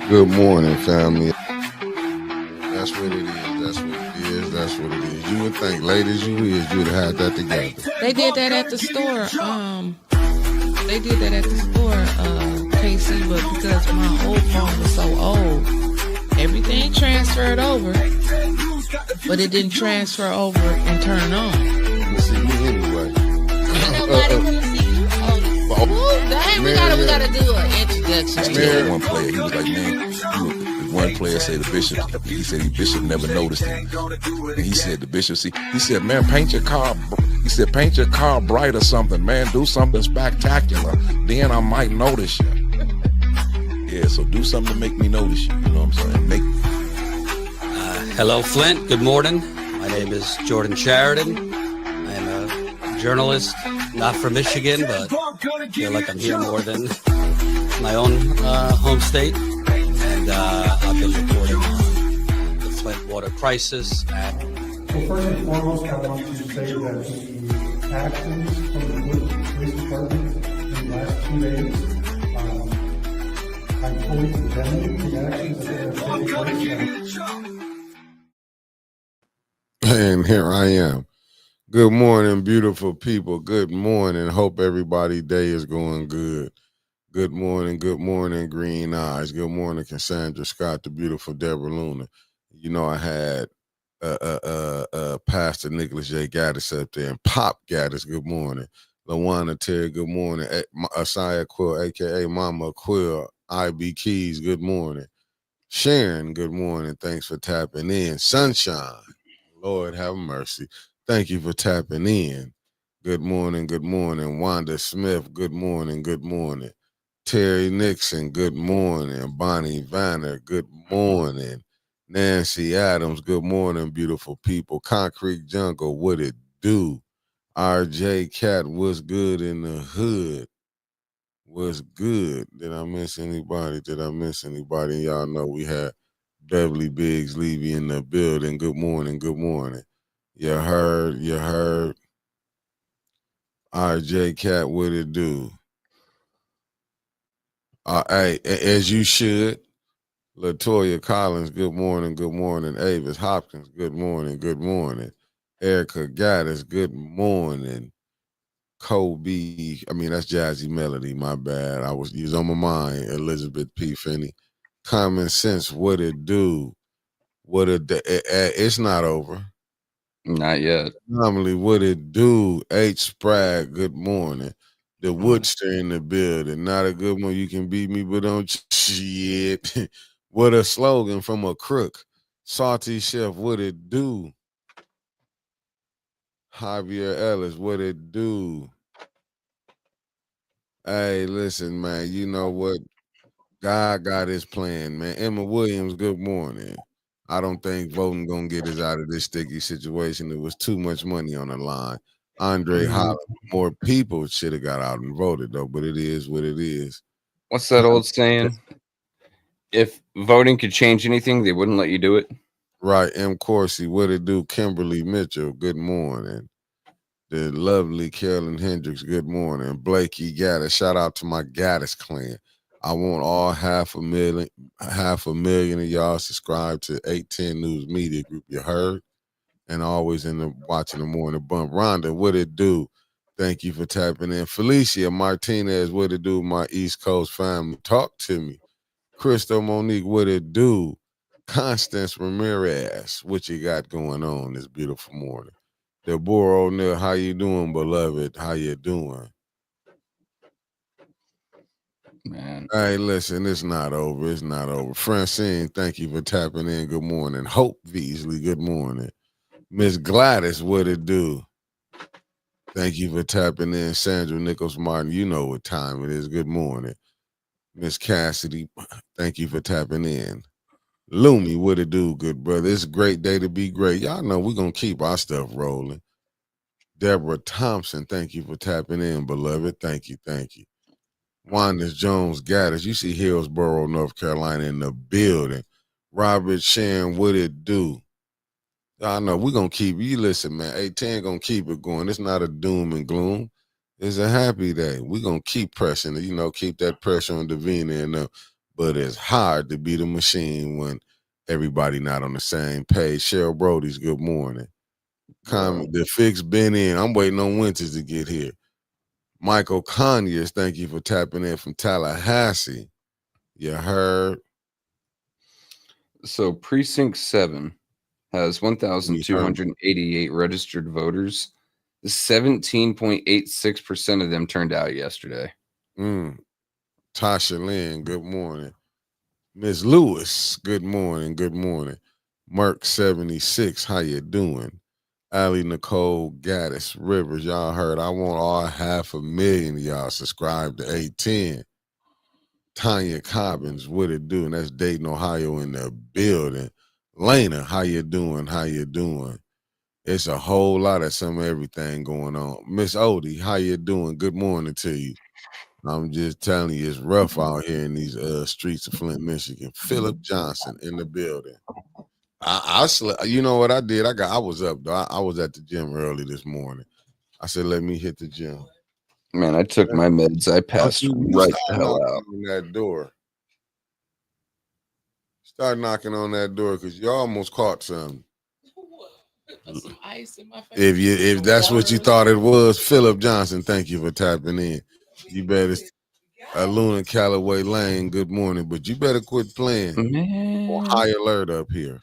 Good morning, family. That's what it is. That's what it is. That's what it is. You would think, late as you is, you'd have had that together. They did that at the store. They did that at the store, KC, but because my old phone was so old, everything transferred over, but it didn't transfer over and turn on. You see me anyway. Nobody come see you. Dang, we gotta do an introduction. Tell one player, he was like, man, one player said the bishop, he said the bishop never noticed him. And he said the bishop, he said, man, paint your car bright or something, man, do something spectacular. Then I might notice you. Yeah, so do something to make me notice you. You know what I'm saying? Hello, Flint. Good morning. My name is Jordan Sheridan. I'm a journalist, not from Michigan, but I feel like I'm here more than my own home state. And I've been reporting on the Flint water crisis. So first and foremost, I want to say that the actions from the police department in the last 2 days, I'm fully condemning the actions that have taken place. And here I am. Good morning, beautiful people. Good morning. Hope everybody's day is going good. Good morning, Green Eyes. Good morning, Cassandra Scott, the beautiful Deborah Luna. You know, I had Pastor Nicholas J. Gaddis up there, and Pop Gaddis, good morning. LaWanna Terry, good morning. Asaya Quill, a.k.a. Mama Quill, IB Keys, good morning. Sharon, good morning. Thanks for tapping in. Sunshine, Lord have mercy. Thank you for tapping in. Good morning. Wanda Smith, good morning. Terry Nixon, good morning. Bonnie Vanner, good morning. Nancy Adams, good morning, beautiful people. Concrete Jungle, what it do? RJ Cat, what's good in the hood? What's good? Did I miss anybody? Y'all know we had Beverly Biggs Levy in the building. Good morning. You heard. RJ Cat, what it do? Hey, as you should. Latoya Collins, good morning. Avis Hopkins, good morning. Erica Gaddis, good morning. Kobe, that's Jazzy Melody, my bad. You was on my mind. Elizabeth P. Finney. Common Sense, what it do? It's not over. Not yet. Normally, what it do? H. Sprague, good morning. The Woodster in the building. Not a good one. You can beat me, but don't shit. What a slogan from a crook. Salty Chef, what it do? Javier Ellis, what it do? Hey, listen, man, you know what? God got his plan, man. Emma Williams, good morning. I don't think voting gonna get us out of this sticky situation. There was too much money on the line. Andre Holland, more people should have got out and voted, though, but it is what it is. What's that old saying? If voting could change anything, they wouldn't let you do it. Right, M. Corsi, what it do? Kimberly Mitchell, good morning. The lovely Carolyn Hendricks, good morning. Blakey Gaddis, shout out to my Gaddis clan. I want all half a million of y'all subscribe to 810 News Media Group. You heard? And always watching the morning bump. Rhonda, what it do? Thank you for tapping in. Felicia Martinez, what it do? My East Coast family, talk to me. Crystal Monique, what it do? Constance Ramirez, what you got going on this beautiful morning? Deborah O'Neill, how you doing, beloved? How you doing? Man. Hey, listen, it's not over. Francine, thank you for tapping in. Good morning. Hope Beasley, good morning. Miss Gladys, what it do? Thank you for tapping in. Sandra Nichols Martin, you know what time it is. Good morning. Miss Cassidy, thank you for tapping in. Lumi, what it do, good brother? It's a great day to be great. Y'all know we're going to keep our stuff rolling. Deborah Thompson, thank you for tapping in, beloved. Thank you. Wanda Jones Gaddis, you see Hillsborough, North Carolina in the building. Robert Sharon, what it do? Y'all know we're going to keep, you listen, man, 810 going to keep it going. It's not a doom and gloom. It's a happy day. We're going to keep pressing it, keep that pressure on Davina and but it's hard to beat a machine when everybody not on the same page. Cheryl Brody's good morning. Comment, the fix been in. I'm waiting on Winters to get here. Michael Conyers, thank you for tapping in from Tallahassee. You heard? So Precinct 7 has 1,288 registered voters. 17.86% of them turned out yesterday. Tasha Lynn, good morning. Miss Lewis, good morning. Good morning. Merck 76, how you doing? Allie Nicole Gaddis Rivers, y'all heard. I want all 500,000 of y'all subscribe to 810. Tanya Cobbins, what it do? And that's Dayton, Ohio in the building. Lena, how you doing? How you doing? It's a whole lot of some of everything going on. Miss Odie, how you doing? Good morning to you. I'm just telling you, it's rough out here in these streets of Flint, Michigan. Philip Johnson in the building. I slept. You know what I did? I was up though. I was at the gym early this morning. I said, let me hit the gym. Man, I took my meds. I passed right the hell out. On that door. Start knocking on that door because you almost caught something. Some ice in my face. If that's what you thought it was, Philip Johnson, thank you for tapping in. You better Luna Callaway Lane, good morning, but you better quit playing. Man. High alert up here.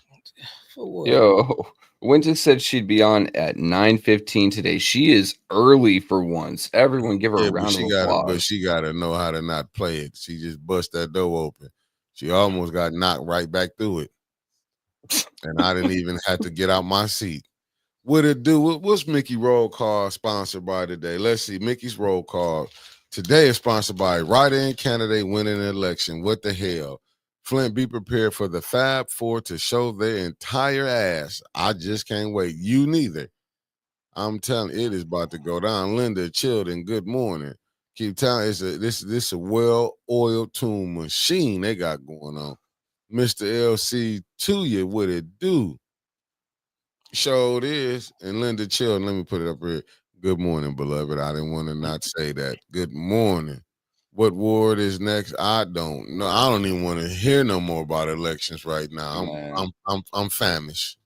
Yo, Winter said she'd be on at 9:15 today. She is early for once. Everyone give her a round of applause. But she gotta know how to not play it. She just bust that door open. She almost got knocked right back through it. And I didn't even have to get out my seat. What it do? What's Mickey Roll Call sponsored by today? Let's see. Mickey's Roll Call today is sponsored by write-in candidate winning an election. What the hell? Flint, be prepared for the Fab Four to show their entire ass. I just can't wait. You neither. I'm telling you, it is about to go down. Linda Chilton, good morning. Keep telling this a well-oiled tune machine they got going on. Mr. LC to you, what it do? Showed is, and Linda Chilton, let me put it up here. Good morning, beloved. I didn't want to not say that. Good morning. What ward is next? I don't know. I don't even want to hear no more about elections right now. I'm famished.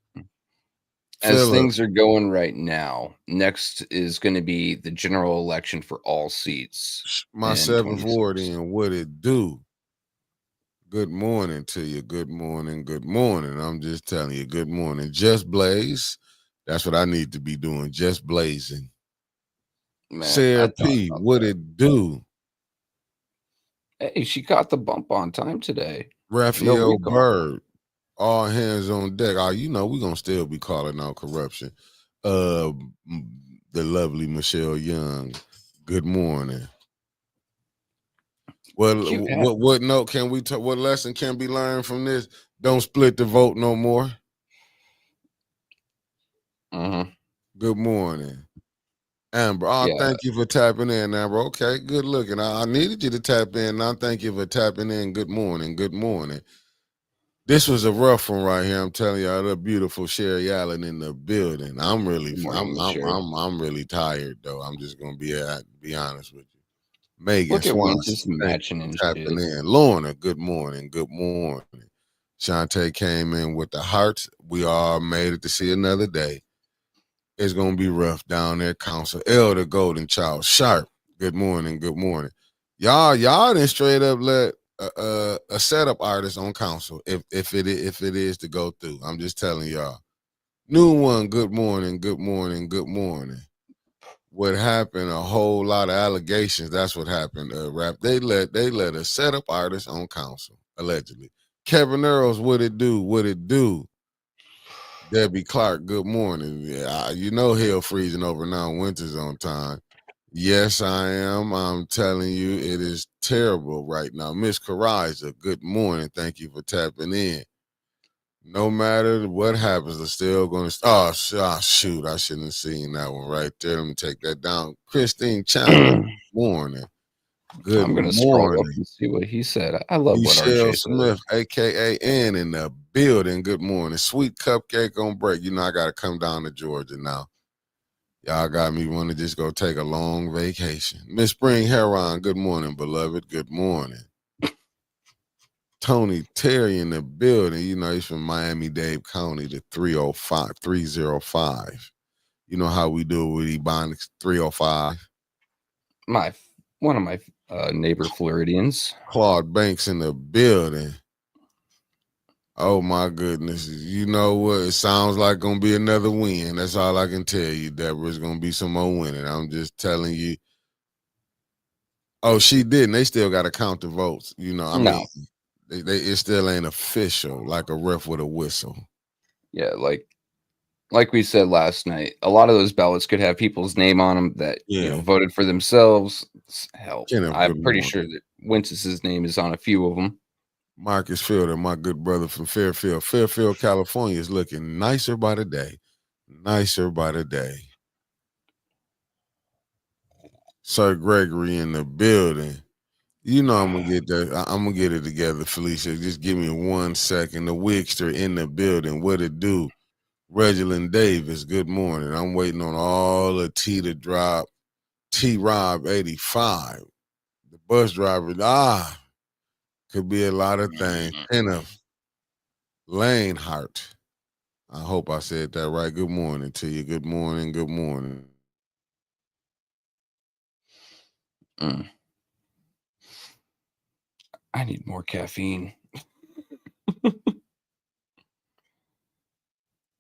As things are going right now, next is going to be the general election for all seats. My 7th ward in, what it do? Good morning to you. Good morning. Good morning. I'm just telling you, good morning. Just blaze. That's what I need to be doing. Just blazing. Man, Sarah P, what it do? Hey, she caught the bump on time today. Raphael Bird. All hands on deck. You know we're gonna still be calling out corruption. The lovely Michelle Young. Good morning. Well, what note can we talk? What lesson can be learned from this? Don't split the vote no more. Good morning, Amber. Thank you for tapping in, Amber. Okay, good looking. I needed you to tap in. Now thank you for tapping in. Good morning. Good morning. This was a rough one right here. I'm telling y'all, the beautiful Sherry Allen in the building. I'm really tired though. I'm just gonna be honest with you. Megan Swanson, tapping in. Lorna, good morning. Good morning. Shantae came in with the hearts. We all made it to see another day. It's gonna be rough down there. Council Elder Golden Child Sharp. Good morning. Good morning. Y'all didn't straight up let a setup artist on council if it is to go through. I'm just telling y'all. New one. Good morning. Good morning. Good morning. What happened? A whole lot of allegations. That's what happened. Rap. They let a setup artist on council allegedly. Kevin Earls, what it do? What it do? Debbie Clark, good morning. Yeah, you know hell freezing over now. Winter's on time. Yes, I am. I'm telling you, it is terrible right now. Miss Kariza, good morning. Thank you for tapping in. No matter what happens, they're still going to. Oh, shoot. I shouldn't have seen that one right there. Let me take that down. Christine Chandler, good morning. Good I'm going to scroll up and see what he said. I love Michelle what RJ Smith, says. a.k.a. Ann in the building. Good morning. Sweet cupcake on break. You know I got to come down to Georgia now. Y'all got me want to just go take a long vacation. Miss Spring Heron, good morning, beloved. Good morning. Tony Terry in the building. You know, he's from Miami-Dade County, the 305. You know how we do it with Ebonics 305. One of my neighbor Floridians. Claude Banks in the building. Oh my goodness. You know what? It sounds like gonna be another win. That's all I can tell you, Deborah. It's gonna be some more winning. I'm just telling you. Oh, she didn't. They still gotta count the votes. You know, I mean, it still ain't official, like a ref with a whistle. Yeah, like we said last night, a lot of those ballots could have people's name on them that voted for themselves. Hell, I'm pretty sure that Wentz's name is on a few of them. Marcus Fielder, my good brother from Fairfield. Fairfield, California is looking nicer by the day. Nicer by the day. Sir Gregory in the building. You know I'm gonna get that. I'm gonna get it together, Felicia. Just give me 1 second. The Wigster in the building. What it do? Reginald Davis, good morning. I'm waiting on all the T to drop. T-Rob 85. The bus driver, could be a lot of things. Kenneth Lanehart. I hope I said that right. Good morning to you. Good morning. Good morning. I need more caffeine.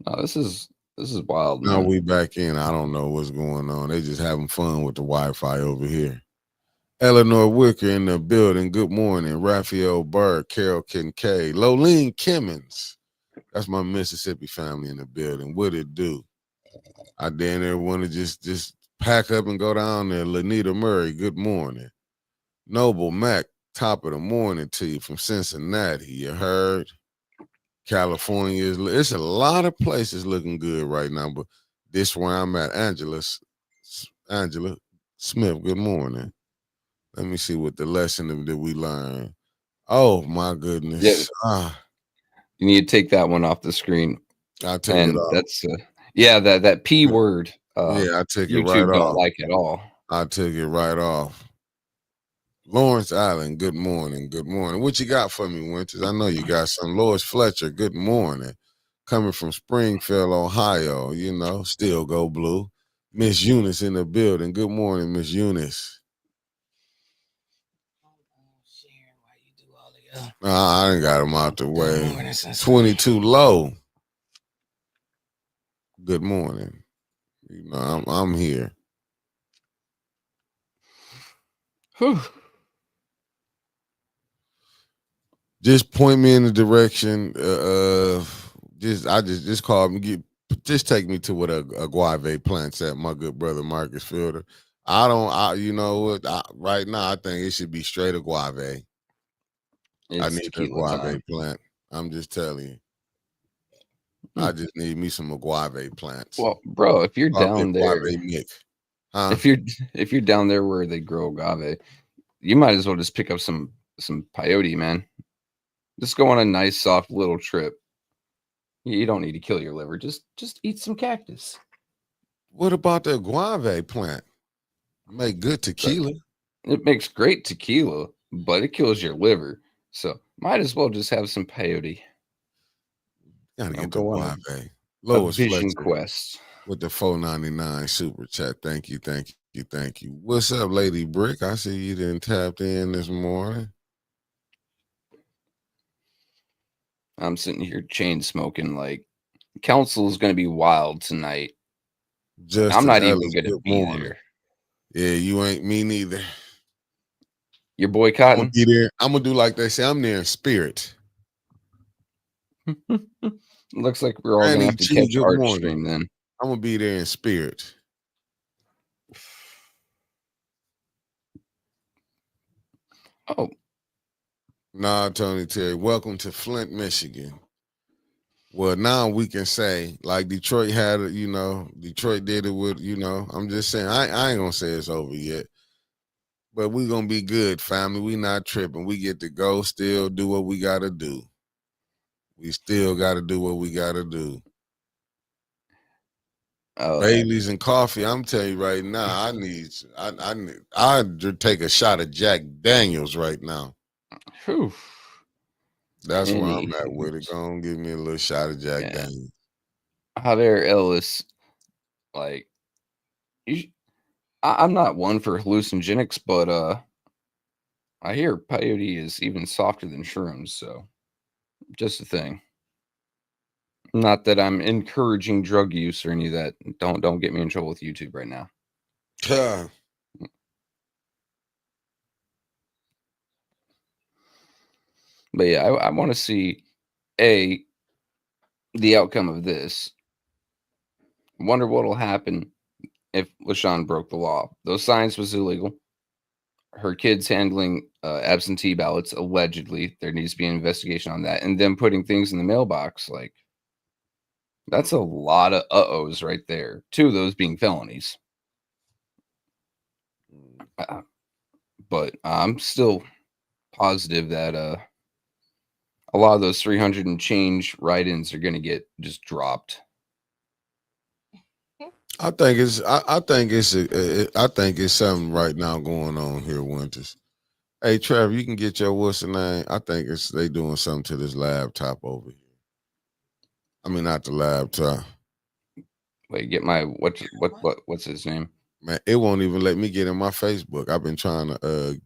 No, this is wild. Now man. we back in. I don't know what's going on. They just having fun with the Wi-Fi over here. Eleanor Wicker in the building. Good morning. Raphael Burr, Carol Kincaid, Lolene Kimmons. That's my Mississippi family in the building. What it do? I damn near want to just pack up and go down there. Lanita Murray, good morning. Noble Mac, top of the morning to you from Cincinnati. You heard? California it's a lot of places looking good right now, but this where I'm at. Angela Smith, good morning. Let me see what the lesson that we learned. Oh my goodness. You need to take that one off the screen. I took it off. That's that P word. I took YouTube it right don't off. like at all. I took it right off. Lawrence Allen, good morning. Good morning. What you got for me, Winters? I know you got some. Lois Fletcher, good morning. Coming from Springfield, Ohio, still go blue. Miss Eunice in the building. Good morning, Miss Eunice. I done got him out the way. 22 low. Good morning. I'm here. Whew. Just point me in the direction. Just call me. Just take me to what a guave plant's at. My good brother Marcus Fielder. You know what? Right now, I think it should be straight guave. I need a guave plant. I'm just telling you. I just need me some guave plants. Well, bro, if you're down there, if you're down there where they grow agave, you might as well just pick up some peyote, man. Just go on a nice, soft little trip. You don't need to kill your liver. Just eat some cactus. What about the guave plant? Make good tequila. It makes great tequila, but it kills your liver. So might as well just have some peyote. Gotta get the guave. Lois Vision Fletcher Quest with the $4.99 super chat. Thank you. What's up, Lady Brick? I see you didn't tapped in this morning. I'm sitting here chain smoking. Like, council is going to be wild tonight. I'm not even going to be there. Yeah, you ain't me neither. You're boycotting? I'm gonna be there. I'm gonna do like they say. I'm there in spirit. Looks like we're all gonna have to catch our stream then. I'm gonna be there in spirit. Oh. Nah, Tony Terry. Welcome to Flint, Michigan. Well, now we can say, like Detroit had it, Detroit did it with, I'm just saying, I ain't gonna say it's over yet. But we gonna be good, family. We not tripping. We get to go, still do what we gotta do. We still gotta do what we gotta do. Baileys and coffee. I'm telling you right now, I'd take a shot of Jack Daniels right now. Whew. That's where I'm Any at with it. Go on, give me a little shot of Jack yeah. Daniels. Javier Ellis, like I'm not one for hallucinogenics, but I hear peyote is even softer than shrooms, so just a thing. Not that I'm encouraging drug use or any of that. Don't get me in trouble with YouTube right now. But yeah, I want to see the outcome of this. Wonder what'll happen if LaShawn broke the law. Those signs was illegal. Her kids handling absentee ballots, allegedly. There needs to be an investigation on that. And then putting things in the mailbox, like, that's a lot of uh-ohs right there. 2 of those being felonies. But I'm still positive that a lot of those 300 and change write-ins are going to get just dropped. I think it's something right now going on here, Winters. Hey, Trevor, you can get your what's the name? I think they doing something to this laptop over here. I mean, not the laptop. Wait, get my what's his name? Man, it won't even let me get in my Facebook. I've been trying to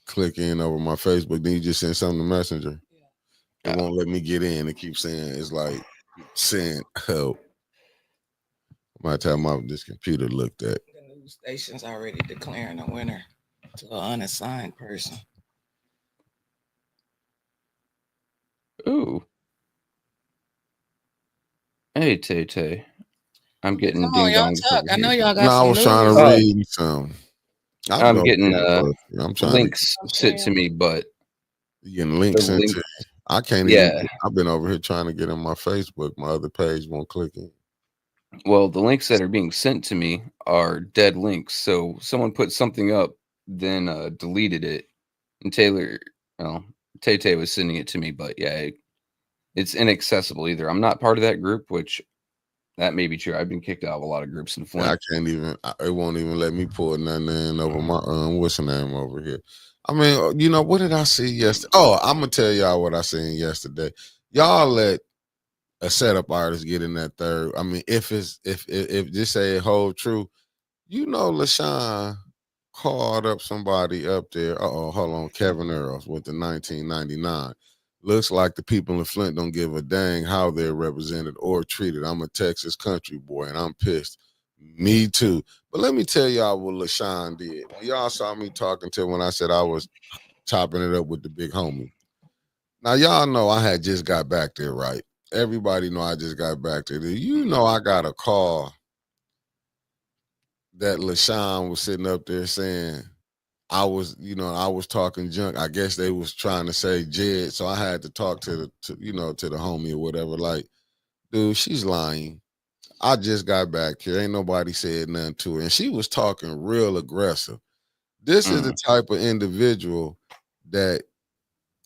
click in over my Facebook. Then you just send something to Messenger. It won't let me get in. It keeps saying it's like saying help. By the time this computer looked at. The news station's already declaring a winner to an unassigned person. Ooh. Hey, Tay. I'm getting Come on, y'all talk. I know y'all got some I was news. trying to read some. I'm getting I'm trying links sent to me, but you getting links sent to you. I can't even. I've been over here trying to get on my Facebook. My other page won't click in. Well, the links that are being sent to me are dead links. So someone put something up, then deleted it, and Tay was sending it to me. But yeah, it's inaccessible either. I'm not part of that group, which that may be true. I've been kicked out of a lot of groups in Flint. I can't even. It won't even let me pull nothing in over my what's the name over here. I mean, you know, what did I see yesterday? Oh, I'm gonna tell y'all what I seen yesterday. Y'all let a setup artist get in that third. I mean, if this say it hold true, you know, LaShawn called up somebody up there. Hold on, Kevin Earls with the 1999. Looks like the people in Flint don't give a dang how they're represented or treated. I'm a Texas country boy, and I'm pissed. Me too. But let me tell y'all what LaShawn did. Y'all saw me talking to when I said I was chopping it up with the big homie. Now, y'all know I had just got back there, right? Everybody know I just got back there. You know I got a call that LaShawn was sitting up there saying I was talking junk. I guess they was trying to say Jed, so I had to talk to the homie or whatever. Like, dude, she's lying. I just got back here. Ain't nobody said nothing to her. And she was talking real aggressive. This is the type of individual that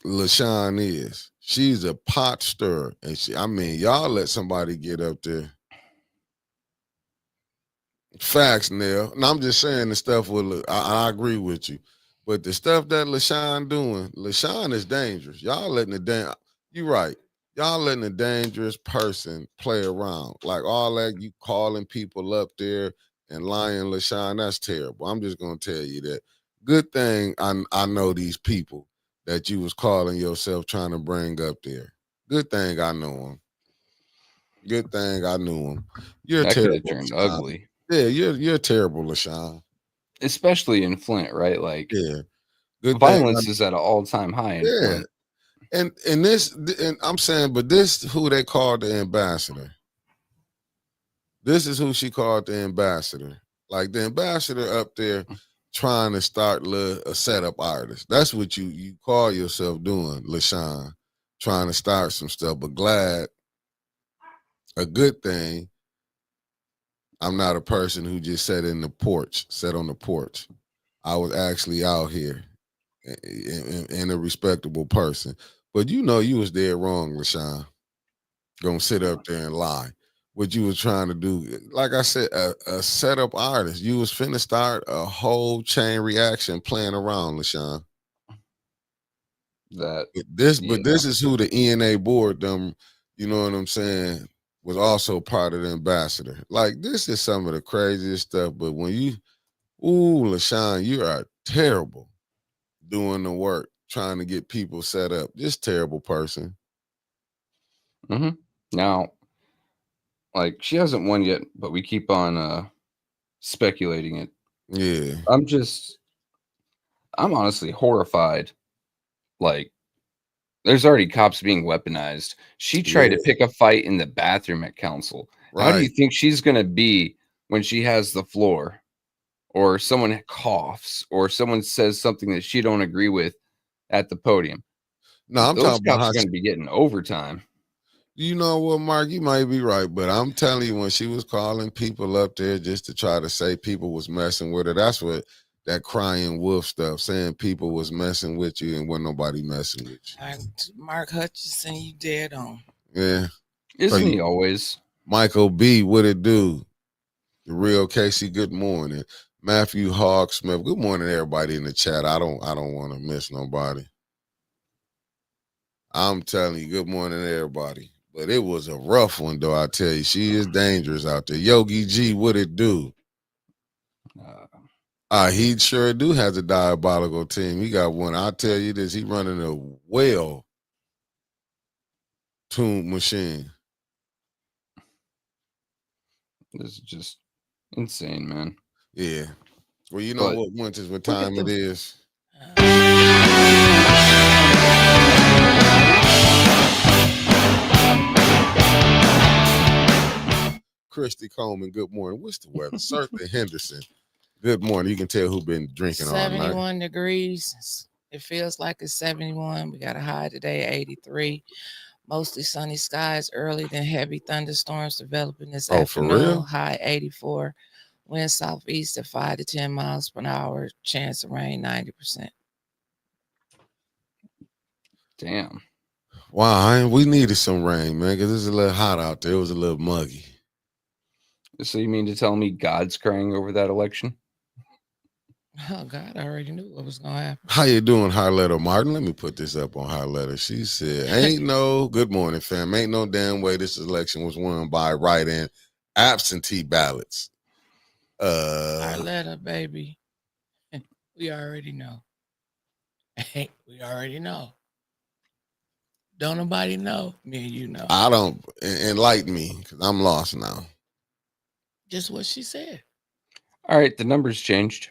LaShawn is. She's a pot stirrer. And y'all let somebody get up there. Facts, Neil. And I'm just saying the stuff I agree with you. But the stuff that LaShawn doing, LaShawn is dangerous. Y'all letting you're right. Y'all letting a dangerous person play around. Like all that, you calling people up there and lying, LaShawn, that's terrible. I'm just gonna tell you that. Good thing I know these people that you was calling yourself trying to bring up there. Good thing I know them. Good thing I knew him. You're that terrible. Could have turned ugly. Yeah, you're terrible, LaShawn. Especially in Flint, right? Like, yeah, good violence is at an all-time high in Flint. And I'm saying, but this who they called the ambassador. This is who she called the ambassador. Like the ambassador up there trying to start a setup artist. That's what you call yourself doing, LaShawn. Trying to start some stuff, but glad. A good thing I'm not a person who just sat on the porch. I was actually out here and a respectable person. But you know you was dead wrong, LaShawn. Gonna sit up there and lie. What you was trying to do, like I said, a setup artist. You was finna start a whole chain reaction playing around, LaShawn. That But this is who the ENA board, you know what I'm saying, was also part of the ambassador. Like, this is some of the craziest stuff. But when LaShawn, you are terrible doing the work, trying to get people set up. Just terrible person. Mm-hmm. Now, like, she hasn't won yet, but we keep on speculating it. Yeah. I'm honestly horrified. Like, there's already cops being weaponized. She tried to pick a fight in the bathroom at council. Right. How do you think she's going to be when she has the floor, or someone coughs, or someone says something that she don't agree with at the podium? No, I'm Those talking about cops how are going to be getting overtime. You know what, Mark? You might be right, but I'm telling you, when she was calling people up there just to try to say people was messing with her, that's what that crying wolf stuff, saying people was messing with you and wasn't nobody messing with you. Mark Hutchinson, you dead on. Yeah. Isn't he always? Michael B, what it do? The real Casey, good morning. Matthew Hawk Smith, good morning, everybody in the chat. I don't want to miss nobody. I'm telling you, good morning, everybody. But it was a rough one, though, I tell you. She is dangerous out there. Yogi G, what it do? He sure do has a diabolical team. He got one. I'll tell you this, he running a well-tuned machine. This is just insane, man. Yeah. Well, you know what time it is? Christy Coleman, good morning. What's the weather? Certainly Henderson, good morning. You can tell who been drinking all night. 71 degrees. It feels like it's 71. We got a high today, 83. Mostly sunny skies early, then heavy thunderstorms developing this afternoon. For real? High 84. Wind southeast at 5 to 10 miles per hour. Chance of rain 90%. Damn. Wow, we needed some rain, man, because it's a little hot out there. It was a little muggy. So you mean to tell me God's crying over that election? Oh, God already knew what was going to happen. How you doing, Harletta Martin? Let me put this up on Harletta. She said, good morning, fam. Ain't no damn way this election was won by write-in absentee ballots. Harletta, baby. We already know. We already know. Don't nobody know. Me and you know. I don't. Enlighten me, because I'm lost now. Just what she said. All right, the numbers changed.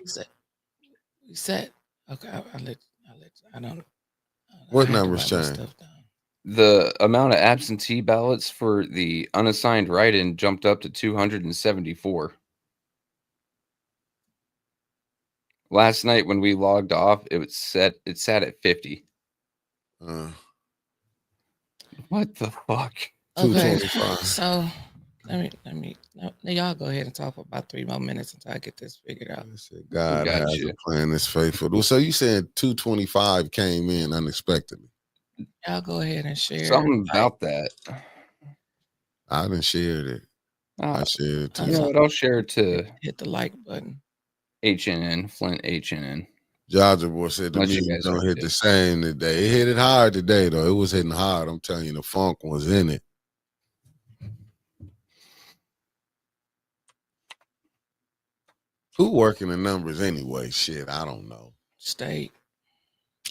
We said, okay, I don't. What numbers changed? The amount of absentee ballots for the unassigned write-in jumped up to 274. Last night when we logged off, it sat at 50. What the fuck? Okay, so let me y'all go ahead and talk for about 3 more minutes until I get this figured out. God has a plan that's faithful. So you said 225 came in unexpectedly. Y'all go ahead and share something about that. I done shared it. I shared it too. You know what? I'll share it to hit the like button. HNN, Flint HNN. Georgia boy said the music don't hit the same today. It hit it hard today, though. It was hitting hard. I'm telling you, the funk was in it. Who working the numbers anyway? Shit, I don't know. State.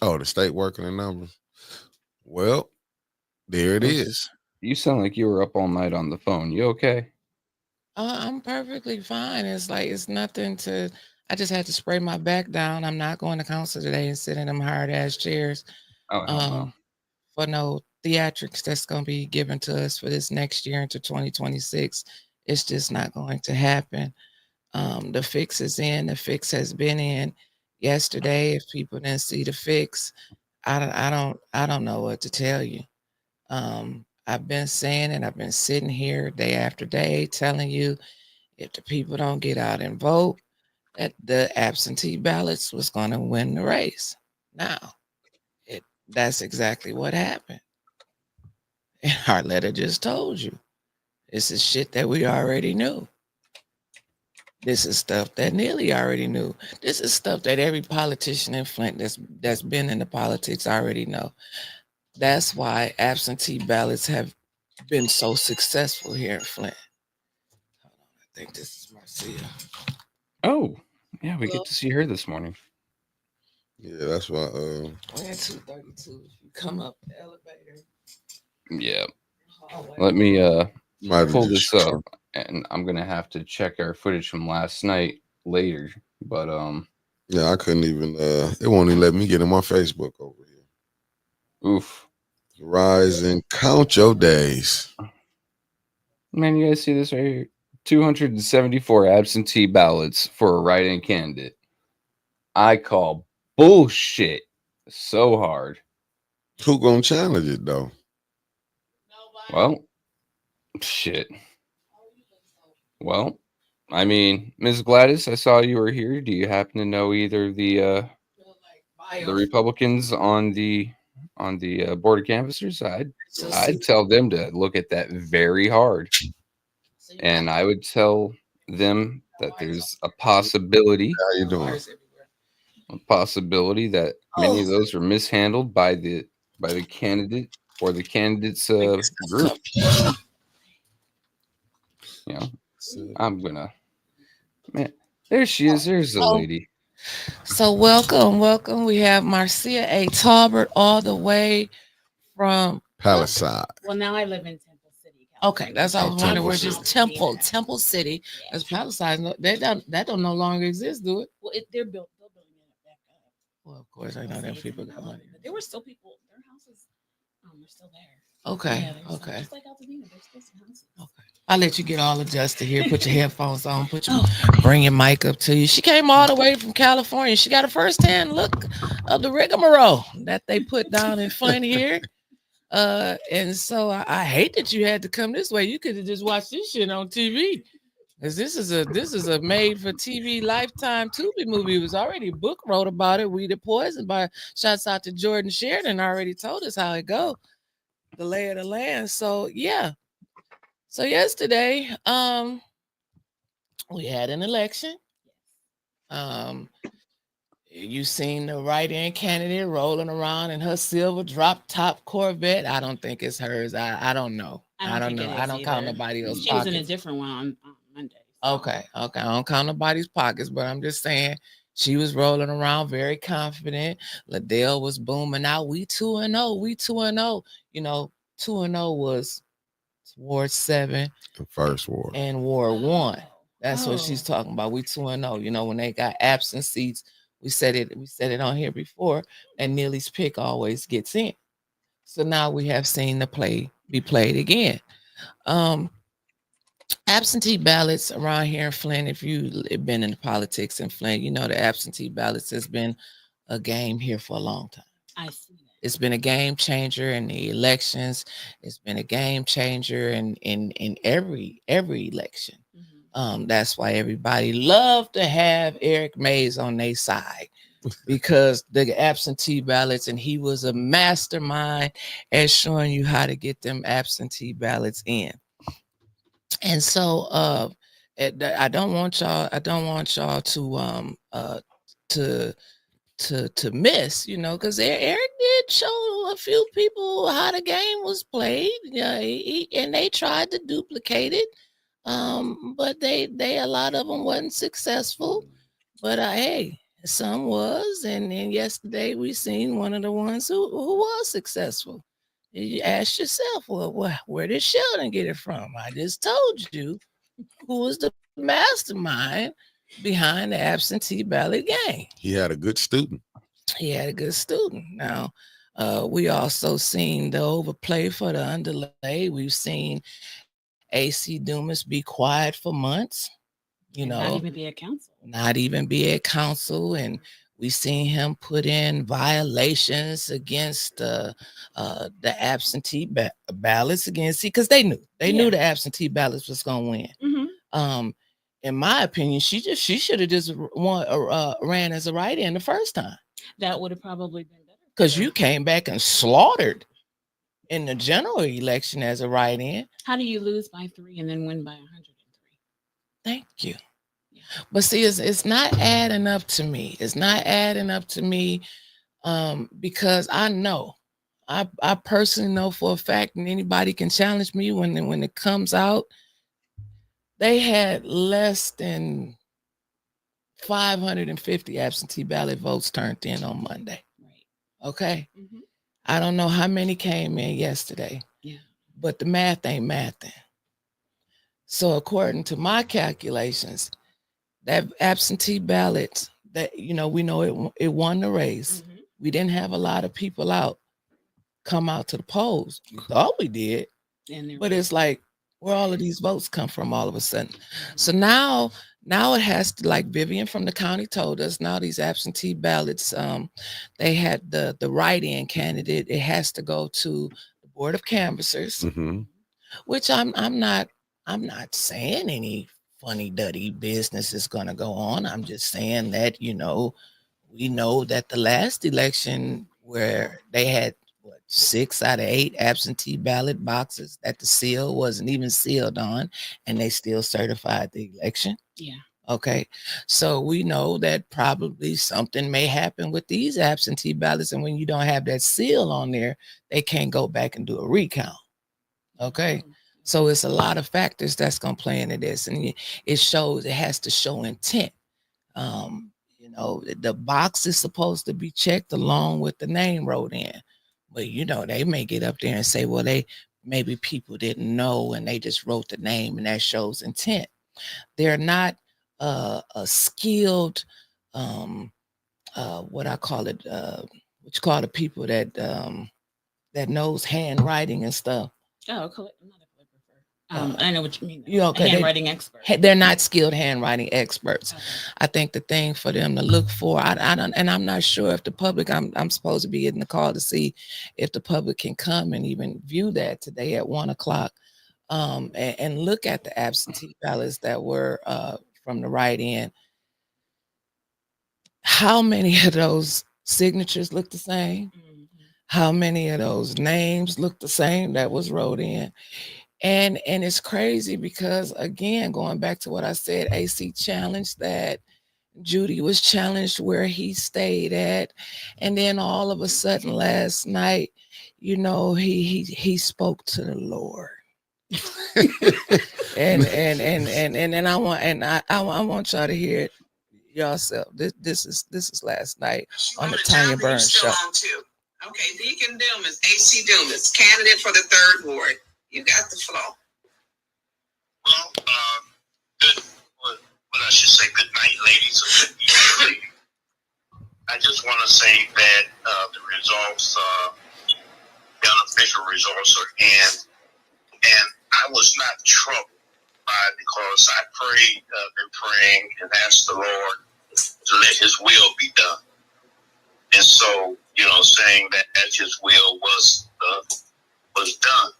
Oh, the state working the numbers? Well, there it is. You sound like you were up all night on the phone. You okay? I'm perfectly fine. It's like, it's nothing to... I just had to spray my back down. I'm not going to council today and sit in them hard-ass chairs for no theatrics that's going to be given to us for this next year into 2026. It's just not going to happen. The fix is in. The fix has been in yesterday. If people didn't see the fix, I don't know what to tell you. I've been saying it. I've been sitting here day after day telling you, if the people don't get out and vote, that the absentee ballots was going to win the race. Now, that's exactly what happened. And Arletta just told you. This is shit that we already knew. This is stuff that Neely already knew. This is stuff that every politician in Flint that's been in the politics already know. That's why absentee ballots have been so successful here in Flint. Hold on, I think this is Marcia. Oh, yeah, we get to see her this morning. Yeah, that's why. We're at 232. You come up the elevator. Yeah. Hallway. Let me might pull just this up, and I'm gonna have to check our footage from last night later. But Yeah, I couldn't even. It won't even let me get in my Facebook over here. oof, Rise and count your days. man, you guys see this right here? 274 absentee ballots for a write-in candidate. I call bullshit so hard. Who gonna challenge it though? Well, shit. Well, I mean, Ms. Gladys, I saw you were here. Do you happen to know either the Republicans on the board of canvassers? I'd tell them to look at that very hard, and I would tell them that there's a possibility. How you doing? A possibility that many of those are mishandled by the candidate or the candidate's group. You know, I'm gonna, man. There she is. There's the lady. So welcome. We have Marcia A. Talbert all the way from Palisade. Well, now I live in Temple City. Okay, that's how I was wondering. We're just Temple City. Yeah. That's Palisade. That don't no longer exist, do it? Well, they're building it back up. Well, of course, I know them people got money. But there were still people. Their houses, are still there. Okay, Yeah, there's okay. just like Altadena, there's still some houses. Okay. I'll let you get all adjusted here. Put your headphones on. Bring your mic up to you. She came all the way from California. She got a first-hand look of the rigmarole that they put down in Flint here. And so I hate that you had to come this way. You could have just watched this shit on TV. Because this is a made-for-TV Lifetime Tubi movie. It was already a book wrote about it. We the Poison by shouts out to Jordan Sheridan. Already told us how it go. The lay of the land. So yeah. So yesterday, we had an election. You seen the write-in candidate rolling around in her silver drop-top Corvette. I don't think it's hers. I don't know. I don't know. I don't count nobody else's She pockets. was in a different one on Monday. Okay. I don't count nobody's pockets, but I'm just saying she was rolling around very confident. Liddell was booming out. We 2-0. We 2-0. You know, 2-0 was Ward 7. The first war. And Ward 1. That's what she's talking about. We 2-0. You know, when they got absent seats, we said it on here before, and Neely's pick always gets in. So now we have seen the play be played again. Absentee ballots around here in Flint, if you've been in the politics in Flint, you know the absentee ballots has been a game here for a long time. I see that. It's been a game changer in the elections. It's been a game changer in every election. Mm-hmm. That's why everybody loved to have Eric Mays on their side because the absentee ballots, and he was a mastermind at showing you how to get them absentee ballots in. And so I don't want y'all to miss, you know, because Eric did show a few people how the game was played. Yeah, and they tried to duplicate it. But they a lot of them wasn't successful. But hey, some was, and then yesterday we seen one of the ones who was successful. You ask yourself, well, where did Sheldon get it from? I just told you who was the mastermind behind the absentee ballot game. He had a good student. Now, we also seen the overplay for the underlay. We've seen AC Dumis be quiet for months. You know, not even be at council. And we seen him put in violations against the absentee ballots against, because they knew the absentee ballots was gonna win. Mm-hmm. In my opinion, she should have just ran as a write-in the first time. That would have probably been better. Because you came back and slaughtered in the general election as a write-in. How do you lose by 3 and then win by 103? Thank you. Yeah. But see, it's not adding up to me. It's not adding up to me because I know, I personally know for a fact, and anybody can challenge me when it comes out, they had less than 550 absentee ballot votes turned in on Monday. Right. Okay. Mhm. I don't know how many came in yesterday. Yeah. But the math ain't mathing. So according to my calculations, that absentee ballot that we know it won the race. Mhm. We didn't have a lot of people out come out to the polls. We thought we did, but it's like where all of these votes come from all of a sudden. So now it has to, like Vivian from the county told us, now these absentee ballots, they had the write-in candidate. It has to go to the board of canvassers, which I'm not saying any funny duddy business is going to go on. I'm just saying that we know that the last election where they had 6 out of 8 absentee ballot boxes that the seal wasn't even sealed on, and they still certified the election. Yeah. Okay. So we know that probably something may happen with these absentee ballots, and when you don't have that seal on there, they can't go back and do a recount. Okay. So it's a lot of factors that's going to play into this, and it shows, it has to show intent. The box is supposed to be checked along with the name wrote in, but they may get up there and say, well, maybe people didn't know and they just wrote the name, and that shows intent. They're not a skilled, what I call it, what you call the people that knows handwriting and stuff. Oh, I'm not a calligrapher. I know what you mean. Handwriting expert. They're not skilled handwriting experts. Okay. I think the thing for them to look for, I don't, and I'm not sure if the public, I'm supposed to be getting the call to see if the public can come and even view that today at 1:00, and look at the absentee ballots that were from the write-in. How many of those signatures look the same? Mm-hmm. How many of those names look the same that was wrote in? And it's crazy because, again, going back to what I said, AC challenged that, Judy was challenged where he stayed at, and then all of a sudden last night, he spoke to the Lord. and I want y'all to hear it yourself. This is last night on the Tanya Burns show. Okay, Deacon Dumis, AC Dumis, candidate for the 3rd ward. You got the floor. Well, what I should say, good night, ladies. Or good evening. I just want to say that the results, the unofficial results are in, and I was not troubled by it because I been praying and asked the Lord to let His will be done. And so, saying that His will was done.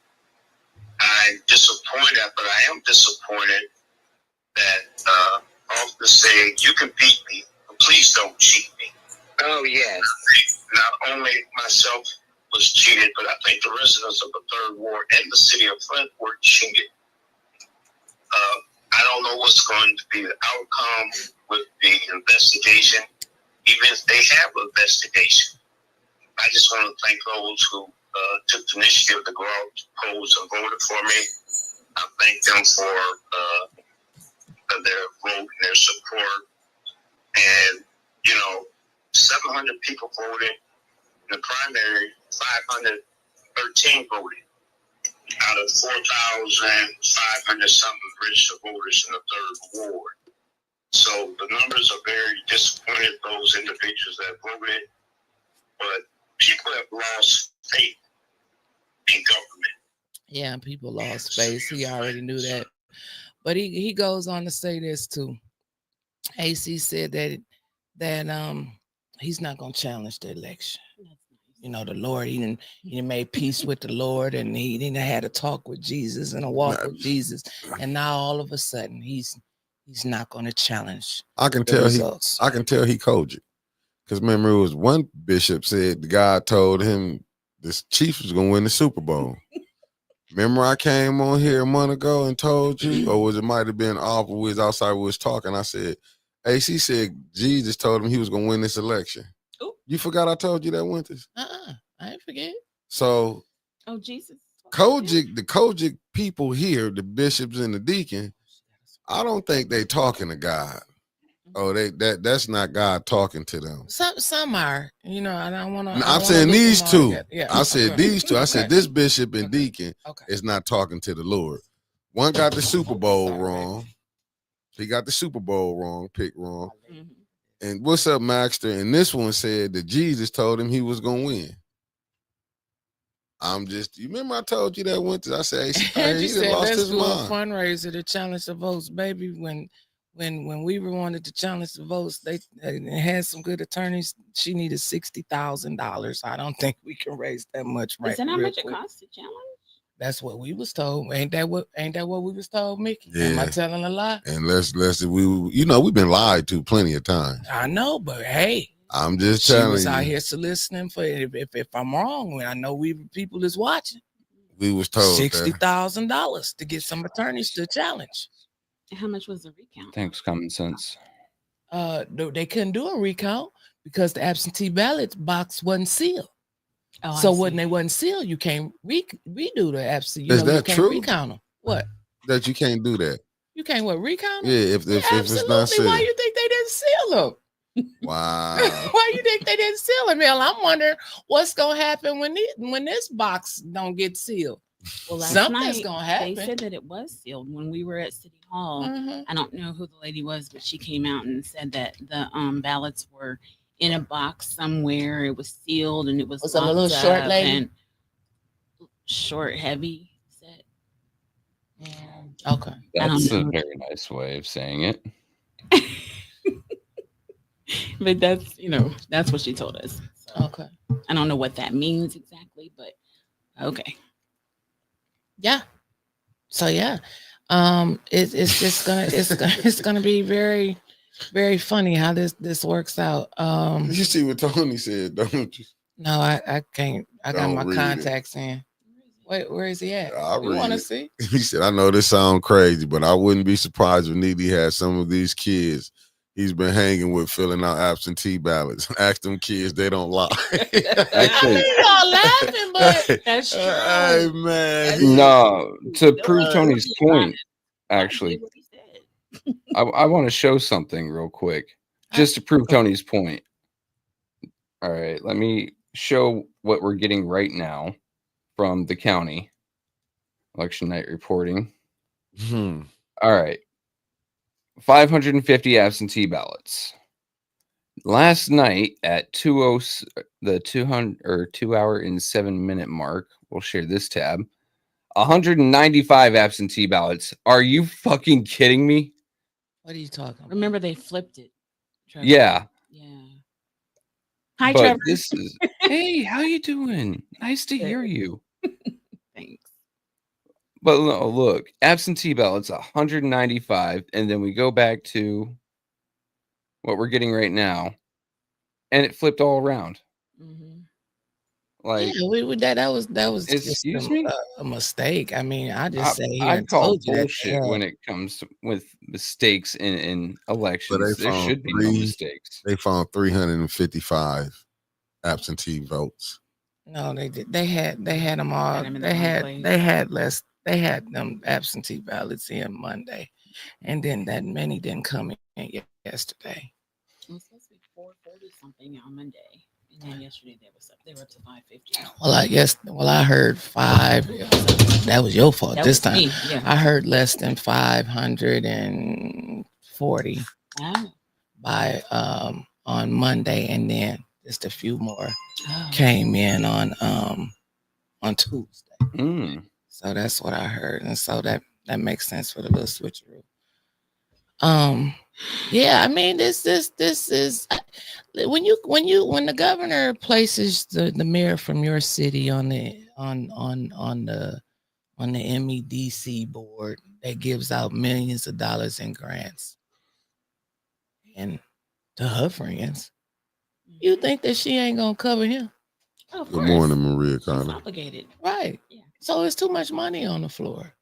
I'm disappointed, but I am disappointed that officers say, you can beat me, but please don't cheat me. Oh, yes. Not only myself was cheated, but I think the residents of the 3rd ward and the city of Flint were cheated. I don't know what's going to be the outcome with the investigation, even if they have an investigation. I just want to thank those who took the initiative to go out to polls and voted for me. I thank them for their vote and their support. And, 700 people voted. In the primary, 513 voted out of 4,500 something registered voters in the 3rd ward. So the numbers are very disappointed, those individuals that voted. But people have lost faith in government. Yeah, people lost faith. He already knew that. But he goes on to say this too. AC said that he's not going to challenge the election. The Lord, he made peace with the Lord, and he didn't had a talk with Jesus and a walk with Jesus. And now all of a sudden he's not going to challenge. I can tell he called you. Because remember, it was one bishop said God told him the Chiefs was going to win the Super Bowl. Remember I came on here a month ago and told you, or was it might have been off when we was outside, we was talking. I said, AC said Jesus told him he was gonna win this election. Ooh. You forgot I told you that, Winters? I ain't forget. So Oh, Jesus. Kojic, the Kojic people here, the bishops and the deacon, I don't think they talking to God. Oh, that's not God talking to them. Some are, you know, I don't want to. I'm saying these two. Yeah, I said these two. I said Okay. this bishop and deacon Okay. is not talking to the Lord. One got the Super Bowl wrong. He got the Super Bowl wrong, pick wrong. And what's up, Maxter? And this one said that Jesus told him he was gonna win. You remember I told you that Winters? I said And he you said lost let's his do a mind. fundraiser to challenge the votes, baby. When we wanted to challenge the votes, they had some good attorneys. She needed $60,000. I don't think we can raise that much, right? Is that how real much it quick. costs to challenge? That's what we was told. Ain't that what we was told, Mickey? Am I Yeah. telling a lie? And we've been lied to plenty of times. I know, but hey, I'm just she telling was you. out here soliciting for if I'm wrong, when I know people is watching. We was told that. $60,000 to get some attorneys to challenge. How much was the recount? Thanks, common sense. They couldn't do a recount because the absentee ballot box wasn't sealed. Oh, So when they wasn't sealed, you can't redo the absentee. Is you that can't true? Recount them. What? That you can't do that. You can't recount them? Yeah, if it's not sealed. Why you think they didn't seal them? Wow. Why you think they didn't seal them? Hell, I'm wondering what's gonna happen when this box don't get sealed. Well, last Something's night, gonna happen. They said that it was sealed when we were at City Hall. I don't know who the lady was, but she came out and said that the ballots were in a box somewhere. It was sealed and it was a little short lady? and short, heavy set. Okay. That's a very nice way of saying it. But that's what she told us. So Okay. I don't know what that means exactly, but okay. Yeah. So yeah, it's gonna be very, very funny how this works out. You see what Tony said, don't you? No, I can't. I got Don't my read contacts in. Wait, where is he at? I'll You read want to it. see? He said, I know this sounds crazy, but I wouldn't be surprised if Needy had some of these kids he's been hanging with filling out absentee ballots. Ask them kids, they don't lie. Actually, Y'all laughing, but That's true. Hey, man. no, to prove Tony's point, actually, What he said. I want to show something real quick, just to prove Tony's point. All right, let me show what we're getting right now from the county election night reporting. All right, 550 absentee ballots. Last night at 2 hour and 7 minute mark, we'll share this tab. 195 absentee ballots. Are you fucking kidding me? what are you talking about? Remember, they flipped it. Trevor. Yeah. Hi, But Trevor. this is, hey, how you doing? Nice to hear you. Thanks. But look, absentee ballots 195, and then we go back to what we're getting right now, and it flipped all around. Like, yeah, that was excuse just me? a mistake. I mean, I just say here I and call told you that bullshit when it comes with mistakes in elections. they There found should be no mistakes. They found 355 absentee votes. No, they did. They had them all. Had 'em in the wrong They had less. They had them absentee ballots in Monday, and then that many didn't come in yesterday. It was supposed to be 440 something on Monday, and then yesterday they were up to 550. Well, I heard 5. That was your fault That this was time. me, yeah. I heard less than 540 Wow. by on Monday, and then just a few more Oh. came in on Tuesday. So that's what I heard, and so that makes sense for the little switcheroo. Yeah, I mean, this is when the governor places the mayor from your city on the MEDC board that gives out millions of dollars in grants, and to her friends, you think that she ain't gonna cover him? Oh, of Good course. morning, Maria She's Carter. obligated. Right. Yeah. So it's too much money on the floor.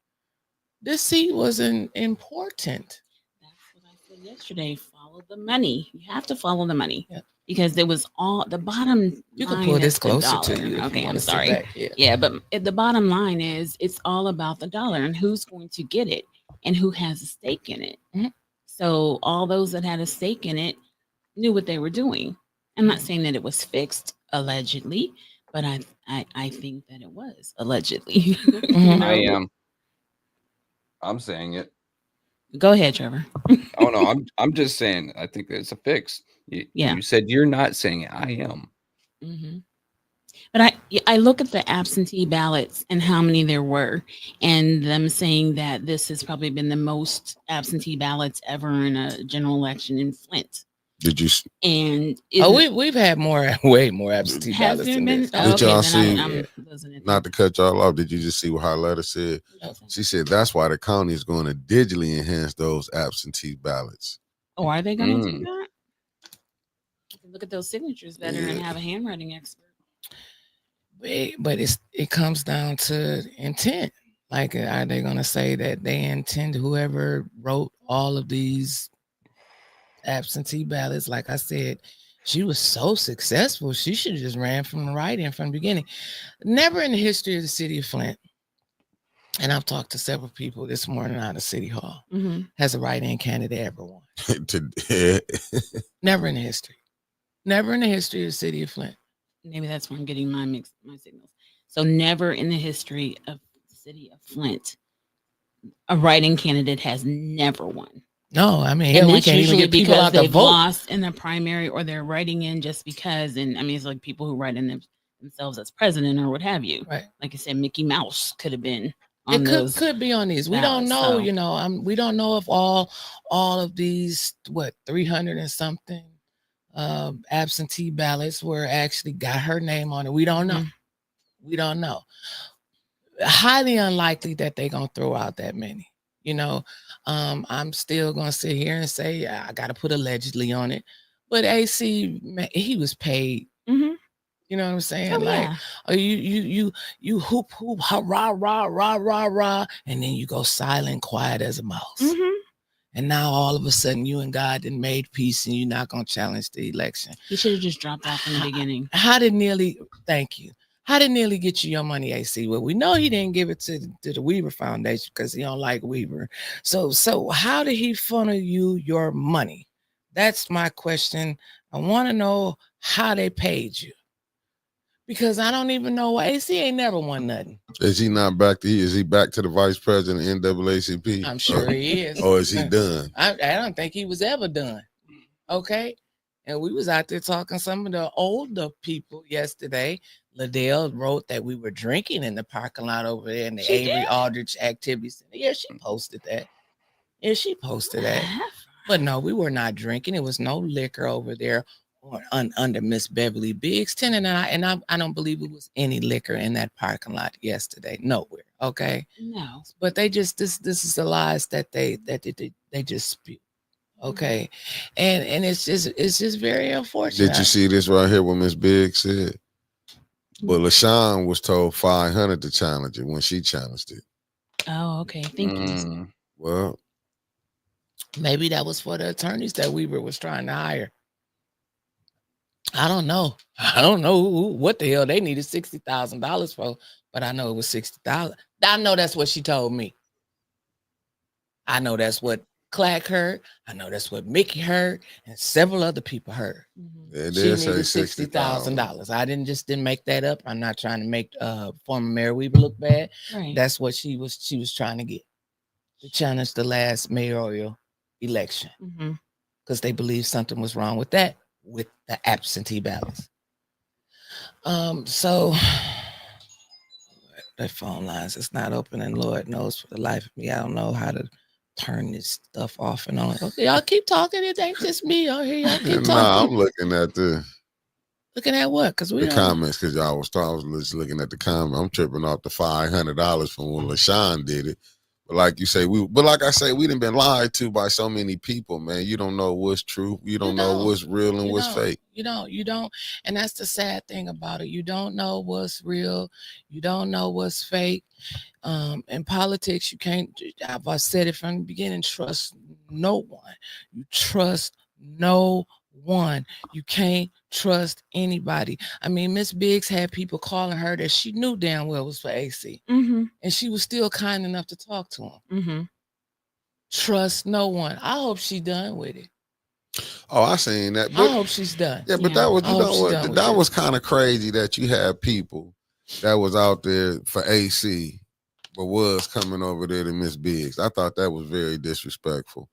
This seat wasn't important. That's what I said yesterday. Follow the money. You have to follow the money. Yeah. Because there was all the bottom. You can line pull is this the closer to dollar. you. If Okay, you I'm want to sit sorry. back. Yeah, but the bottom line is it's all about the dollar and who's going to get it and who has a stake in it. Mhm. So all those that had a stake in it knew what they were doing. I'm not saying that it was fixed allegedly, but I think that it was allegedly. You know? I am. I'm saying it. Go ahead, Trevor. Oh no, I'm just saying. I think it's a fix. Yeah. You said you're not saying it. I am. Mm-hmm. But I look at the absentee ballots and how many there were, and them saying that this has probably been the most absentee ballots ever in a general election in Flint. Did you? And we've had way more absentee ballots than this. Did y'all see? I'm Not to cut y'all off. Did you just see what her letter said? She said that's why the county is going to digitally enhance those absentee ballots. Oh, are they going to do that? Look at those signatures better and have a handwriting expert. But it comes down to intent. Like, are they going to say that they intend whoever wrote all of these absentee ballots? Like I said, she was so successful. She should have just ran from the write-in from the beginning. Never in the history of the city of Flint, and I've talked to several people this morning out of City Hall, has a write-in candidate ever won. Never in the history. Never in the history of the city of Flint. Maybe that's where I'm getting my signals. So never in the history of the city of Flint, a write-in candidate has never won. No, I mean, and we that's can't even usually get people because out to they've vote. lost in the primary or they're writing in just because. And I mean, it's like people who write in themselves as president or what have you. Right. Like I said, Mickey Mouse could have been It could be on these. We don't know, you know. We don't know if all of these 300 and something absentee ballots were actually got her name on it. We don't know. We don't know. Highly unlikely that they're gonna throw out that many. You know, I'm still gonna sit here and say I got to put allegedly on it. But AC, man, he was paid. You know what I'm saying? You hoop, rah, rah, rah, rah, rah, and then you go silent, quiet as a mouse. And now all of a sudden you and God done made peace and you're not going to challenge the election. You should have just dropped off in the beginning. How did Neely get you your money, AC? Well, we know he didn't give it to the Weaver Foundation because he don't like Weaver. So how did he funnel you your money? That's my question. I want to know how they paid you. Because I don't even know why AC ain't never won nothing. Is he not back? Is he back to the vice president of NAACP? I'm sure he is. Or is he done? I don't think he was ever done. Okay. And we was out there talking to some of the older people yesterday. Liddell wrote that we were drinking in the parking lot over there in the Avery Aldrich Activity Center. Yeah, she posted that. But no, we were not drinking. It was no liquor over there. Or under Miss Beverly Biggs tenant, and I don't believe it was any liquor in that parking lot yesterday. Nowhere. Okay. No. But they just this is the lies that they just spew. Okay. And it's just very unfortunate. Did you see this right here? What Miss Biggs said? But LaShawn was told 500 to challenge it when she challenged it. Oh, okay. Thank you. Well, maybe that was for the attorneys that Weaver was trying to hire. I don't know what the hell they needed $60,000 for, but I know it was $60,000. I know that's what she told me. I know that's what Clack heard. I know that's what Mickey heard, and several other people heard. It she did needed say $60,000. I didn't make that up. I'm not trying to make former Mayor Weaver look bad. Right. That's what she was trying to get to challenge the last mayoral election because they believed something was wrong with that. With the absentee ballots. So the phone lines, it's not open, and Lord knows for the life of me, I don't know how to turn this stuff off and on. Okay, y'all keep talking. It ain't just me out here. Y'all keep talking. Nah, I'm looking at looking at what? Because the comments. Because I was just looking at the comment. I'm tripping off the $500 from when LaShawn did it. But like you say, like I say, we done been lied to by so many people, man. You don't know what's true. You don't know what's real and what's fake. You don't. And that's the sad thing about it. You don't know what's real. You don't know what's fake. In politics, you can't, I've said it from the beginning, trust no one. You trust no one. You can't trust anybody. I mean, Miss Biggs had people calling her that she knew damn well was for AC. Mm-hmm. And she was still kind enough to talk to him. Mm-hmm. Trust no one. I hope she's done with it. Oh, I seen that. I hope she's done. Yeah, but that was that was kind of crazy that you had people that was out there for AC, but was coming over there to Miss Biggs. I thought that was very disrespectful.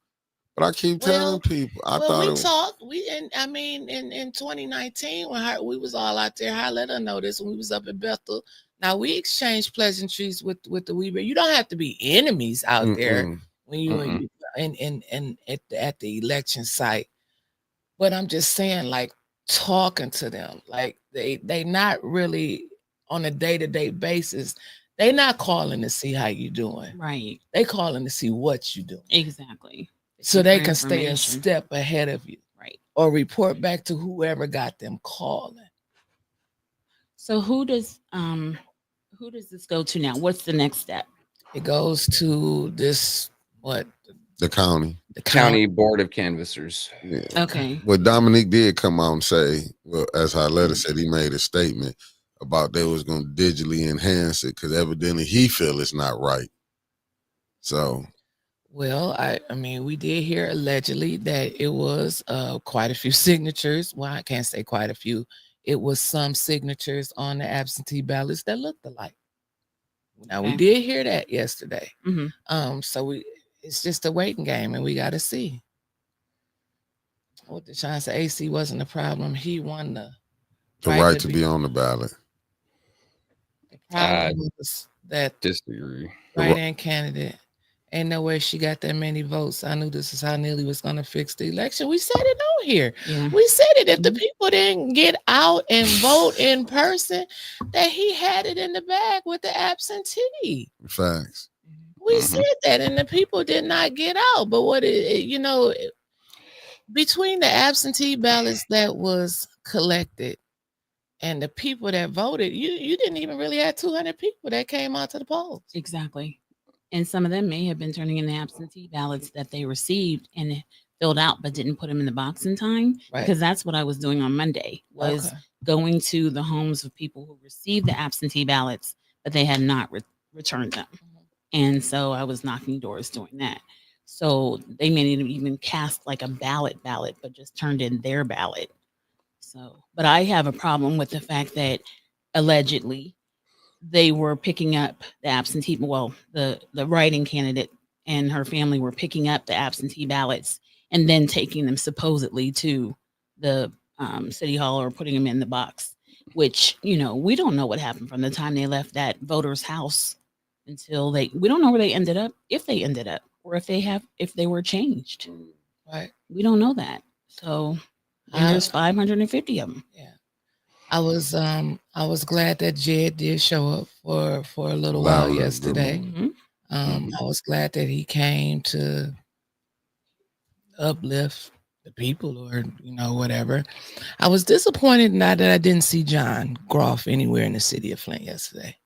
But I keep telling people, I thought we talked. In 2019 when we was all out there, I let her know this when we was up in Bethel. Now we exchanged pleasantries with the Weaver. You don't have to be enemies out there when you at the election site. But I'm just saying, like, talking to them, like they not really on a day-to-day basis. They not calling to see how you doing. Right. They calling to see what you doing. Exactly. So they can stay a step ahead of you. Right. Or report back to whoever got them calling. So who does this go to now? What's the next step? It goes to this, the county. The county board of canvassers. Yeah. Okay. Well, Dominique did come out and say, well, as Harletta said, he made a statement about they was going to digitally enhance it because evidently he feel it's not right. So. Well, I mean, we did hear allegedly that it was quite a few signatures. Well, I can't say quite a few. It was some signatures on the absentee ballots that looked alike. Now, we did hear that yesterday. Mm-hmm. So it's just a waiting game, and we got to see. What the chance of AC wasn't a problem. He won the right to be on the ballot. The problem was that disagree. Write-in candidate. Ain't no way she got that many votes. I knew this is how Neely was going to fix the election. We said it on here. Yeah. We said it. If the people didn't get out and vote in person, that he had it in the bag with the absentee. Facts. We said that, and the people did not get out. But between the absentee ballots that was collected and the people that voted, you didn't even really have 200 people that came out to the polls. Exactly. And some of them may have been turning in the absentee ballots that they received and filled out, but didn't put them in the box in time. Right. Because that's what I was doing on Monday, was going to the homes of people who received the absentee ballots, but they had not returned them. And so I was knocking doors doing that. So they may not even cast like a ballot, but just turned in their ballot. So, but I have a problem with the fact that allegedly they were picking up the absentee, the writing candidate and her family were picking up the absentee ballots and then taking them supposedly to the city hall or putting them in the box, which, we don't know what happened from the time they left that voter's house until we don't know where they ended up, if they ended up, or if they were changed. Right. We don't know that. So there's 550 of them. Yeah. I was glad that Jed did show up for a little while yesterday. I was glad that he came to uplift the people or whatever. I was disappointed not that I didn't see John Groff anywhere in the city of Flint yesterday.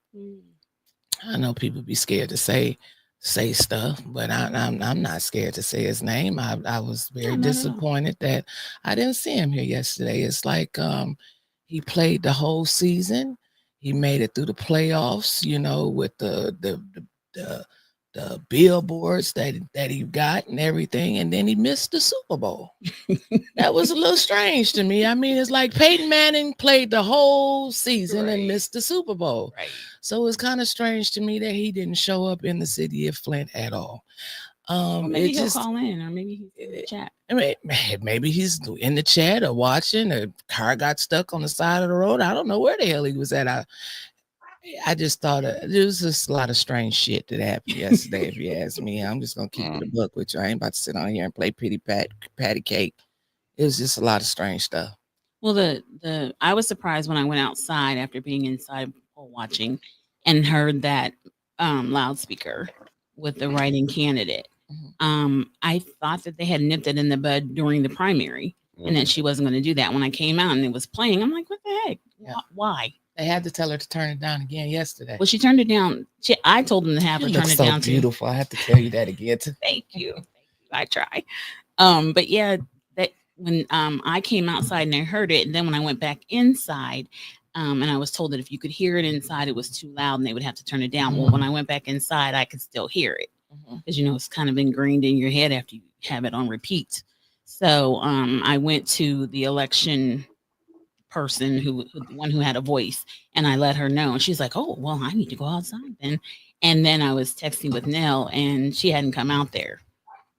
I know people be scared to say stuff, but I'm not scared to say his name. I was very disappointed that I didn't see him here yesterday. It's like he played the whole season. He made it through the playoffs, with the billboards that he got and everything, and then he missed the Super Bowl. That was a little strange to me. I mean, it's like Peyton Manning played the whole season and missed the Super Bowl. Right. So it's kind of strange to me that he didn't show up in the city of Flint at all. Maybe he'll call in, or maybe he's in the chat. I mean, maybe he's in the chat or watching. A car got stuck on the side of the road. I don't know where the hell he was at. I just thought there was just a lot of strange shit that happened yesterday. If you ask me, I'm just gonna keep it a buck with you. I ain't about to sit on here and play patty cake. It was just a lot of strange stuff. Well, I was surprised when I went outside after being inside poll watching and heard that loudspeaker with the writing candidate. I thought that they had nipped it in the bud during the primary, and that she wasn't going to do that. When I came out and it was playing, I'm like, what the heck? Yeah. Why? They had to tell her to turn it down again yesterday. Well, she turned it down. I told them to have her turn it down. Beautiful. I have to tell you that again. Thank you. I try. But yeah, that when I came outside and I heard it, and then when I went back inside, and I was told that if you could hear it inside, it was too loud and they would have to turn it down. Well, when I went back inside, I could still hear it because it's kind of ingrained in your head after you have it on repeat. So I went to the election person the one who had a voice, and I let her know, and she's like, oh, well, I need to go outside then. And then I was texting with Nell, and she hadn't come out there.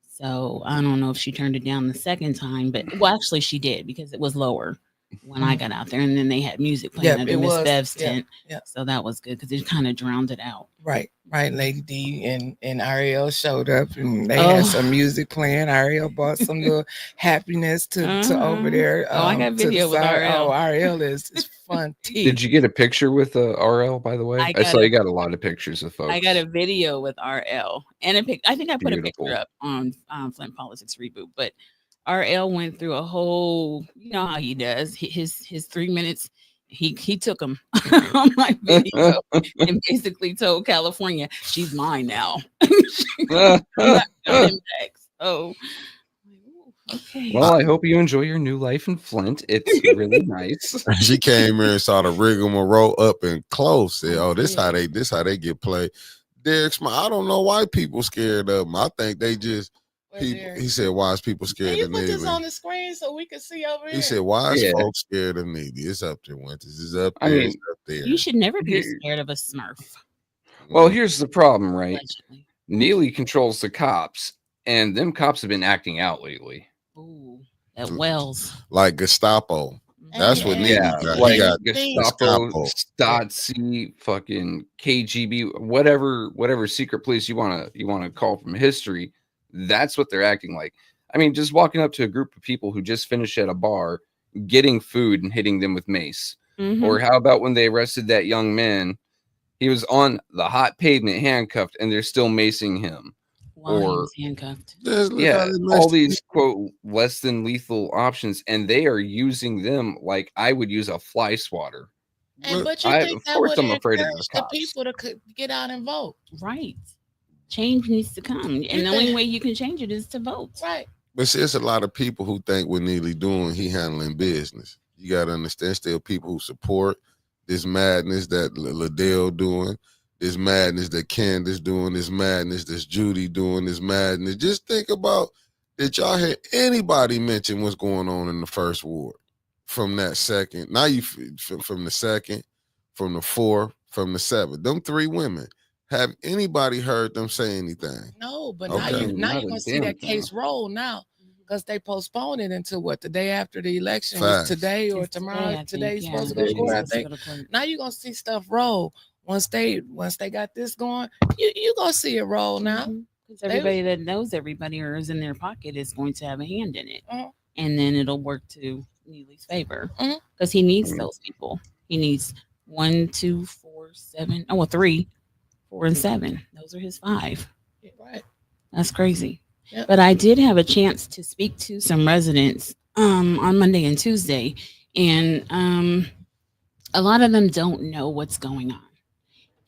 So I don't know if she turned it down the second time, but well, actually she did, because it was lower when I got out there, and then they had music playing under Miss Bev's tent. So that was good because it kind of drowned it out. Right. Lady D and Ariel showed up, and they had some music playing. Ariel brought some little happiness to over there. I got video with Ariel. Oh, Ariel is fun tea. Did you get a picture with RL, by the way? I saw you got a lot of pictures of folks. I got a video with RL and a pic. I think I put a picture up on Flint Politics Reboot, but RL went through a whole, you know how he does, his 3 minutes. He took them on my video and basically told California, she's mine now. So, okay. Well, I hope you enjoy your new life in Flint. It's really nice. She came here and saw the rigmarole up and close. Said, "Oh, this how they get played." Derek, I don't know why people scared of them. I think they just. He said, "Why is people scared of Neely?" Put this on the screen so we can see over here. He said, "Why is folks scared of Neely?" It's up there, Winters. It's up there. It's up there. You should never be scared of a Smurf. Well, here's the problem, right? Allegedly. Neely controls the cops, and them cops have been acting out lately. Ooh, at Wells. Like Gestapo. That's what Neely got. Like he got Gestapo, Stasi, fucking KGB, whatever secret police you wanna call from history. That's what they're acting like. I mean, just walking up to a group of people who just finished at a bar, getting food and hitting them with mace. Or how about when they arrested that young man? He was on the hot pavement, handcuffed, and they're still macing him. While he was handcuffed. All these quote less than lethal options, and they are using them like I would use a fly swatter. But you think that would encourage the people to get out and vote, right? Change needs to come, and the only way you can change it is to vote. Right. But see, there's a lot of people who think what Neely doing, he handling business. You got to understand, still people who support this madness that Liddell doing, this madness that Candace doing, this madness that's Judy doing, this madness. Just think about, did y'all hear anybody mention what's going on in the first ward from that second? Now you from the second, from the fourth, from the seventh. Them three women. Have anybody heard them say anything? No, but now you're gonna see that case roll now, because they postponed it until the day after the election was today or tomorrow. Today's supposed to go to court, I think. Now you're gonna see stuff roll. Once they got this going, you gonna see it roll now. Because everybody that knows everybody or is in their pocket is going to have a hand in it, and then it'll work to Neely's favor because he needs those people. He needs 1, 2, 4, 7. Oh, well, 3. 4 and 7. Those are his 5. Right. That's crazy. Yep. But I did have a chance to speak to some residents on Monday and Tuesday, and a lot of them don't know what's going on.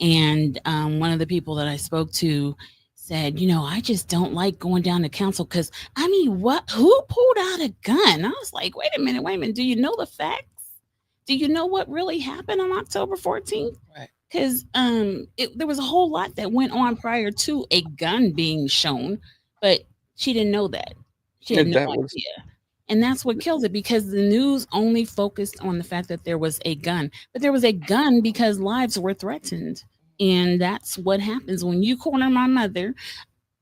And one of the people that I spoke to said, I just don't like going down to council because, who pulled out a gun? I was like, wait a minute. Do you know the facts? Do you know what really happened on October 14th? Right. Because there was a whole lot that went on prior to a gun being shown, but she didn't know that. She had no idea. And that's what kills it, because the news only focused on the fact that there was a gun. But there was a gun because lives were threatened. And that's what happens when you corner my mother.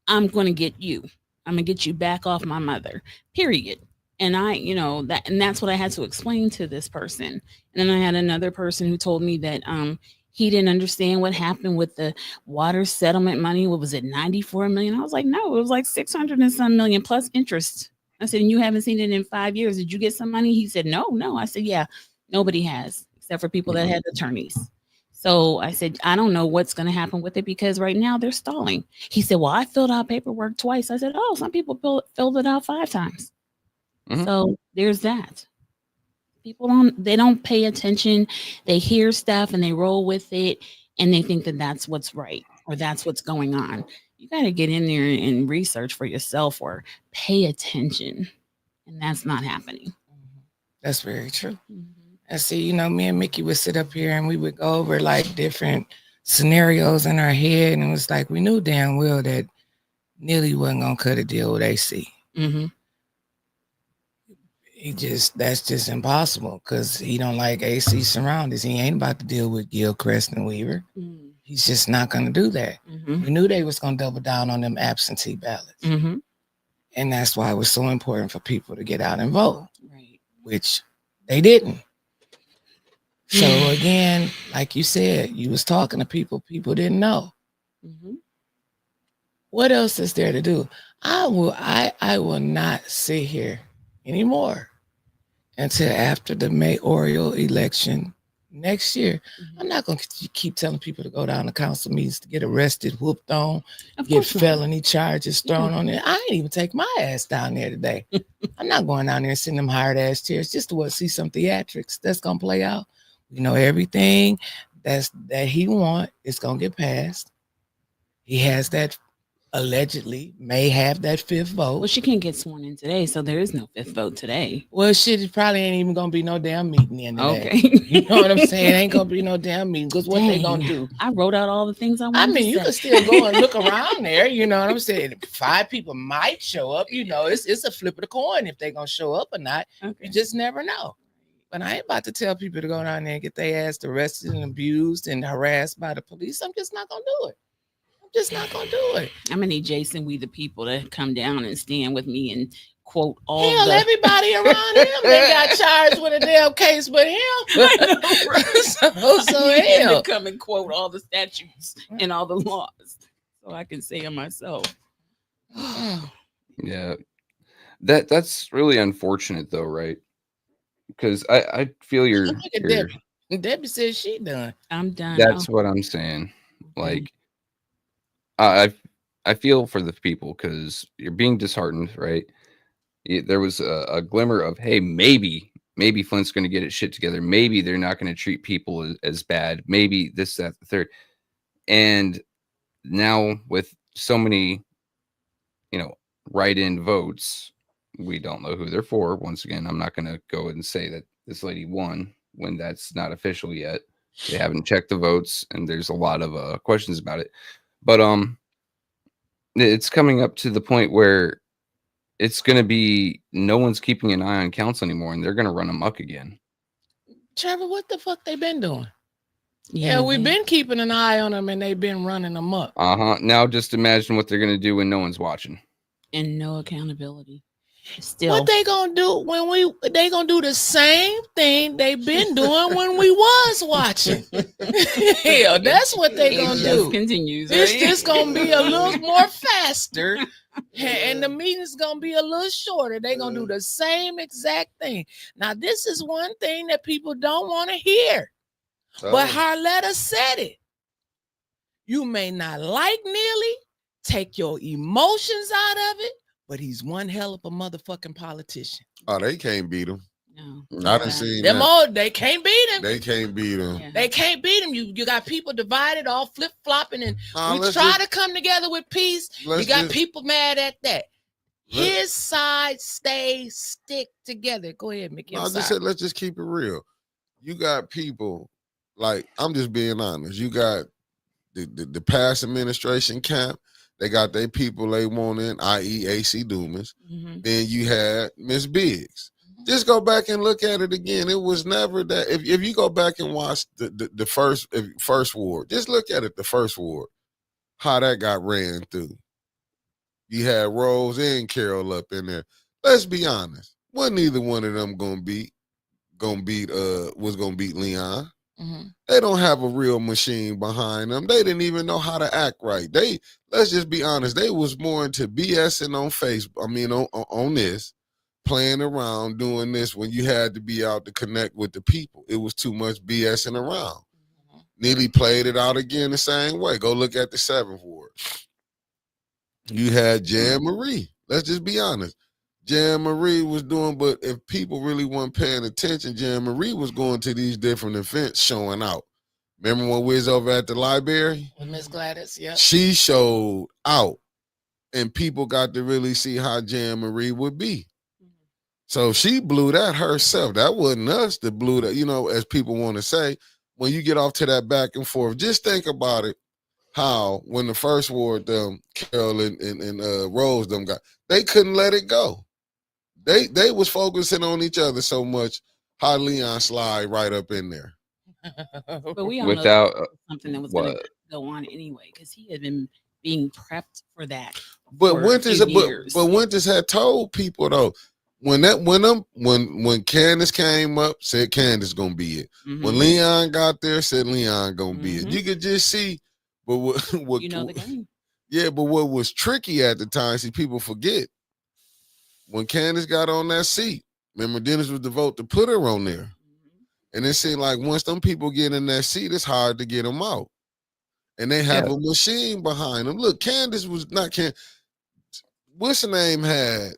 I'm going to get you. I'm going to get you back off my mother, period. And that's what I had to explain to this person. And then I had another person who told me that he didn't understand what happened with the water settlement money. What was it, 94 million? I was like, no, it was like 600 and some million plus interest. I said, and you haven't seen it in 5 years. Did you get some money? He said, no. I said, yeah, nobody has, except for people that had attorneys. So I said, I don't know what's going to happen with it because right now they're stalling. He said, well, I filled out paperwork twice. I said, oh, some people filled it out 5 times. So there's that. People don't pay attention. They hear stuff and they roll with it and they think that that's what's right or that's what's going on. You got to get in there and research for yourself or pay attention. And that's not happening. That's very true. And see, me and Mickey would sit up here and we would go over like different scenarios in our head. And it was like, we knew damn well that Neely wasn't going to cut a deal with AC. That's just impossible because he don't like AC surroundings. He ain't about to deal with Gilchrist and Weaver. He's just not going to do that. We knew they was going to double down on them absentee ballots. And that's why it was so important for people to get out and vote, which they didn't. So again, like you said, you was talking to people didn't know. What else is there to do? I will not sit here anymore until after the mayoral election next year. I'm not going to keep telling people to go down to council meetings to get arrested, whooped on, get felony charges thrown on it. I ain't even take my ass down there today. I'm not going down there and sending them hard ass chairs just to see some theatrics that's going to play out. We know everything that he want is going to get passed. He has that allegedly may have that 5th vote. Well, she can't get sworn in today, so there is no 5th vote today. Well, shit, it probably ain't even gonna be no damn meeting in the Okay. day. You know what I'm saying? Ain't gonna be no damn meeting because what they gonna do? I wrote out all the things I wanted to you say. can still go and look around there. You know what I'm saying? 5 people might show up. It's a flip of the coin if they gonna show up or not. You just never know. But I ain't about to tell people to go down there and get their ass arrested and abused and harassed by the police. I'm just not gonna do it. Just not gonna do it. I'm gonna need Jason, we the people, to come down and stand with me and quote all everybody around him. They got charged with a damn case, but him. so hell, come and quote all the statutes and all the laws, so I can say it myself. Yeah, that's really unfortunate, though, right? Because I feel you're. Debbie says she done. I'm done. That's what I'm saying. Like. I feel for the people because you're being disheartened, right? There was a glimmer of, hey, maybe Flint's going to get his shit together. Maybe they're not going to treat people as bad. Maybe this, that, the third. And now with so many, write-in votes, we don't know who they're for. Once again, I'm not going to go and say that this lady won when that's not official yet. They haven't checked the votes, and there's a lot of questions about it. But it's coming up to the point where it's going to be no one's keeping an eye on council anymore, and they're going to run amok again. Trevor, what the fuck they been doing? Yeah, we've been keeping an eye on them, and they've been running amok. Now just imagine what they're going to do when no one's watching. And no accountability. Still, what they gonna do they gonna do the same thing they've been doing when we was watching. Hell, that's what they gonna do. Continues. It's just gonna be a little more faster, and the meeting's gonna be a little shorter. They gonna do the same exact thing. Now, this is one thing that people don't want to hear, but Harletta said it. You may not like Neely, take your emotions out of it, but he's one hell of a motherfucking politician. Oh, they can't beat him. No. I done seen them that. all. They can't beat him. They can't beat him. Yeah. They can't beat him. You got people divided, all flip flopping, and we try to come together with peace. You got people mad at that. His side stick together. Go ahead, Mickey. I just said let's just keep it real. You got people like I'm just being honest. You got the past administration camp. They got their people they want in, i.e. AC Dumis. Then you had Miss Biggs. Just go back and look at it again. It was never that. If you go back and watch the first ward, just look at it, the first ward, how that got ran through. You had Rose and Carol up in there. Let's be honest. Wasn't either one of them gonna beat Leon. They don't have a real machine behind them. They didn't even know how to act right. Let's just be honest. They was more into BSing on Facebook. I mean, on this, playing around, doing this when you had to be out to connect with the people. It was too much BSing around. Neely played it out again the same way. Go look at the 7th ward. You had Jan Marie. Let's just be honest. Jan Marie was doing, but if people really weren't paying attention, Jan Marie was going to these different events showing out. Remember when we was over at the library? With Miss Gladys, yeah. She showed out, and people got to really see how Jan Marie would be. So she blew that herself. That wasn't us that blew that, as people want to say. When you get off to that back and forth, just think about it. How when the first ward, Carol and Rose, they couldn't let it go. They was focusing on each other so much. How Leon slide right up in there. But we all know Without that was something that was going to go on anyway, because he had been being prepped for that. But Winters had told people though, when Candace came up, said Candace gonna be it. When Leon got there, said Leon gonna be it. You could just see, but what the game. Yeah, but what was tricky at the time, see, people forget when Candace got on that seat. Remember, Dennis was the vote to put her on there. And it seemed like once them people get in that seat, it's hard to get them out. And they have a machine behind them. Look, Candace was not what's her name had?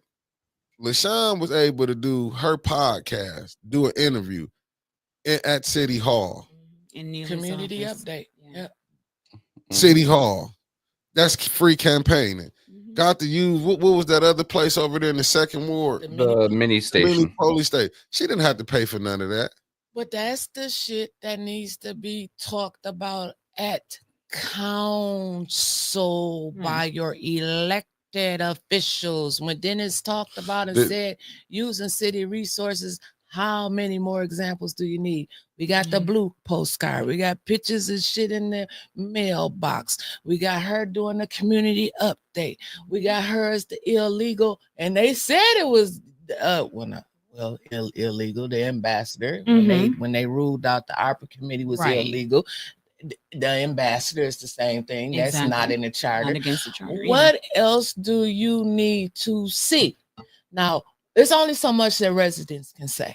LaShawn was able to do her podcast, do an interview at City Hall. In community update. Yeah. City Hall. That's free campaigning. Got to use, what was that other place over there in the 2nd ward? The mini station. Mini police station. She didn't have to pay for none of that. But that's the shit that needs to be talked about at council by your elected officials. When Dennis talked about and said using city resources, how many more examples do you need? We got the blue postcard. We got pictures and shit in the mailbox. We got her doing the community update. We got her as the illegal, and they said it was illegal. The ambassador, when they ruled out the ARPA committee was illegal. The ambassador is the same thing. Exactly. That's not in the charter. Not against the charter. What else do you need to see? Now, there's only so much that residents can say.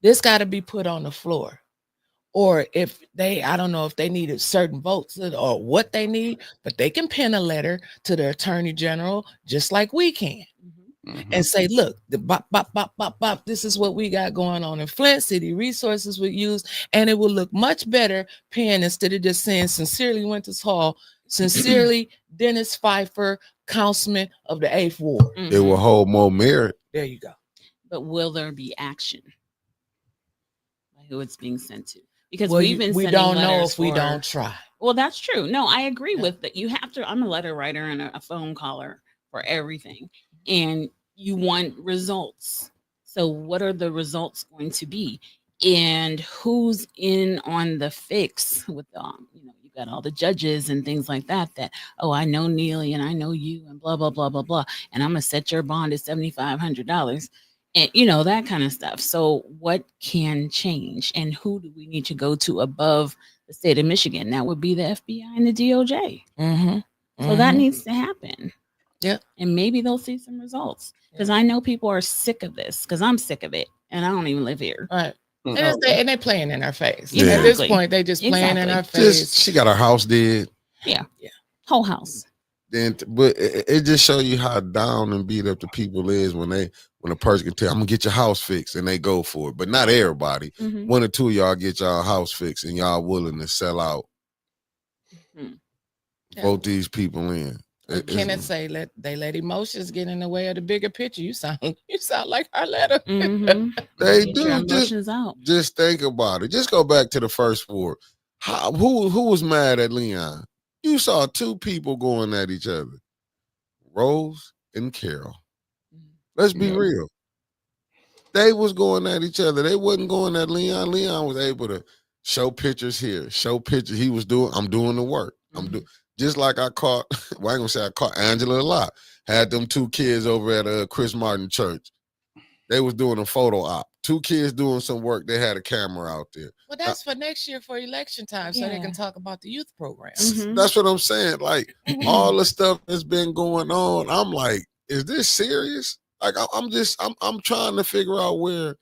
This got to be put on the floor. Or if I don't know if they needed certain votes or what they need, but they can pen a letter to the attorney general just like we can. And say, look, the bop, bop, bop, bop, bop, this is what we got going on in Flint. City resources would use, and it will look much better paying instead of just saying sincerely Winters Hall, sincerely Dennis Pfeiffer, councilman of the 8th ward. It will hold more merit. There you go. But will there be action? Like who it's being sent to? Because we don't know if we don't try. Well, that's true. No, I agree with that. You have to. I'm a letter writer and a phone caller for everything. And you want results. So what are the results going to be? And who's in on the fix with you got all the judges and things like that, I know Neely and I know you and blah, blah, blah, blah, blah. And I'm going to set your bond at $7,500 and that kind of stuff. So what can change and who do we need to go to above the state of Michigan? That would be the FBI and the DOJ. So that needs to happen. Yeah. And maybe they'll see some results because I know people are sick of this because I'm sick of it and I don't even live here. Right. And they're playing in our face. Yeah. At this point, they just playing in our face. She got her house dead. Yeah. Whole house. But it just shows you how down and beat up the people is when a person can tell, I'm gonna get your house fixed and they go for it. But not everybody. One or two of y'all get y'all house fixed and y'all willing to sell out. Vote these people in. Kenneth say they let emotions get in the way of the bigger picture. You sound like Arletta. They do. Just think about it. Just go back to the 1st ward. Who was mad at Leon? You saw 2 people going at each other, Rose and Carol. Let's be real. They was going at each other. They wasn't going at Leon. Leon was able to show pictures here, show pictures. I'm doing the work. Just like I caught, well, I ain't gonna say I caught Angela a lot. Had them 2 kids over at Chris Martin Church. They was doing a photo op. 2 kids doing some work. They had a camera out there. Well, that's for next year for election time, so they can talk about the youth program. That's what I'm saying. Like all the stuff that's been going on, I'm like, is this serious? Like I'm trying to figure out where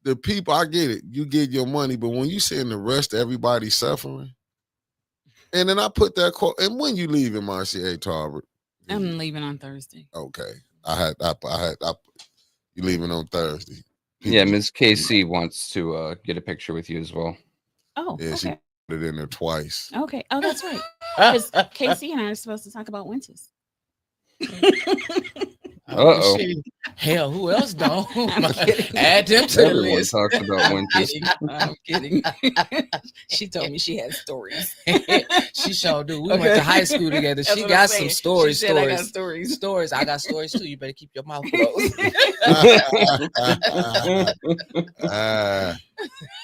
the people, I get it. You get your money, but when you seeing the rest of everybody suffering, and then I put that quote. And when you leaving, Marcia Tarbert? I'm leaving on Thursday. Okay, you leaving on Thursday. Yeah, Ms. KC wants to get a picture with you as well. Oh, Yeah, she okay. put it in there twice. Okay. Oh, that's right. Because Casey and I are supposed to talk about winters. Uh-oh. Hell, who else don't? I'm kidding. Add them to the Everyone list. talks about winters. I'm kidding. She told me she had stories. She sure do. We went to high school together. That's She what got I'm some saying. stories. She said I got Stories. stories. I got stories too. You better keep your mouth closed.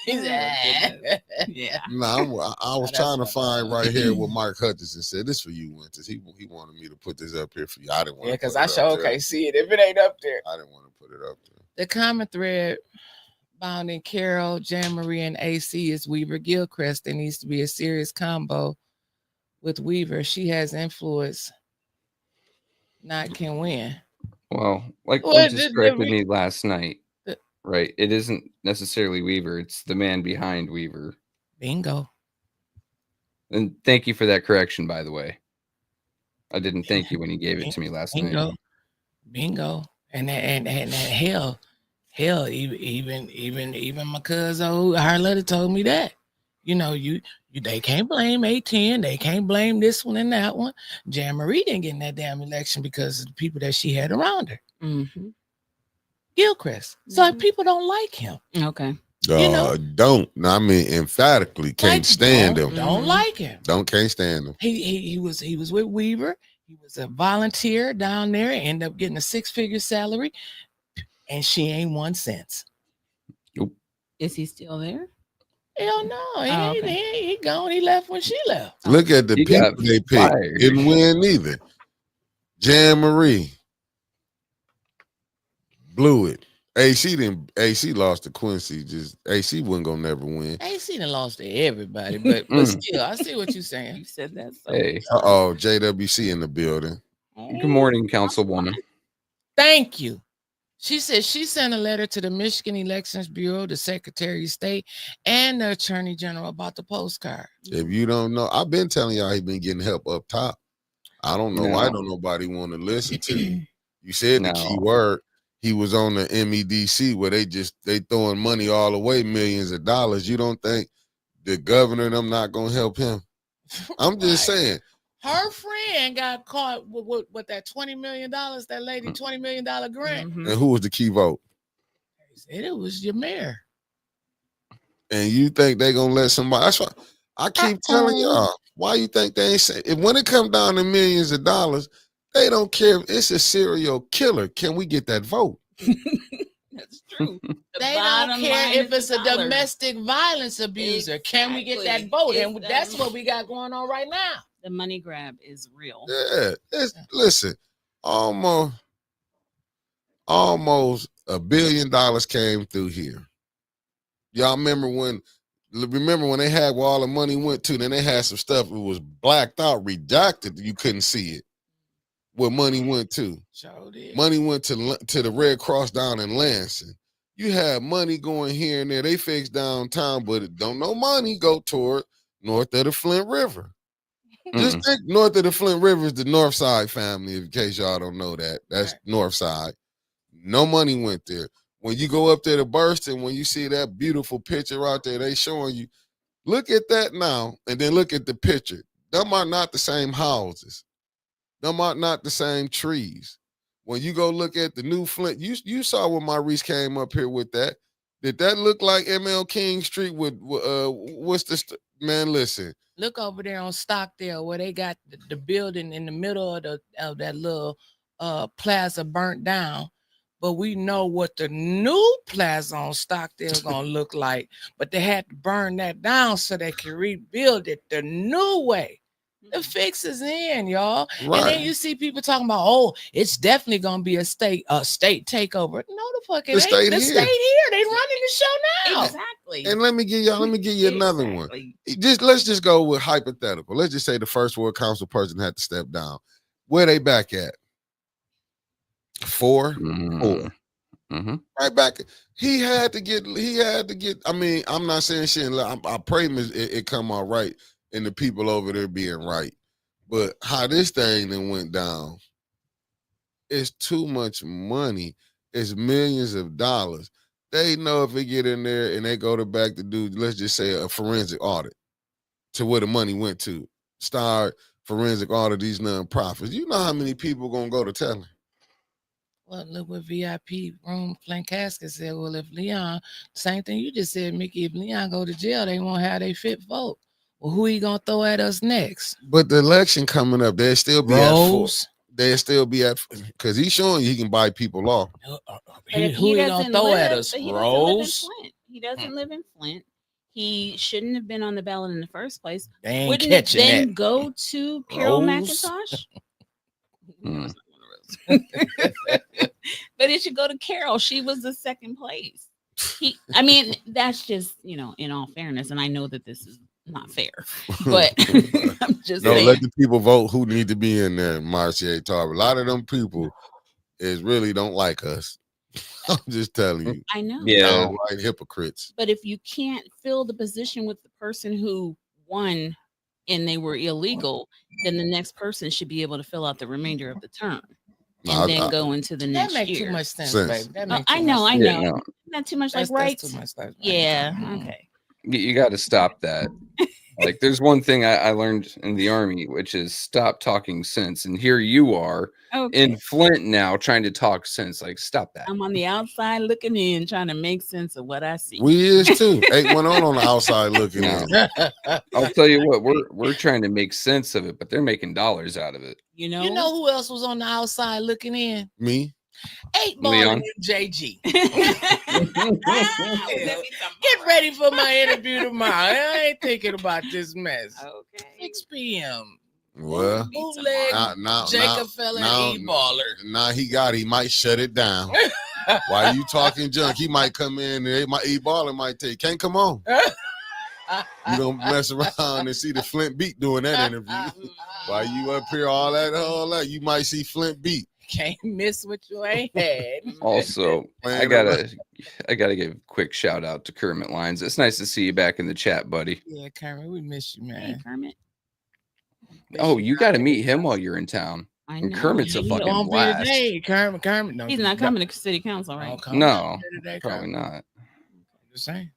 Yeah. No, I was trying to find right here what Mark Hutchinson said. This for you, Winters. He wanted me to put this up here for you. I didn't want Yeah, to. because I sure can't see it if it ain't up there. I didn't want to put it up there. The common thread bounding Carol, Jan Marie, and AC is Weaver Gilchrist. There needs to be a serious combo with Weaver. She has influence, not can win. Well, like What you did corrected we- me last night, right? It isn't necessarily Weaver. It's the man behind Weaver. Bingo. And thank you for that correction, by the way. I didn't thank you when you gave it to me last night. Bingo. And hell, even my cousin Harletta told me that. You know, they can't blame A10. They can't blame this one and that one. Jan Marie didn't get in that damn election because of the people that she had around her. Mm-hmm. Gilchrist. So people don't like him. Okay. Don't. No, I mean, emphatically can't stand him. Don't like him. Can't stand him. He was with Weaver. He was a volunteer down there. Ended up getting a 6-figure salary, and she ain't 1 cent. Is he still there? Hell no, he gone. He left when she left. Look at the He people got they picked. fired. Didn't win neither. Jan Marie blew it. AC lost to Quincy. Just AC wasn't gonna never win. AC done lost to everybody, but still, I see what you're saying. You said that. So Hey. JWC in the building. Good morning, Councilwoman. Thank you. She said she sent a letter to the Michigan Elections Bureau, the Secretary of State, and the Attorney General about the postcard. If you don't know, I've been telling y'all he been getting help up top. I don't know why don't nobody want to listen to you. You said the key word. He was on the MEDC where they throwing money all away, millions of dollars. You don't think the governor and them not gonna help him? I'm just saying. Her friend got caught with that $20 million, that lady $20 million grant. And who was the key vote? They said it was your mayor. And you think they gonna let somebody? That's why I keep telling y'all. Why you think they ain't say? If when it comes down to millions of dollars, they don't care if it's a serial killer. Can we get that vote? that's true. They don't care if it's a domestic violence abuser. Can we get that vote? And that's what we got going on right now. The money grab is real. Yeah, listen, almost $1 billion came through here. Y'all remember when they had where all the money went to? Then they had some stuff that was blacked out, redacted. You couldn't see it. Where money went to? Sure did. Money went to the Red Cross down in Lansing. You had money going here and there. They fixed downtown, but it don't no money go toward north of the Flint River. Just think north of the Flint River is the North Side family, in case y'all don't know that. That's North Side. No money went there. When you go up there to Burston, when you see that beautiful picture out there, they showing you, look at that now, and then look at the picture. Them are not the same houses. Them are not the same trees. When you go look at the new Flint, you saw when Maurice came up here with that. Did that look like ML King Street with what's the man? Listen. Look over there on Stockdale where they got the building in the middle of that little plaza burnt down. But we know what the new plaza on Stockdale is going to look like. But they had to burn that down so they can rebuild it the new way. The fix is in, y'all. Right. And then you see people talking about, oh, it's definitely going to be a state takeover. No, the fuck it ain't. The state here. They running the show now. Exactly. And let me give you another one. Let's just go with hypothetical. Let's just say the first ward council person had to step down. Where they back at? 4? 4. Mm-hmm. Right back. He had to get. I mean, I'm not saying shit. I pray it come out right and the people over there being right. But how this thing then went down, it's too much money. It's millions of dollars. They know if they get in there and they go to back to do, let's just say a forensic audit to where the money went to. Start forensic audit these nonprofits. You know how many people gonna go to telling? Well, look what VIP room Flint Casket said. Well, if Leon, same thing you just said, Mickey, if Leon go to jail, they won't have their fit vote. Well, who he gonna throw at us next? But the election coming up, they'll still be Rose. They'll still be at, because he's showing you he can buy people off. Who he gonna throw at us? Rose. He doesn't live in Flint. He shouldn't have been on the ballot in the first place. They ain't Wouldn't it catching then that. go to Carol Rose. McIntosh? Mm. But it should go to Carol. She was the second place. I mean, that's just, in all fairness, and I know that this is not fair, but I'm just saying. Let the people vote who need to be in there, Marcia Tarver. A lot of them people really don't like us. I'm just telling you. I know. Yeah. Right, hypocrites. But if you can't fill the position with the person who won and they were illegal, then the next person should be able to fill out the remainder of the term. And then go into the next year. That makes too much sense, baby. That makes I know. Yeah, no. Not too much That's right. too much. Yeah. Okay. You got to stop that. Like, there's one thing I learned in the Army, which is stop talking sense. And here you are in Flint now trying to talk sense. Like, stop that. I'm on the outside looking in, trying to make sense of what I see. We is too. 811 on the outside looking in. I'll tell you what, we're trying to make sense of it, but they're making dollars out of it. You know who else was on the outside looking in? Me. 8 Ball and JG. Get ready for my interview tomorrow. I ain't thinking about this mess. Okay. 6 p.m. Well, Bootleg Jacob Feller and E-Baller. Now he might shut it down. While you talking junk, he might come in and E-Baller might take. Can't come on. You don't mess around and see the Flint Beat doing that interview. While you up here, all that, you might see Flint Beat. Can't miss what you ain't had. Also, I gotta give a quick shout out to Kermit Lines. It's nice to see you back in the chat, buddy. Yeah, Kermit, we miss you, man. Hey, Kermit. Oh, you got to meet him while you're in town. I And know. Kermit's a fucking Won't be blast. today. Kermit. No, He's not coming to city council, right? No, today, probably Kermit. not. Just saying.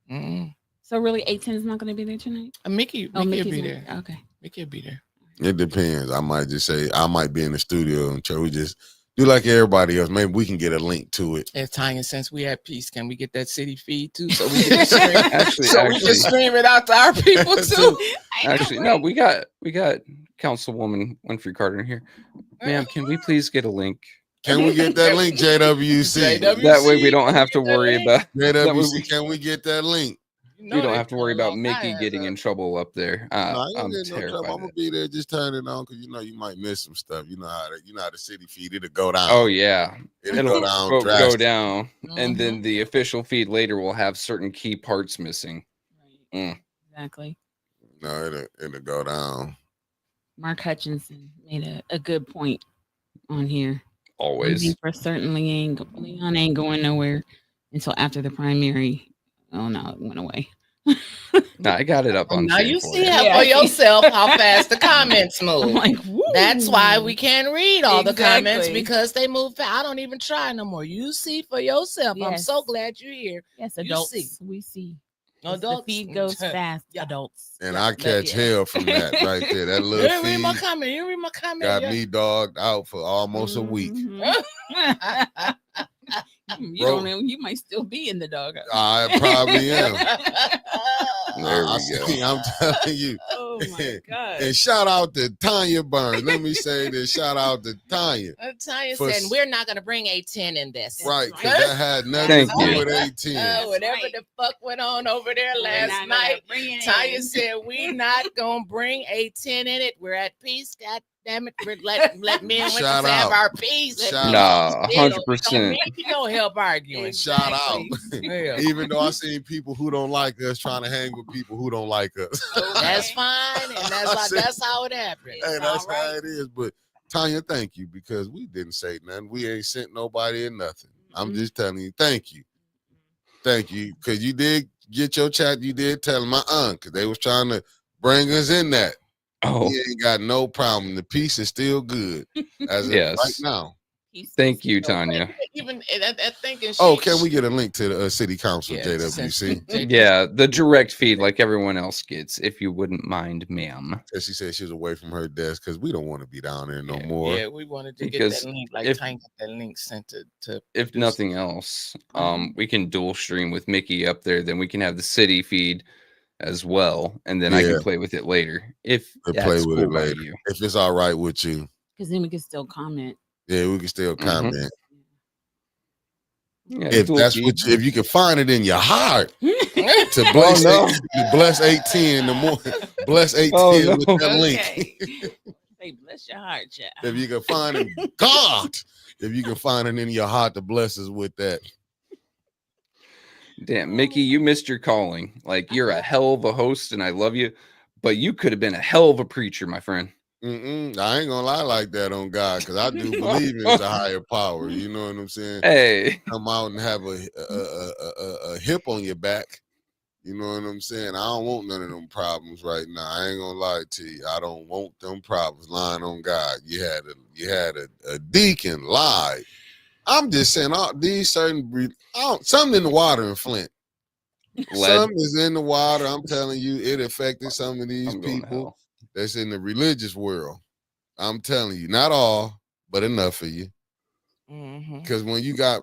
Mm-mm. So really, 810 is not going to be there tonight? Mickey will be there. Okay. Mickey will be there. It depends. I might just say I might be in the studio and we just do like everybody else. Maybe we can get a link to it. If Tanya, since we at peace, can we get that city feed too? So we can stream, we can stream it out to our people too. Actually, no, we got Councilwoman Winfrey Carter in here. Ma'am, can we please get a link? Can we get that link, JWC? That way we don't have to worry about JWC. Can we get that link? We don't have to worry about Mickey getting in trouble up there. I'm terrified. I'm gonna be there. Just turn it on because you might miss some stuff. You know how the city feed it'll go down. Oh yeah, it'll go down. Go down, and then the official feed later will have certain key parts missing. Exactly. No, it'll go down. Mark Hutchinson made a good point on here. Always. For certainly Leon ain't going nowhere until after the primary. Oh no, it went away. No, I got it up on. Now you see for yourself how fast the comments move. Like, that's why we can't read all the comments because they move fast. I don't even try no more. You see for yourself. Yes. I'm so glad you're here. Yes, adults. We see. Adults. The feed goes fast. Adults. And I catch hell from that right there. That little you feed read my comment. You read my comment. Got me dogged out for almost a week. You don't know. You might still be in the doghouse. I probably am. There we go. I'm telling you. Oh my God. And shout out to Tanya Burns. Let me say this. Shout out to Tanya. Tanya said, we're not going to bring 810 in this. Right, because that had nothing to do with 810. Whatever the fuck went on over there last night, Tanya said, we're not going to bring 810 in it. We're at peace. God damn it. Let me and Shout Winters have out. our peace. Nah, 100%. No help arguing. Shout out. Even though I seen people who don't like us trying to hang with people who don't like us. That's fine. And that's how it happened. Hey, that's how it is. But Tanya, thank you because we didn't say nothing. We ain't sent nobody in nothing. I'm just telling you, thank you. Thank you. Because you did get your chat. You did tell them, because they was trying to bring us in that. Oh, He ain't got no problem. The peace is still good as of Yes. right now. thank you, Tanya. Even that thinking. Oh, can we get a link to the city council, Yeah, JWC? Yeah, the direct feed like everyone else gets, if you wouldn't mind, ma'am. Because she said she was away from her desk because we don't want to be down there no more. Yeah, we wanted to Because get that link, like if- Tank got that link sent to If do nothing else, Mhm. we can dual stream with Mickey up there. Then we can have the city feed as well, and then I Yeah. can play with it later if We'll that's play with cool it by later. you. If it's all right with you. Because then we can still comment. Yeah, we can still comment. Yeah, If dual that's feed. what if you can find it in your heart to Oh, bless no. bless 18 in the morning, bless 18 Oh, no. with that link. Okay. Say, bless your heart, child. If you can find it, God, if you can find it in your heart to bless us with that. Damn, Mickey, you missed your calling. Like, you're a hell of a host, and I love you, but you could have been a hell of a preacher, my friend. I ain't gonna lie like that on God, because I do believe in the higher power. You know what I'm saying? Hey, Come out and have a hip on your back. You know what I'm saying? I don't want none of them problems right now. I ain't gonna lie to you. I don't want them problems. Lying on God. You had a deacon lie. I'm just saying all these certain something in the water in Flint. lead. Something is in the water. I'm telling you, it affected some of these I'm going to people hell. that's in the religious world. I'm telling you, not all, but enough for you. Mhm. Because when you got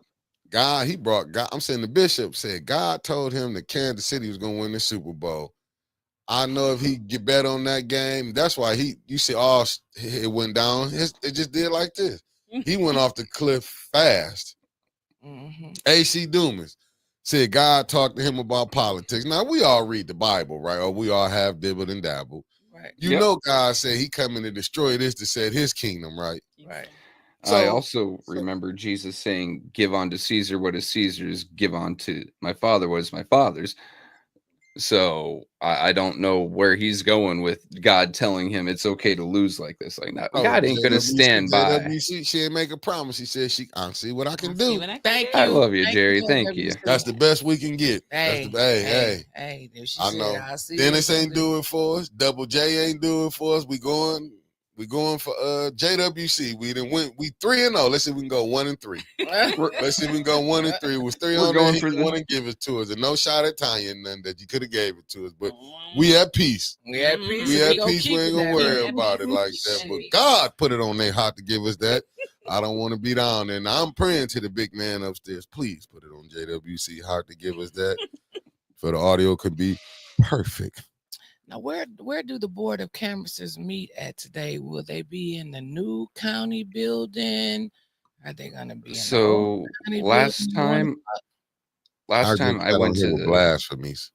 God, he brought God. I'm saying the bishop said God told him that Kansas City was going to win the Super Bowl. I know if he get bet on that game, that's why you see all it went down. It just did like this. He went off the cliff fast. Mhm. AC Dumis said God talked to him about politics. Now we all read the Bible, right? Or we all have dibbled and dabbled. Right. You Yep. know God said he coming to destroy this to set his kingdom, right? Right. I also remember Jesus saying, give unto Caesar what is Caesar's, give unto my father what is my father's. So I don't know where he's going with God telling him it's okay to lose like this. Like, no, God ain't going to stand by. JWC, she ain't make a promise. She said I'll see what I can I'll do. see what I can Thank do. you. I love you, Thank Jerry. you, Thank you. JWC. That's the best we can get. Hey, Hey. there she I said, know. I'll see Dennis what I ain't can do it for us. Double J ain't do it for us. We going for JWC. We 3-0. Let's see if we can go 1-3. Let's see if we can go 1-3. It was 3 We're on going there. for He the- want to give it to us. And no shot at Tanya, none that you could have gave it to us. But we at peace. We at peace. We and at gonna peace. keep We ain't it gonna that worry way. about it like that. But God put it on their heart to give us that. I don't want to be down there. Now I'm praying to the big man upstairs. Please put it on JWC heart to give us that. So the audio could be perfect. Now, where do the board of canvassers meet at today? Will they be in the new county building? Are they gonna be in the old So county last building? time I went to the blasphemies.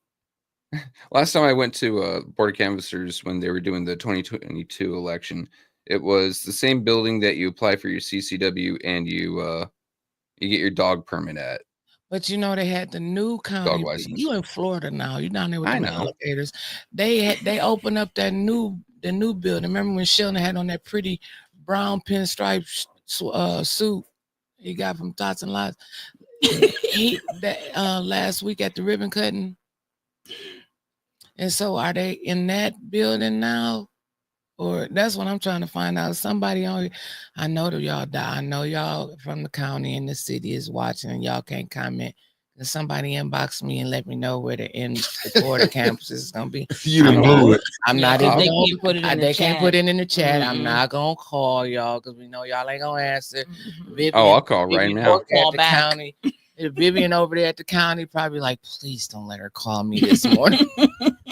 last time I went to Board of Canvassers when they were doing the 2022 election, it was the same building that you apply for your CCW and you get your dog permit at. But you know they had the new county. Dog license. You in Florida now? You down there with I the know. alligators? They opened up that new building. Remember when Sheldon had on that pretty brown pinstripe suit he got from Tots and Lots? Last week at the ribbon cutting. And so are they in that building now? Or that's what I'm trying to find out. Somebody on here, I know that y'all die. I know y'all from the county and the city is watching and y'all can't comment. And somebody inbox me and let me know where the board of campus is gonna be. You done blew it. I'm not Yeah, even they gonna, can't put it in the they can't chat. put it in the chat. I'm Mhm. not gonna call y'all because we know y'all ain't gonna answer. Mhm. Vivian, Oh, I'll call right Vivian now. over there Call at the back. county. Vivian over there at the county probably like, please don't let her call me this morning.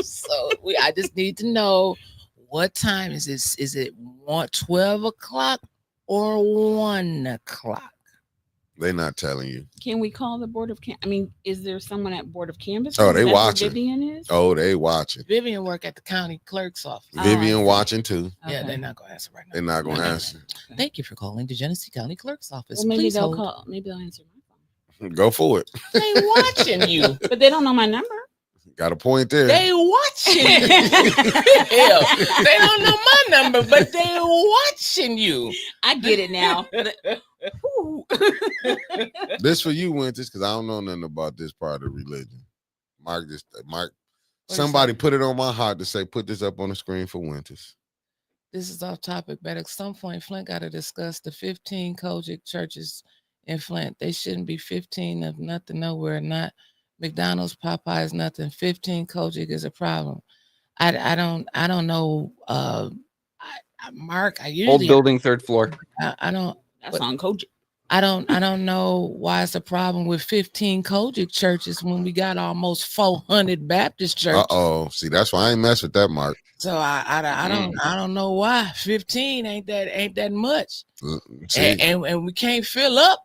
So I just need to know what time is this? Is it 12 o'clock or 1 o'clock? They not telling you. Can we call the board of is there someone at board of canvas? Oh, they That's where watching. Vivian is. Oh, they watching. Vivian work at the county clerk's office. Oh, I Vivian see. watching too. Yeah, Okay. they're not gonna answer right now. They're not gonna answer. Thank you for calling the Genesee County Clerk's office. Well, maybe Please they'll hold. call. Maybe they'll answer my phone. Go for it. They watching you. But they don't know my number. Got a point there. They watching you. Hell, they don't know my number, but they watching you. I get it now. This for you, Winters, because I don't know nothing about this part of religion. Mark, somebody put it on my heart to say, put this up on the screen for Winters. This is off topic, but at some point, Flint got to discuss the 15 Kojic churches in Flint. They shouldn't be 15 of nothing, nowhere, not McDonald's, Popeyes, nothing. 15 Kojic is a problem. I don't know. Mark, I usually Old building, 3rd floor. I don't. That's on Kojic. I don't know why it's a problem with 15 Kojic churches when we got almost 400 Baptist churches. See, that's why I ain't mess with that, Mark. So I don't know why 15 ain't that much, and we can't fill up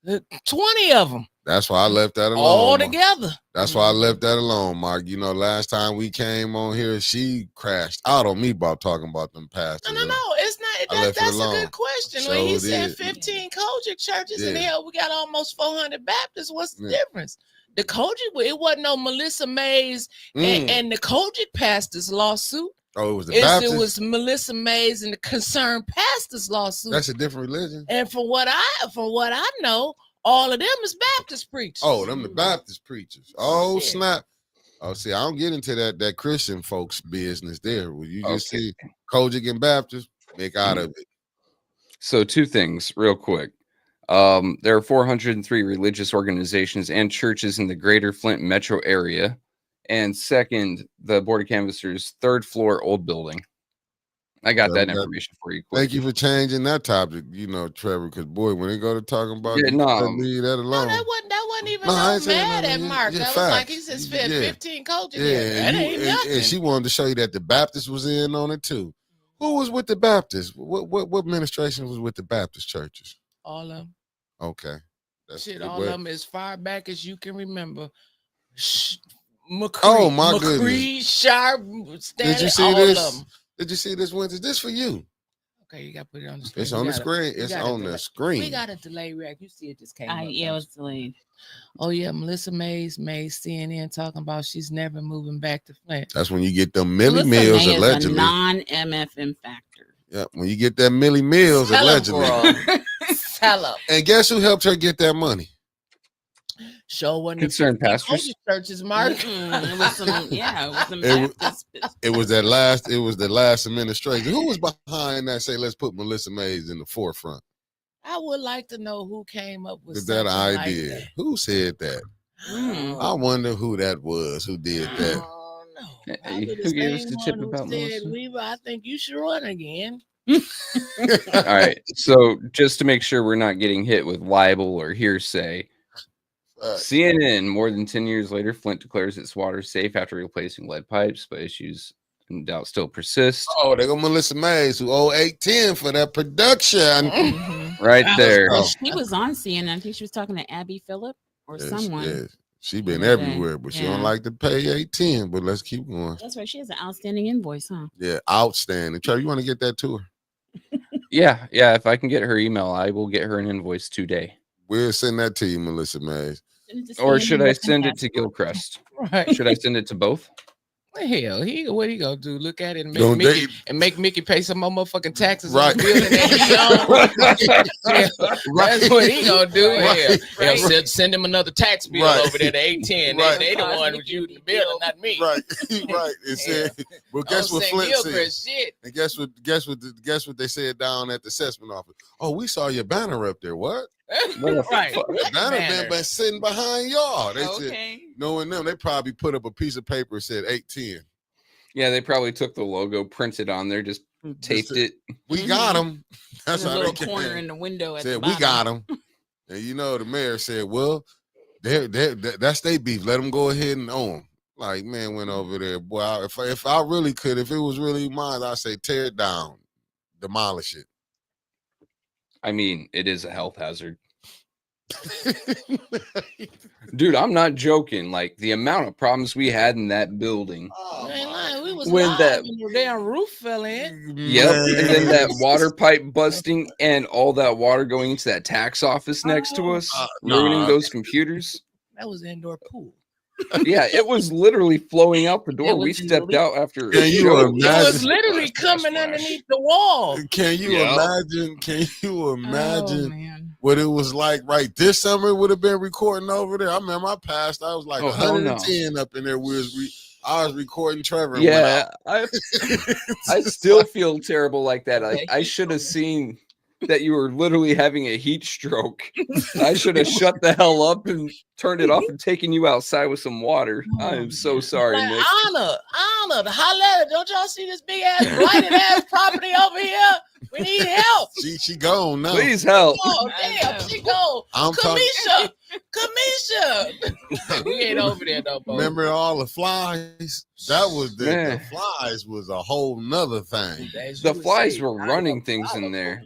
the 20 of them. That's why I left that alone. All together. That's why I left that alone, Mark. You know, last time we came on here, she crashed out on me about talking about them pastors. No, it's not. That's a good question. So when he said 15 Kojic churches, and hell, we got almost 400 Baptists. What's the difference? The Kojic, it wasn't no Melissa Mays and the Kojic pastors lawsuit. Oh, it was the Baptist? It was Melissa Mays and the Concerned Pastors lawsuit. That's a different religion. And from what I know, all of them is Baptist preachers. Oh, them the Baptist preachers. Oh, snap. Oh, see, I don't get into that Christian folks business there. Where you just see Kojic and Baptist, make out of it. So 2 things real quick. There are 403 religious organizations and churches in the greater Flint metro area. And second, the Board of Canvassers 3rd floor old building. I got that information for you. Thank you for changing that topic, you know, Trevor, because boy, when they go to talking about leave that alone. No, that wasn't even mad at Mark. That was like he said 15 coaches. That ain't nothing. And she wanted to show you that the Baptist was in on it too. Who was with the Baptists? What administration was with the Baptist churches? All of them. Okay. All of them as far back as you can remember. McCree, oh my McCree, goodness! Sharp, Stanley, did you see this? Did you see this, Winter? This for you. Okay, you got to put it on the screen. It's on the screen. It's on the screen. We got a delay react. You see it just came up. Yeah, it was delayed. Oh yeah, Melissa Mays made CNN talking about she's never moving back to Flint. That's when you get them Millie Mills allegedly. A non-MFM factor. Yeah, when you get that Millie Mills allegedly. Tell her. And guess who helped her get that money? Show one Concerned pastors. Churches, Mark. It was some, it was the last administration. Who was behind that? Say, let's put Melissa Mays in the forefront. I would like to know who came up with that idea. Like that. Who said that? I wonder who that was. Who did that? Oh no! Who gave us the tip about Melissa? Weaver, I think you should run again. All right. So just to make sure we're not getting hit with libel or hearsay. CNN, more than 10 years later, Flint declares its water safe after replacing lead pipes, but issues and doubt still persist. Oh, there go Melissa Mays, who owe $810 for that production. Right there. She was on CNN. I think she was talking to Abby Phillip or someone. Yes. She been everywhere, but she don't like to pay $810. But let's keep going. That's right. She has an outstanding invoice, huh? Yeah, outstanding. Trevor, you want to get that to her? Yeah. If I can get her email, I will get her an invoice today. We'll send that to you, Melissa Mays. Or should I send it to Gilchrist? Right. Should I send it to both? Well, hell, what he gonna do? Look at it and make Mickey pay some more motherfucking taxes on the building that he owns. That's what he gonna do. Right. Send him another tax bill over there to 810. Right. They the one who's using the building, not me. Right. It said, well, guess what Flint said? And guess what they said down at the assessment office? Oh, we saw your banner up there. What? Right. The banner been sitting behind y'all. They said, knowing them, they probably put up a piece of paper and said 810. Yeah, they probably took the logo, printed on there, just taped it. We got them. That's how they little corner in the window. Said we got them. And you know, the mayor said, well, that's their beef. Let them go ahead and own them. Like, man, went over there. Boy, if I really could, if it was really mine, I'd say tear it down, demolish it. I mean, it is a health hazard. Dude, I'm not joking. Like, the amount of problems we had in that building. Oh, ain't lying. We was when that the damn roof fell in. Yep. And then that water pipe busting and all that water going into that tax office next to us, ruining those computers. That was an indoor pool. Yeah, it was literally flowing out the door. was We in the stepped leak. out after Can a you show. It was imagine? literally coming underneath the wall. Can you Yeah. imagine? Can you Oh imagine man. what it was like right this summer? It would have been recording over there. I remember I passed. I was like Oh, hell no. 110 up in there. I was recording Trevor. And went Yeah, out. I still feel terrible like that. Like I should have seen that you were literally having a heat stroke. I should have shut the hell up and turned it off and taken you outside with some water. I am so sorry, Like, Nick. Anna, the holla, don't y'all see this big ass blighted ass property over here? We need help. She gone now. Please help. Oh damn, she go. I'm talking. Kamisha. We ain't over there no more. Remember all the flies? That was the Man. flies was a whole nother thing. The flies were running things in there.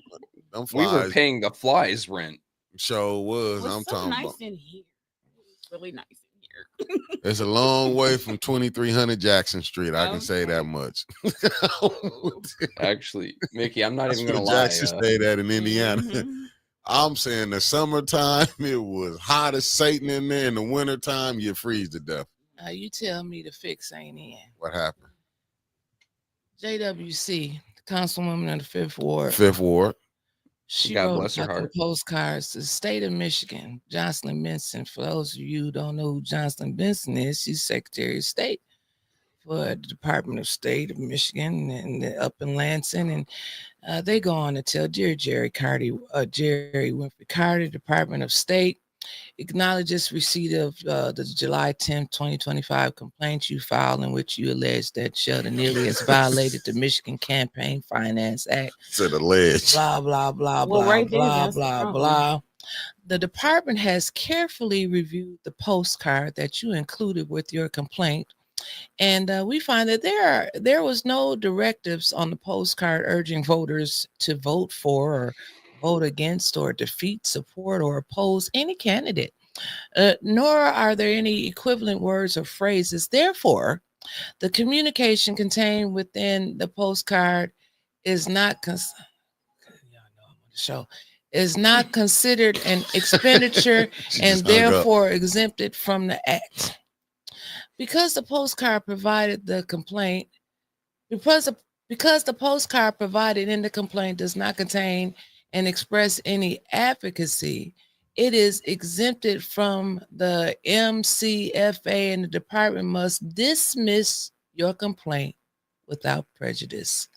Them We were flies paying the flies rent. show was. It was I'm so talking nice about. in here. It was really nice in here. It's a long way from 2300 Jackson Street. I can say that much. Actually, Mickey, I'm not That's even where gonna lie. Jackson stayed at in Indiana. Mhm. I'm saying the summertime, it was hot as Satan in there. In the wintertime, you freeze to death. Now you tell me the fix ain't in. What happened? JWC, the councilwoman of the Fifth Ward. Fifth Ward. She God wrote bless her about heart. the postcards to the state of Michigan. Jocelyn Benson, for those of you who don't know who Jocelyn Benson is, she's Secretary of State for the Department of State of Michigan and up in Lansing. And they go on to tell, dear Jerry Winfrey Carter, Department of State, acknowledges receipt of the July 10th, 2025 complaint you filed in which you allege that Sheldon Neely has violated the Michigan Campaign Finance Act. Said alleged. Blah, blah, blah, Well, blah, right there, blah, that's the blah, problem. blah. The department has carefully reviewed the postcard that you included with your complaint. And we find that there was no directives on the postcard urging voters to vote for or vote against or defeat, support, or oppose any candidate. Nor are there any equivalent words or phrases. Therefore, the communication contained within the postcard is not considered an expenditure She and just hung up. therefore exempted from the act. Because the postcard provided the complaint, because the postcard provided in the complaint does not contain and express any advocacy, it is exempted from the MCFA, and the department must dismiss your complaint without prejudice.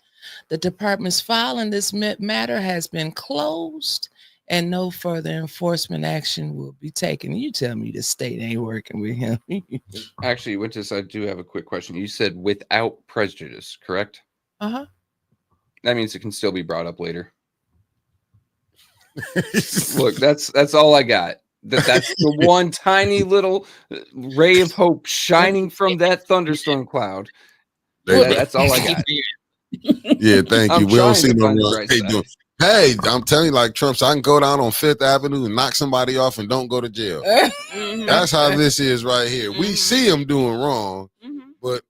The department's file in this matter has been closed and no further enforcement action will be taken. You tell me the state ain't working with him. Actually, Witness, I do have a quick question. You said without prejudice, correct? Uh-huh. That means it can still be brought up later. Look, that's all I got. That's the one tiny little ray of hope shining from that thunderstorm cloud. That's all I got. Yeah, thank you. I'm We don't trying see to no find the run. bright Hey, side. hey, I'm telling you, like Trump, so I can go down on Fifth Avenue and knock somebody off and don't go to jail. Mhm. That's how this is right here. We Mhm. see him doing wrong, Mhm. but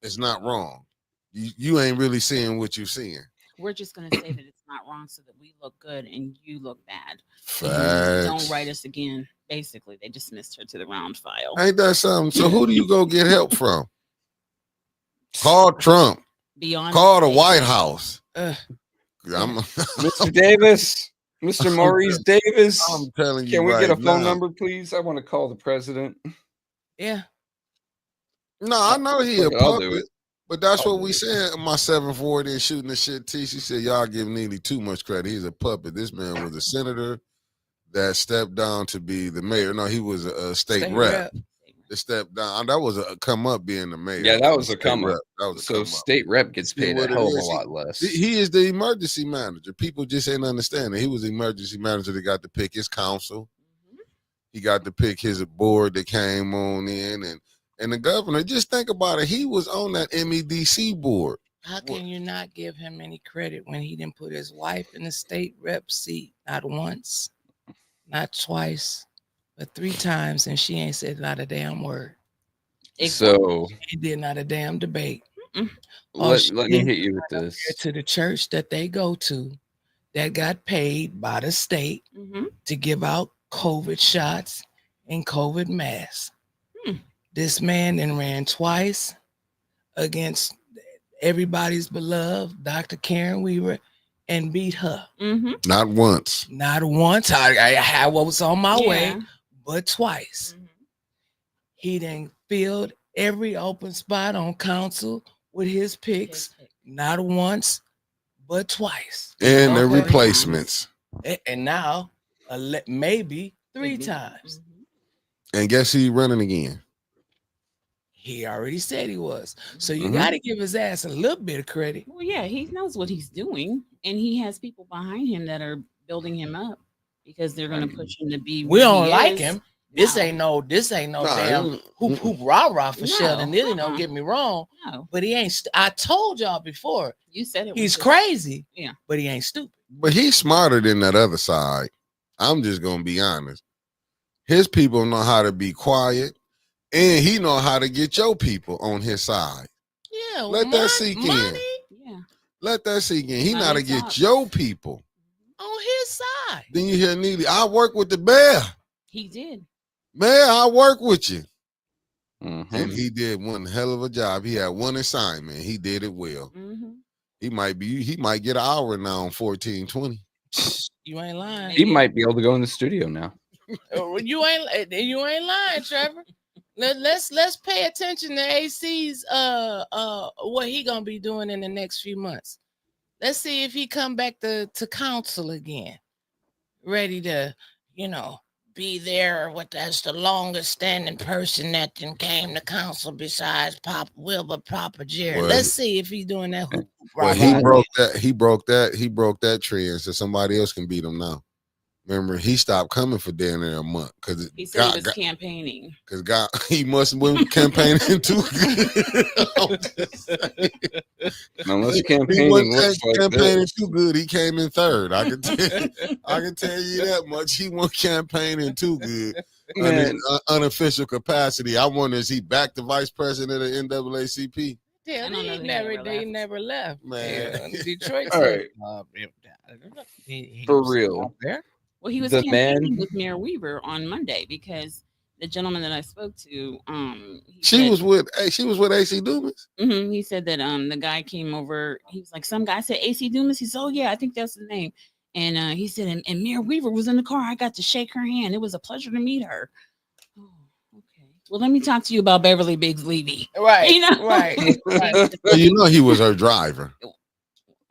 it's not wrong. You ain't really seeing what you're seeing. We're just gonna say that it's not wrong so that we look good and you look bad. Facts. Don't write us again. Basically, they dismissed her to the round file. Ain't that something? So who do you go get help from? Call Trump. Beyond Call the White House. Mr. Davis, Mr. Maurice Davis, I'm telling you, can we right get a phone now. number, please? I want to call the president. Yeah. No, I know he a Fuck it, I'll do puppet, it. but that's I'll what do we it. said. My 740 and shooting the shit. T. She said y'all give Neely too much credit. He's a puppet. This man was a senator that stepped down to be the mayor. No, he was a state rep. That stepped down. That was a come up being the mayor. Yeah, that was a State come up. rep. That was a So come up. state rep gets See paid a what it hell of a is? lot less. He is the emergency manager. People just ain't understanding. He was the emergency manager that got to pick his council. He got to pick his board that came on in, and the governor. Just think about it. He was on that MEDC board. How can you not give him any credit when he didn't put his wife in the state rep seat not once, not twice, but 3 times, and she ain't said not a damn word. So He did not a damn debate. let me hit you with Here this. to the church that they go to that got paid by the state Mhm. to give out COVID shots and COVID masks. This man then ran twice against everybody's beloved Dr. Karen Weaver and beat her. Mm-hmm. Not once. Not once. I was on my way, Yeah. but twice. Mhm. He then filled every open spot on council with his picks. Not once, but twice. And the Okay. replacements. And now, maybe three Maybe. times. Mhm. And guess who running again? He already said he was. So you Mhm. got to give his ass a little bit of credit. Well, yeah, he knows what he's doing, and he has people behind him that are building him up because they're going to push him to be. We where don't he like is. him. This No. ain't no Nah, damn hoop rah for No, Sheldon Neely. Don't get me wrong, No, but he ain't. I told y'all before, you said it. he's was crazy. Yeah. But he ain't stupid. But he's smarter than that other side. I'm just gonna be honest. His people know how to be quiet, and he know how to get your people on his side. Yeah, Let that sink in. Yeah. Let that sink in. He know how to Money get talks. your people. on his side. Then you hear Neely, I work with the mayor. He did. Mayor, I work with you. Mhm. And he did one hell of a job. He had one assignment. He did it well. Mm-hmm. He might get an hour now on 1420. You ain't lying. He might be able to go in the studio now. You ain't lying, Trevor. Let's pay attention to AC's what he gonna be doing in the next few months. Let's see if he come back to council again, ready to, be there. That's the longest standing person that then came to council besides Papa Wilbur, Papa Jerry. Well, Let's see if he's doing that. Well, he broke that trend so somebody else can beat him now. Remember, he stopped coming for damn near a month because He said he was campaigning. Because God, he must have been campaigning too good. Unless He campaigning wasn't looks like campaigning this. too good. He came in third. I can tell you that much. He wasn't campaigning too good. In his unofficial capacity. I wonder, is he back to vice president of NAACP? Yeah, I don't know that he never left. Man. Yeah, Detroit. All said, right. he For was real. out there. Well, he was The campaigning man- with Mayor Weaver on Monday because the gentleman that I spoke to, She was with AC Dumis. He said that the guy came over. He was like, some guy said AC Dumis. He said, oh yeah, I think that's the name. And he said, and Mayor Weaver was in the car. I got to shake her hand. It was a pleasure to meet her. Oh, okay. Well, let me talk to you about Beverly Biggs Levy. Right. Right. Well, you know he was her driver.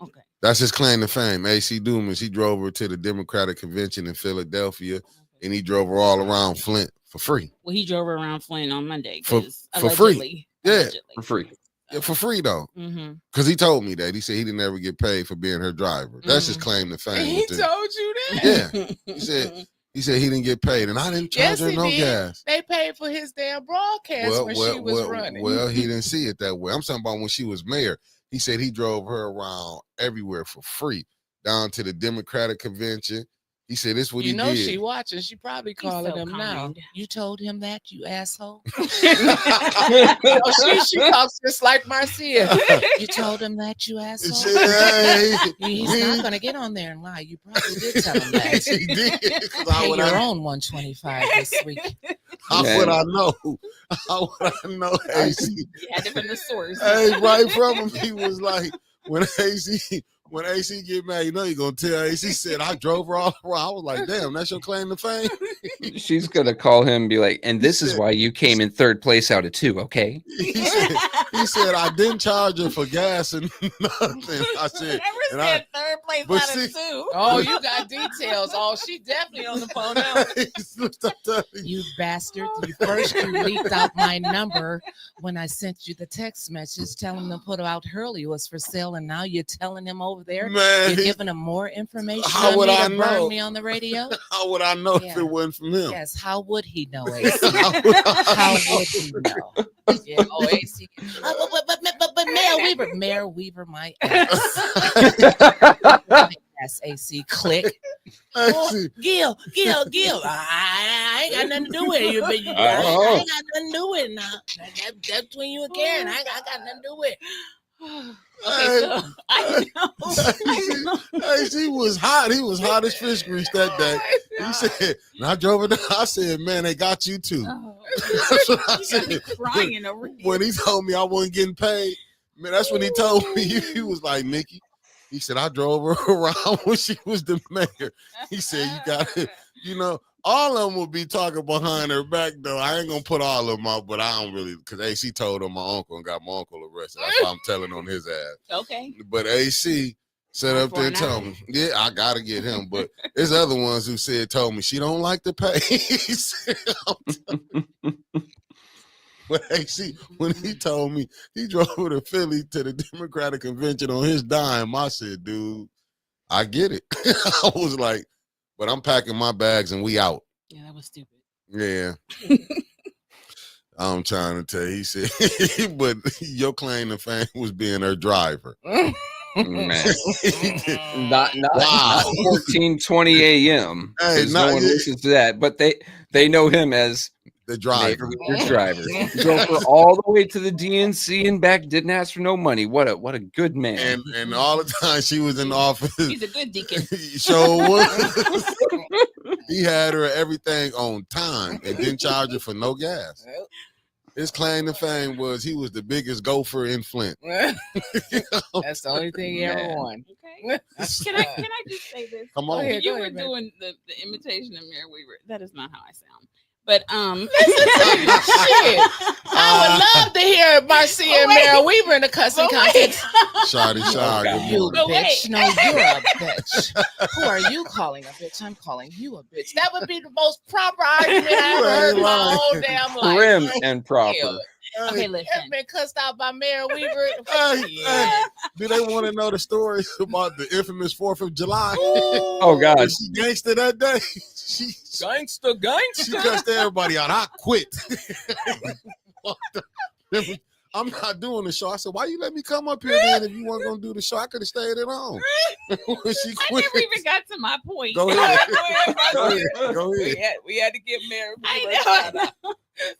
Okay. That's his claim to fame. AC Dumis. He drove her to the Democratic convention in Philadelphia, and he drove her all around Flint for free. Well, he drove her around Flint on Monday. For 'cause free. allegedly. Yeah. Allegedly. For free. Yeah, for free though. Mm-hmm. Because he told me that. He said he didn't ever get paid for being her driver. That's his claim to fame. He with it. told you that. Yeah. He said he didn't get paid, and I didn't charge Yes, her he no did. gas. They paid for his damn broadcast when she was running. Well, he didn't see it that way. I'm talking about when she was mayor. He said he drove her around everywhere for free, down to the Democratic convention. He said this is what he did. She watching. She probably calling so him now. kind. You told him that, you asshole. She talks just like Marcia. You told him that, you asshole. He's not gonna get on there and lie. You probably did tell him that. He did. Pay your own 125 this week. How would I know? How would I know? AC? You had it from the source. Hey, right from him, he was like, when AC get mad, you know you're gonna tell AC said I drove her all around. I was like, damn, that's your claim to fame. She's gonna call him and be like, and this is why you came in third place out of two, okay? He said I didn't charge her for gas and nothing. I said, Never said third place but out see- of two. Oh, you got details. Oh, she definitely on the phone now. You bastard. First you leaked out my number when I sent you the text message telling him to put out Hurley was for sale, and now you're telling him over there. Man, You're giving him more information. How on would me I to know? burn me on the radio? How would I know if Yeah. it wasn't from him? Yes. How would he know, AC? How would he know? Yeah. Oh, AC. But Mayor Weaver, my ass. Yes, AC. Click. Oh, Gil. I ain't got nothing to do with it. I ain't got nothing to do with it now. That's between you and Karen. I got nothing to do with it. Okay, so I know. He was hot. He was hot as fish grease that day. He said, and I drove it down. I said, man, they got you too. Oh, That's what I said. Crying over here. When he told me I wasn't getting paid, man, that's when he told me. He was like, Nikki, he said, I drove her around when she was the mayor. He said, you got it. You know, all of them will be talking behind her back, though. I ain't going to put all of them out, but I don't really, because AC told on my uncle and got my uncle arrested. That's why I'm telling on his ass. Okay. But AC sat up there and told me, yeah, I got to get him. But there's other ones who told me she don't like to pay. But AC, when he told me he drove to Philly to the Democratic convention on his dime, I said, dude, I get it. I was like, but I'm packing my bags and we out. Yeah, that was stupid. Yeah. I'm trying to tell you. He said, but your claim to fame was being her driver. Man. not 14:20 a.m. Hey, no one listens to that, but they know him as the driver. Your driver. Drove her all the way to the DNC and back, didn't ask for no money. What a good man. And all the time she was in the office. He's a good deacon. He had her everything on time and didn't charge her for no gas. His claim to fame was he was the biggest gopher in Flint. That's the only thing he ever won. Okay. Can I just say this? Come on. You were doing the imitation of Mayor Weaver. That is not how I sound. But shit. I would love to hear Marcia and Mayor Weaver in the cussing contest. Shawty, you bitch. No, you're a bitch. Who are you calling a bitch? I'm calling you a bitch. That would be the most proper argument I ever heard in my whole damn life. Prim and proper. Okay, listen. I've been cussed out by Mayor Weaver. Hey, do they want to know the story about the infamous 4th of July? Oh, God. She gangster that day. She cussed everybody out. I quit. I'm not doing the show. I said, why you let me come up here then if you weren't going to do the show? I could have stayed at home. She quit. I never even got to my point. Go ahead. Go ahead. We had to get Mayor Weaver. I know.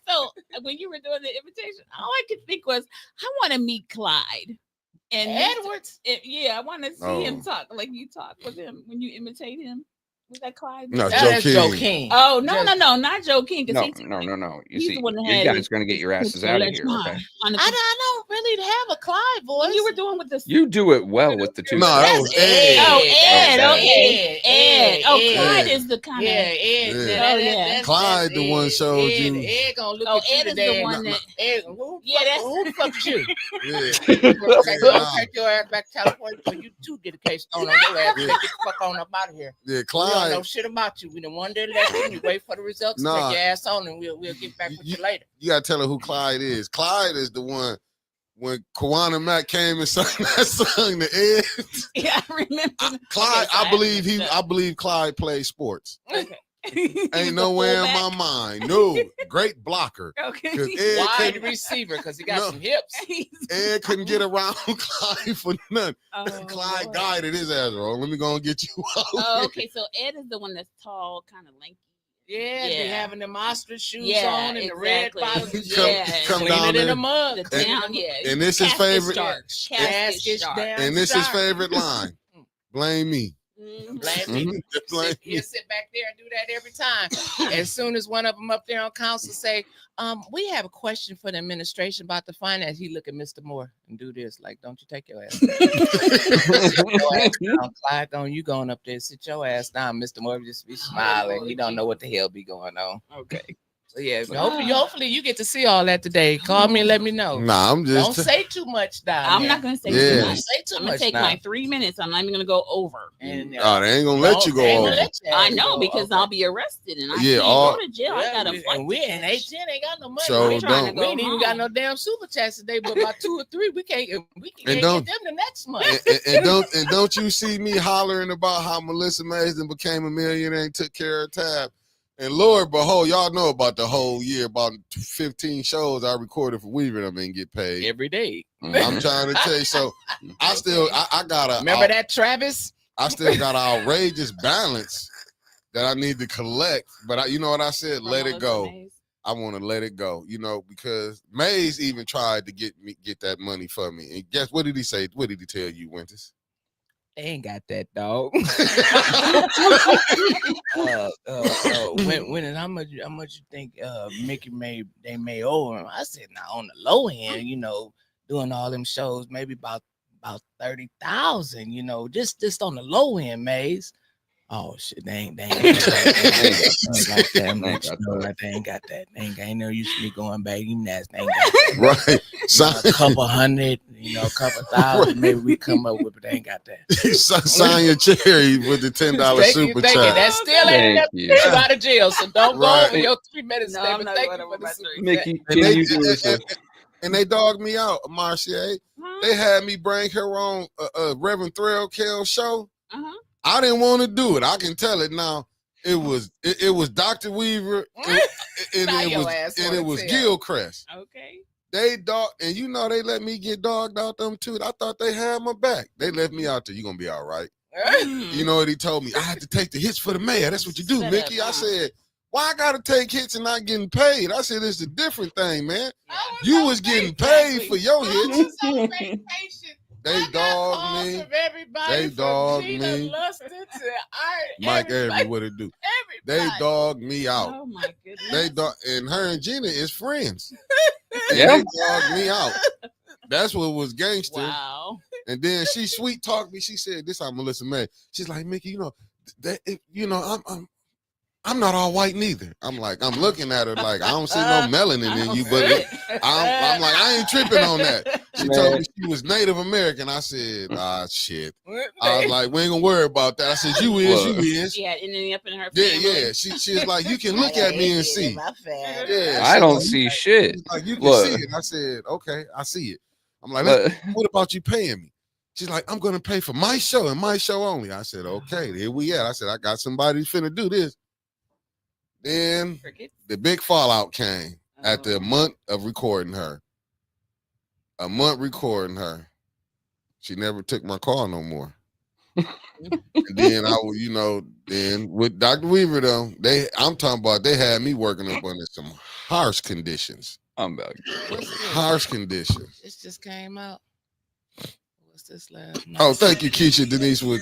So when you were doing the invitation, all I could think was, I want to meet Clyde. And Edwards? I want to see him talk like you talk with him when you imitate him. Was that Clyde? No, Joe King. Oh, no, not Joe King. No. You see, you guys going to get your asses out of here. Okay? I don't really have a Clyde voice. You were doing with this. You do it well with the two. No, that was Ed. Oh, Ed. Okay. Ed. Oh, Clyde is the kind of. Ed. Clyde, the one showed you. Ed gonna look at you Ed is today. the one that. Who the fuck is you? Take your ass back to California so you too get a case thrown on your ass. Get the fuck on up out of here. Yeah, We Clyde. don't know shit about you. We the one that left you. Wait for the results. Take your ass on, and we'll get back with you later. You gotta tell her who Clyde is. Clyde is the one when Kawana Mack came and sung that song to Ed. Yeah, I remember. Clyde, I believe Clyde plays sports. Okay. Ain't nowhere in my mind. No, great blocker. Okay. Wide receiver because he got some hips. Ed couldn't get around Clyde for nothing. Clyde Lord. guided his ass. Oh, let me go and get you out. Oh, okay. So Ed is the one that's tall, kind of lanky. Yeah, they having them ostrich shoes on and the red bottoms. Come Clean down it in there. a mug. And this is favorite. Casket And this is favorite line. Blame me. Blame me. He'll sit back there and do that every time. As soon as one of them up there on council say, we have a question for the administration about the finance, he look at Mr. Moore and do this, like, don't you take your ass down. Clyde, you going up there, sit your ass down. Mr. Moore just be smiling. He don't know what the hell be going on. Okay. So yeah, hopefully you get to see all that today. Call me and let me know. Nah, I'm just don't say too much, I'm not gonna say too much. I'm gonna take my 3 minutes. I'm not even gonna go over. And, they ain't gonna let you go over. I know because I'll be arrested and I can't go to jail. I gotta fight. And we in 18 ain't got no money. So we ain't even got no damn super chats today, but by 2 or 3 we can get them the next month. And don't you see me hollering about how Melissa Mason became a millionaire and took care of Tab? And Lord behold, y'all know about the whole year, about 15 shows I recorded for Weaver. I mean, get paid every day. I'm trying to tell you. So I got a. Remember that, Travis? I still got an outrageous balance that I need to collect. But you know what I said? Let it go. I want to let it go. You know, because Mays even tried to get that money for me. And guess what did he say? What did he tell you, Winters? They ain't got that, dog. when and how much you think Mickey may owe him? I said, now on the low end, doing all them shows, maybe about 30,000, just on the low end, Maze. Oh shit, they ain't got that. They ain't got that. They ain't no use to me going back. Even that, they ain't got that. Right. A couple hundred, a couple thousand, maybe we come up with, but they ain't got that. Sign your cherry with the $10 super chat. That still ain't enough to get you out of jail. So don't go over your 3 minutes. No, I'm not going over my 3. Mickey, and they dogged me out, Marcia. They had me bring her on Reverend Threll Kell show. I didn't want to do it. I can tell it now. It was Dr. Weaver and it was Gilchrist. Okay. They dog, and they let me get dogged out them too. I thought they had my back. They left me out there. You gonna be all right. You know what he told me? I had to take the hits for the mayor. That's what you do, Mickey. I said, why I gotta take hits and not getting paid? I said, it's a different thing, man. You was getting paid for your hits. They dogged me. They dogged me. Mike Avery, what it do? They dogged me out. Oh my goodness. And her and Gina is friends. Yeah. They dogged me out. That's what was gangster. Wow. And then she sweet talked me. She said, "This how Melissa May." She's like, "Mickey, I'm not all white neither." I'm looking at her like I don't see no melanin in you, but I'm like, I ain't tripping on that. She told me she was Native American. I said, shit. I was like, we ain't gonna worry about that. I said, you is. Yeah, ending up in her family. Yeah. She was like, you can look at me and see. Yeah, I don't see shit. Like, you can see it. I said, okay, I see it. I'm like, what about you paying me? She's like, I'm gonna pay for my show and my show only. I said, okay, here we at. I said, I got somebody who's finna do this. Then the big fallout came after a month of recording her. She never took my call no more. And then then with Dr. Weaver though, I'm talking about they had me working up under some harsh conditions. Harsh conditions. This just came out. What's this last month? Oh, thank you, Keisha Denise Wood.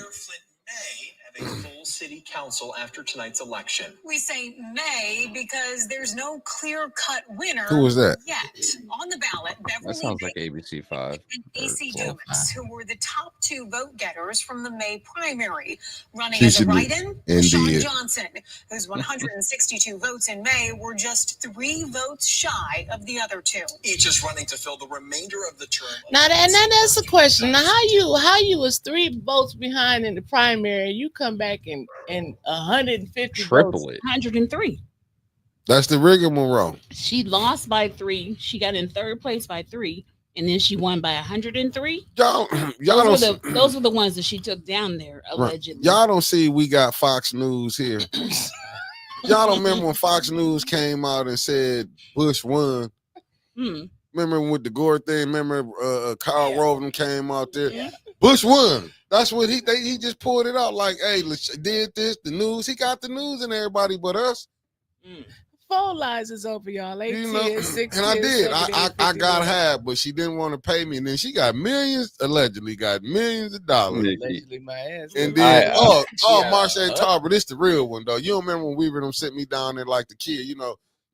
A full city council after tonight's election. We say may because there's no clear-cut winner. Who was that? Yet on the ballot, That sounds like ABC 5 and AC Dumis, who were the top 2 vote getters from the May primary, running Keisha as a write-in. Indeed. Sean Johnson, whose 162 votes in May were just 3 votes shy of the other 2. Each is running to fill the remainder of the term. Now that's the question. Now how you was 3 votes behind in the primary, you come back and 150 triple votes. it. 103. That's the rigmarole. She lost by 3. She got in 3rd place by 3, and then she won by 103. Those were the ones that she took down there allegedly. Y'all don't see we got Fox News here. Y'all don't remember when Fox News came out and said Bush won? Remember with the Gore thing? Remember Kyle Rowland came out there? Yeah. Bush won. That's what he just pulled it out like, hey, did this, the news. He got the news and everybody but us. Phone lines is open, y'all. 18, 16, and I did. 17, I got half, but she didn't want to pay me. And then she got allegedly got millions of dollars. Allegedly my ass. And then, Marsha Tarver, this the real one, though. You don't remember when Weaver them sent me down there like the kid,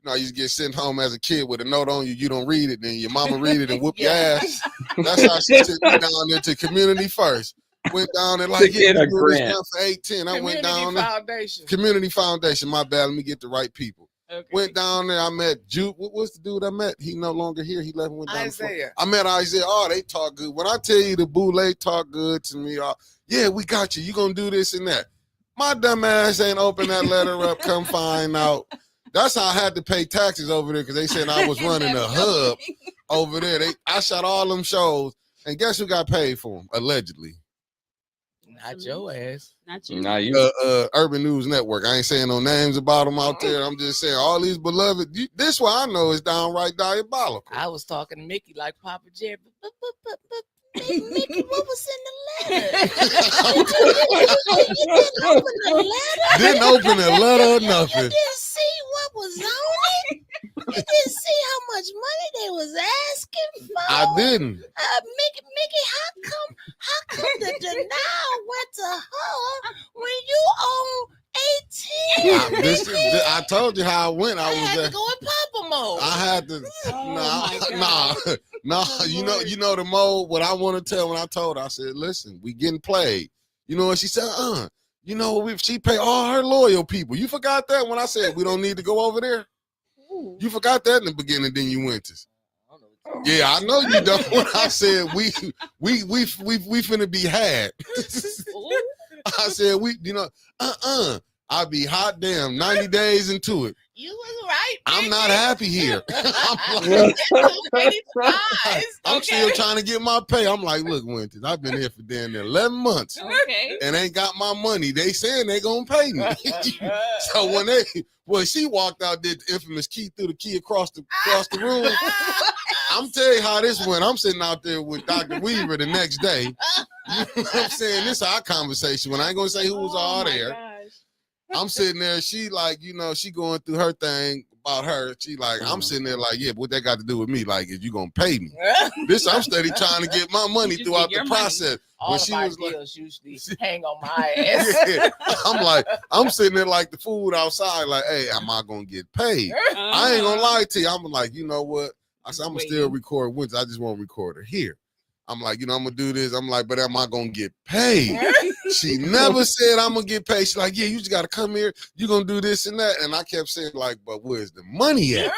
I used to get sent home as a kid with a note on you. You don't read it, then your mama read it and whoop your ass. That's how she sent me down there to Community First. Went down there like, get a grant for 810. I went down there. Community Foundation. My bad. Let me get the right people. Okay. Went down there. I met Jude. What's the dude I met? He no longer here. He left and went down. Isaiah. I met Isaiah. Oh, they talk good. When I tell you the boule talk good to me, yeah, we got you. You gonna do this and that. My dumb ass ain't open that letter up. Come find out. That's how I had to pay taxes over there because they said I was running a hub over there. I shot all them shows, and guess who got paid for them? Allegedly. Not your ass. Not you. Not you. Urban News Network. I ain't saying no names about them out there. I'm just saying all these beloved. This one I know is downright diabolical. I was talking to Mickey like Papa Jerry. Mickey, what was in the letter? You didn't open the letter? Didn't open the letter or nothing. You didn't see what was on it? You didn't see how much money they was asking for? I didn't. Mickey, how come the denial went to her when you own I told you how I went. I was had there. to go in Papa mode. I had to. No. You know the mode. What I want to tell when I told her, I said, listen, we getting played. You know what she said? You know, she pay all her loyal people. You forgot that when I said we don't need to go over there. Ooh. You forgot that in the beginning. Then you went to. Yeah, I know you don't. When I said we finna be had. I said I'll be hot damn 90 days into it. You was right. I'm not happy here. I'm still trying to get my pay. I'm like, look, Winters, I've been here for damn near 11 months. Okay. And ain't got my money. They saying they gonna pay me. So when she walked out, did the infamous key through the key across the room. I'm telling you how this went. I'm sitting out there with Dr. Weaver the next day. You know what I'm saying? This is our conversation. When I ain't gonna say who was all there. Gosh. I'm sitting there. She like, she going through her thing about her. She like, I'm sitting there like, yeah, but what that got to do with me? Like, is you gonna pay me? I'm steady trying to get my money throughout the process. All she of was my like, deals usually hang on my ass. I'm like, I'm sitting there like the food outside. Like, hey, am I gonna get paid? I ain't gonna lie to you. I'm like, you know what? I said, I'm gonna still record Winters. I just won't record her here. I'm like, I'm gonna do this. I'm like, but am I gonna get paid? She never said I'm gonna get paid. She's like, yeah, you just gotta come here. You're gonna do this and that. And I kept saying, like, but where's the money at?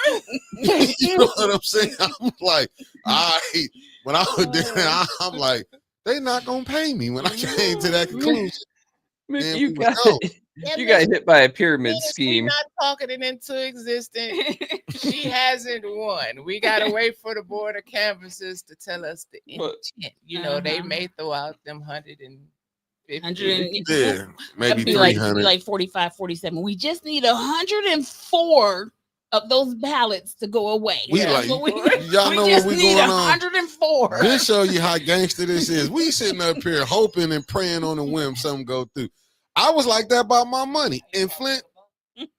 You know what I'm saying? I'm like, when I was there, I'm like, they not gonna pay me. When I came to that conclusion, Mickey, you got hit by a pyramid scheme. We're not talking it into existence. She hasn't won. We gotta wait for the board of canvassers to tell us the intent. You know, they may throw out them 150. Yeah, maybe be 300. Like 45, 47. We just need 104 of those ballots to go away. Y'all know what we going on. 104. This show you how gangster this is. We sitting up here hoping and praying on a whim something go through. I was like that about my money. In Flint,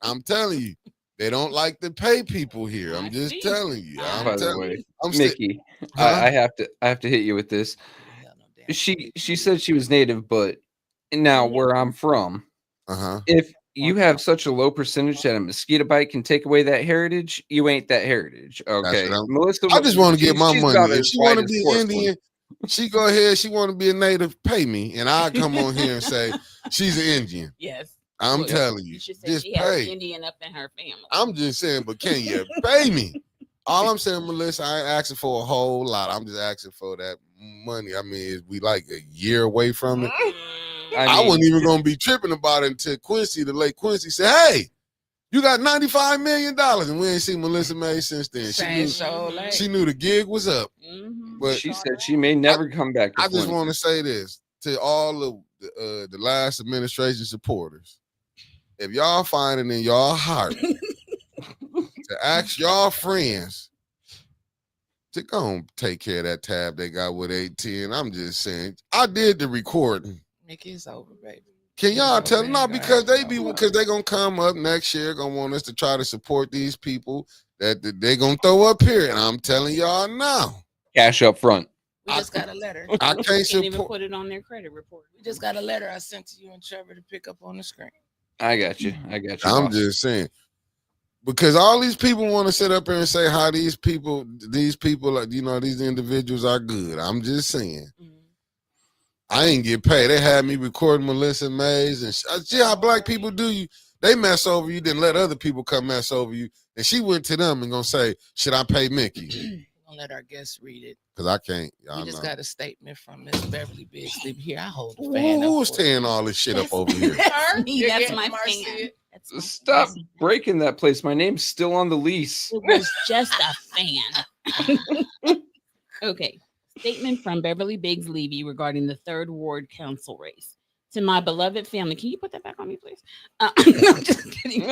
I'm telling you, they don't like to pay people here. I'm just telling you. By the way, Mickey, I have to hit you with this. She said she was native, but now where I'm from, if you have such a low percentage that a mosquito bite can take away that heritage, you ain't that heritage. Okay, Melissa. I just want to get my money. If she want to be Indian, she go ahead. She want to be a native, pay me, and I come on here and say she's an Indian. Yes, I'm telling you, should say just she pay. has Indian up in her family. I'm just saying, but can you pay me? All I'm saying, Melissa, I ain't asking for a whole lot. I'm just asking for that money. I mean, we like a year away from it. I wasn't even gonna be tripping about it until the late Quincy said, hey, you got $95 million. And we ain't seen Melissa May since then. She knew the gig was up. But she said she may never come back to I just want to say this to all of the last administration supporters. If y'all find it in y'all heart to ask y'all friends to go and take care of that tab they got with AT&T, I'm just saying, I did the recording. Mickey's over, baby. Can y'all tell them? No, because they gonna come up next year, gonna want us to try to support these people that they gonna throw up here. And I'm telling y'all now. Cash up front. We just got a letter. I can't even put it on their credit report. We just got a letter I sent to you and Trevor to pick up on the screen. I got you. I'm just saying. Because all these people want to sit up here and say how these people, these individuals are good. I'm just saying. I ain't get paid. They had me recording Melissa Mays, and see how black people do you. They mess over you, then let other people come mess over you. And she went to them and gonna say, "Should I pay Mickey?" We're gonna let our guests read it. Because I can't. We just got a statement from Miss Beverly Biggs. Here, I hold the fan up. Who's tearing all this shit up over here? That's me. That's my fan. Stop breaking that place. My name's still on the lease. It was just a fan. Okay. Statement from Beverly Biggs Levy regarding the 3rd Ward Council race. To my beloved family, can you put that back on me, please? I'm just kidding.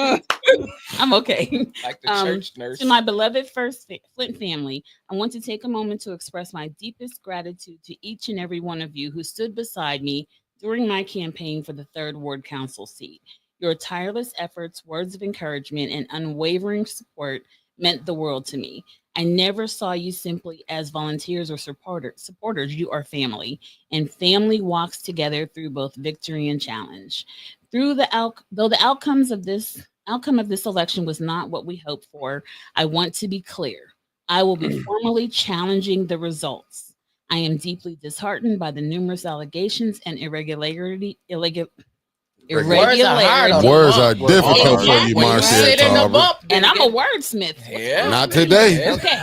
I'm okay. Like the church nurse. To my beloved Flint family, I want to take a moment to express my deepest gratitude to each and every one of you who stood beside me during my campaign for the 3rd Ward Council seat. Your tireless efforts, words of encouragement, and unwavering support meant the world to me. I never saw you simply as volunteers or supporters. You are family, and family walks together through both victory and challenge. Though the outcome of this election was not what we hoped for, I want to be clear. I will be formally challenging the results. I am deeply disheartened by the numerous allegations and irregularities. Words are hard on Words are bump. difficult for you, When you Marcia sit in the Tarver. bump, And I'm a wordsmith. Yeah. Not today. Okay.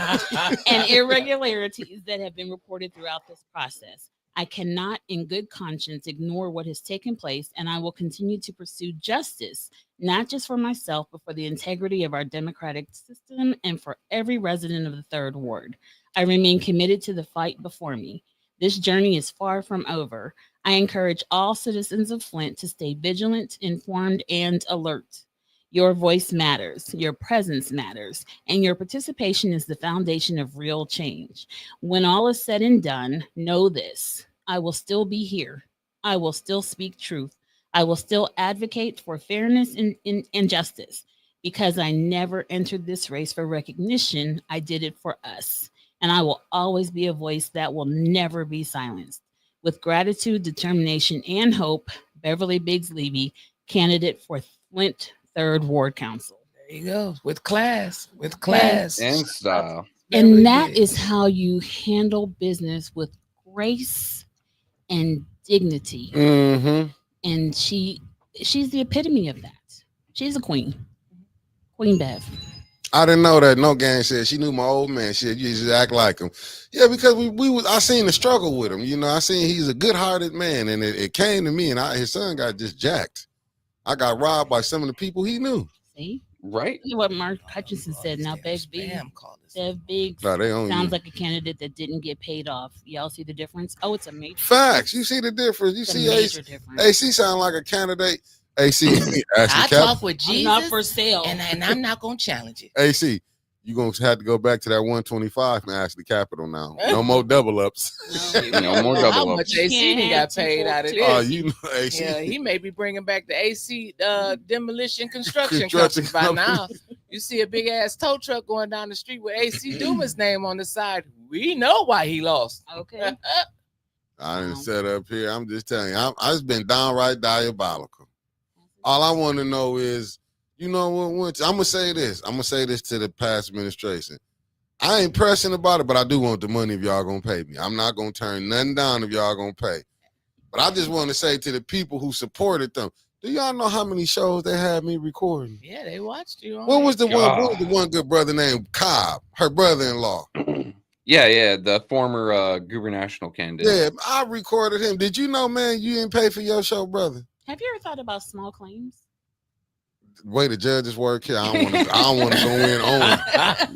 And irregularities that have been reported throughout this process. I cannot, in good conscience, ignore what has taken place, and I will continue to pursue justice, not just for myself, but for the integrity of our democratic system and for every resident of the Third Ward. I remain committed to the fight before me. This journey is far from over. I encourage all citizens of Flint to stay vigilant, informed, and alert. Your voice matters, your presence matters, and your participation is the foundation of real change. When all is said and done, know this: I will still be here. I will still speak truth. I will still advocate for fairness and justice, because I never entered this race for recognition. I did it for us. And I will always be a voice that will never be silenced. With gratitude, determination, and hope, Beverly Biggs Levy, candidate for Flint 3rd Ward Council. There you go. With class. With class. And style. And that is how you handle business with grace and dignity. Mm-hmm. And she's the epitome of that. She's a queen. Queen Bev. I didn't know that. No gang said she knew my old man. She used to act like him. Yeah, because I seen the struggle with him. You know, I seen he's a good-hearted man, and it came to me, and his son got just jacked. I got robbed by some of the people he knew. See? Right. What Mark Hutchinson said. Now, Bev Biggs sounds like a candidate that didn't get paid off. Y'all see the difference? Oh, it's a major facts. You see the difference. You see AC sound like a candidate. AC, I talk with Jesus. I'm not for sale. And I'm not going to challenge it. AC, you're going to have to go back to that 125 and ask the Capitol now. No more double ups. No more double ups. How much AC got paid out of this? Oh, you know, AC. Yeah, he may be bringing back the AC demolition construction Construction company by now. You see a big ass tow truck going down the street with AC Dumis name on the side. We know why he lost. Okay. I didn't set up here. I'm just telling you, I've just been downright diabolical. All I want to know is, you know what? I'm gonna say this. I'm gonna say this to the past administration. I ain't pressing about it, but I do want the money if y'all gonna pay me. I'm not gonna turn nothing down if y'all gonna pay. But I just want to say to the people who supported them, do y'all know how many shows they had me recording? Yeah, they watched you. What was the one good brother named Cobb, her brother-in-law? Yeah, the former gubernatorial candidate. Yeah, I recorded him. Did you know, man, you didn't pay for your show, brother? Have you ever thought about small claims? Way the judges work here. I don't want to go in on it.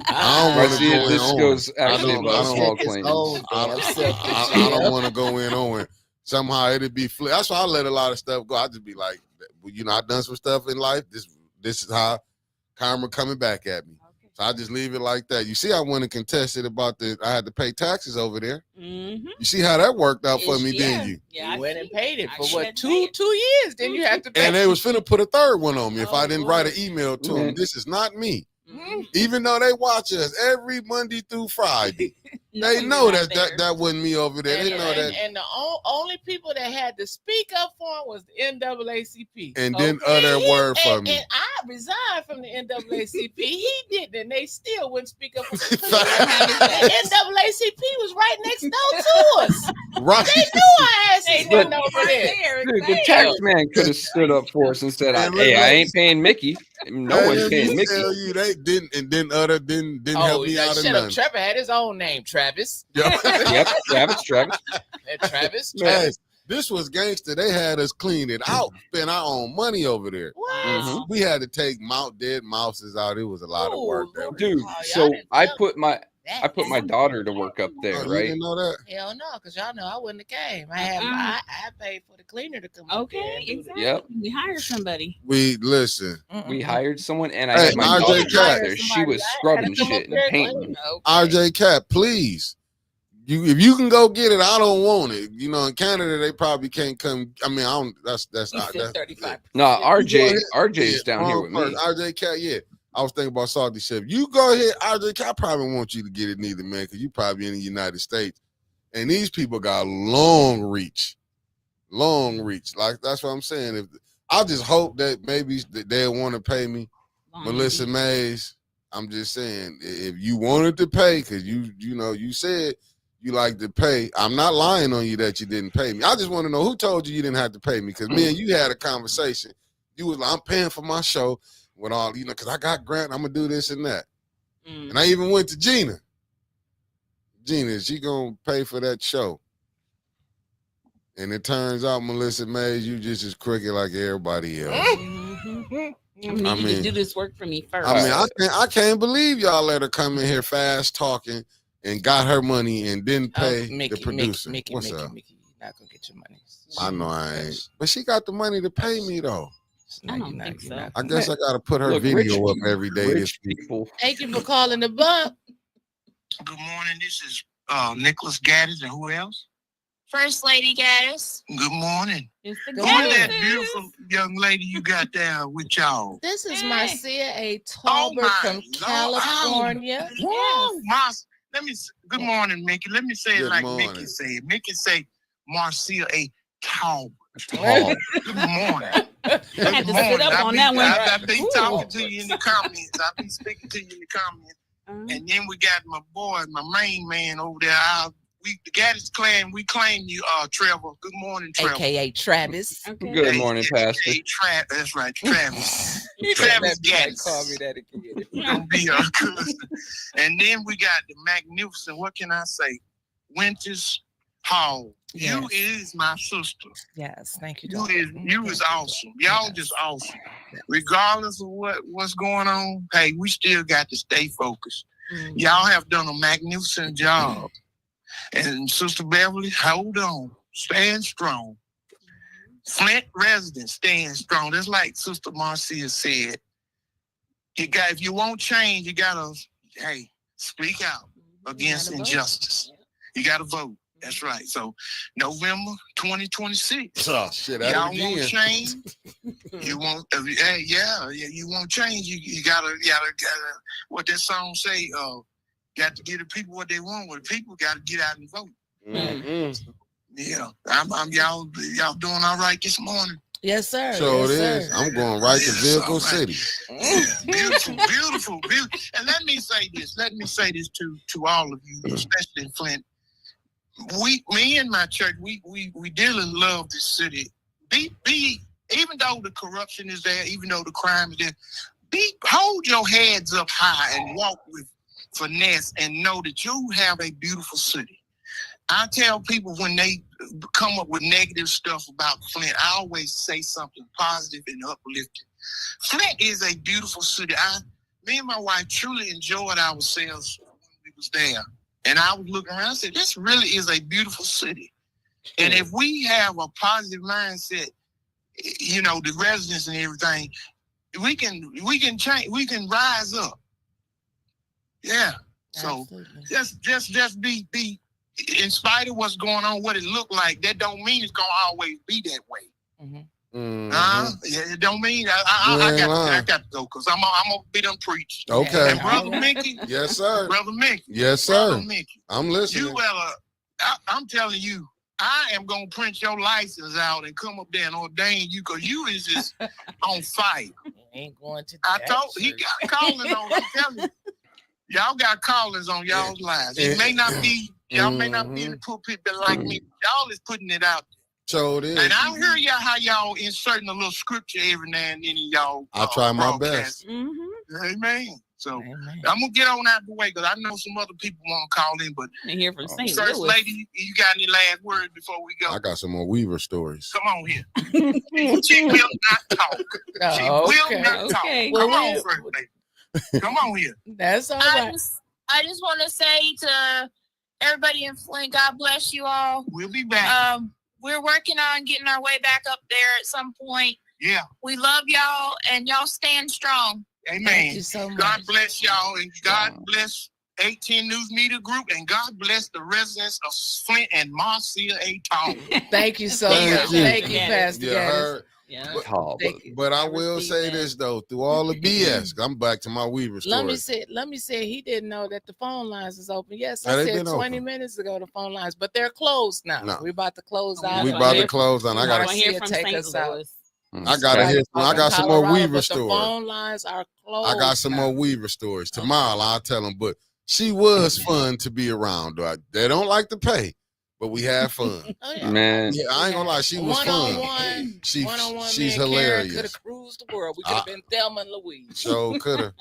I don't want to go in this on goes it. actually about small claims. I don't want to go in on it. Somehow it'd be flip. That's why I let a lot of stuff go. I just be like, you know, I've done some stuff in life. This is how karma coming back at me. So I just leave it like that. You see, I went and contested about I had to pay taxes over there. Mm-hmm. You see how that worked out for me, didn't you? Yeah, you went and paid it for what, two years? Then you have to pay. And they was finna put a third one on me if I didn't write an email to them. This is not me. Mm-hmm. Even though they watch us every Monday through Friday. They know that wasn't me over there. They know that. And the only people that had to speak up for him was the NAACP. And then utter word for me. And I resigned from the NAACP. He didn't, and they still wouldn't speak up for me. The NAACP was right next door to us. Right. They knew our asses went over there. Dude, the tax man could have stood up for us and said, "Hey, I ain't paying Mickey. No one's paying Mickey." Tell you they didn't, and then utter didn't help me out of nothing. Trevor had his own name, Travis. Yep, Travis. Travis. This was gangster. They had us clean it out, spend our own money over there. Wow. We had to take dead mouses out. It was a lot of work there. Dude, so I put my daughter to work up there, You right? didn't know that? Hell no, because y'all know I wouldn't have came. I paid for the cleaner to come up there. Okay, exactly. Yep. We hired somebody. We listen. We hired someone, and I had my daughter up there. She was scrubbing shit and painting. RJ Cat, please. If you can go get it, I don't want it. You know, in Canada they probably can't come. I mean, I don't. That's 35. No, RJ is down here with me. RJ Cat, yeah. I was thinking about Salty Chef. You go ahead, I probably want you to get it neither, man, because you probably in the United States. And these people got long reach. Like, that's what I'm saying. I just hope that maybe they'll want to pay me. Melissa Mays, I'm just saying, if you wanted to pay, because you said you like to pay. I'm not lying on you that you didn't pay me. I just want to know who told you didn't have to pay me, because me and you had a conversation. You was like, I'm paying for my show with all, because I got grant, I'm going to do this and that. And I even went to Gina. Gina, is she going to pay for that show? And it turns out, Melissa Mays, you just as crooked like everybody else. I mean, to do this work for me first. I can't believe y'all let her come in here fast talking and got her money and didn't pay the producer. What's up? Mickey, you're not gonna get your money. I know I ain't, but she got the money to pay me though. I don't think so. I guess I gotta put her video up every day this week. Thank you for calling the bump. Good morning. This is Nicholas Gaddis, and who else? First Lady Gaddis. Good morning. It's the Who's that beautiful young lady you got there with y'all? This is Marcia A. Talbot from California. Whoa, good morning, Mickey. Let me say it like Mickey said. Mickey say Marcia A. Talbot. Good morning. I had to sit up on that one. I be talking to you in the comments. I be speaking to you in the comments. And then we got my boy, my main man over there. The Gaddis clan, we claim you, Trevor. Good morning, Trevor. AKA Travis. Okay. Good morning, Pastor. That's right, Travis. Travis Gaddis. Call me that again. Gonna be our cousin. And then we got the magnificent, what can I say? Winters Hall. Yes. You is my sister. Yes, thank you. You is awesome. Y'all just awesome. Regardless of what's going on, hey, we still got to stay focused. Y'all have done a magnificent job. And Sister Beverly, hold on. Stand strong. Flint residents, stand strong. That's like Sister Marcia said. If you want change, you gotta, speak out against injustice. You gotta vote. That's right. So November 2026. Oh shit! Y'all want change? You want? You want change? You gotta. What that song say? Got to give the people what they want. Well, the people got to get out and vote. Mm-hmm. Yeah, I'm y'all doing all right this morning. Yes, sir. So yes, it is. Sir. I'm going right to Vehicle City. Beautiful. And let me say this to all of you, especially in Flint. Me and my church, we dearly love this city. Even though the corruption is there, even though the crime is there, hold your heads up high and walk with finesse and know that you have a beautiful city. I tell people when they come up with negative stuff about Flint, I always say something positive and uplifting. Flint is a beautiful city. Me and my wife truly enjoyed ourselves when we was there. And I was looking around and said, this really is a beautiful city. And if we have a positive mindset, the residents and everything, we can change, we can rise up. Yeah. So just be in spite of what's going on, what it look like, that don't mean it's gonna always be that way. It don't mean I got to go because I'm gonna be done preach. Okay. And Brother Mickey. Yes, sir. Brother Mickey. Yes, sir. Brother Mickey. I'm listening. I'm telling you, I am gonna print your license out and come up there and ordain you because you is just on fire. Ain't going to. He got callings on. I'm telling you. Y'all got callings on y'all's lives. It may not be, y'all may not be in the pulpit, but like me, y'all is putting it out there. So it is. And I hear how y'all inserting a little scripture every now and then in y'all. I try my best. Amen. So I'm gonna get on out the way because I know some other people want to call in, but here from St. First Louis. Lady, you got any last words before we go? I got some more Weaver stories. Come on here. She will not talk. She will not talk. Come on, First Lady. Come on here. That's all right. I just want to say to everybody in Flint, God bless you all. We'll be back. We're working on getting our way back up there at some point. Yeah. We love y'all and y'all stand strong. Amen. Thank you so much. God bless y'all and God bless 18 News Media Group and God bless the residents of Flint and Marcia A. Talbot. Thank you so much. Thank you, Pastor Gaddis. Yeah. But I will say this though, through all the BS, I'm back to my Weaver story. Let me say he didn't know that the phone lines is open. Yes, Now, I they've said been 20 open. minutes ago the phone lines, but they're closed now. No. We're about to close out. We about to close down. I gotta hear from take us out. I gotta hear from. I got some more Weaver but stories. The phone lines are closed. I got some more Weaver stories tomorrow. I'll tell them. But she was fun to be around. They don't like to pay, but we had fun. Man, yeah, I ain't gonna lie. She was fun. She's hilarious. Could have cruised the world. We could have been Thelma and Louise. So could have.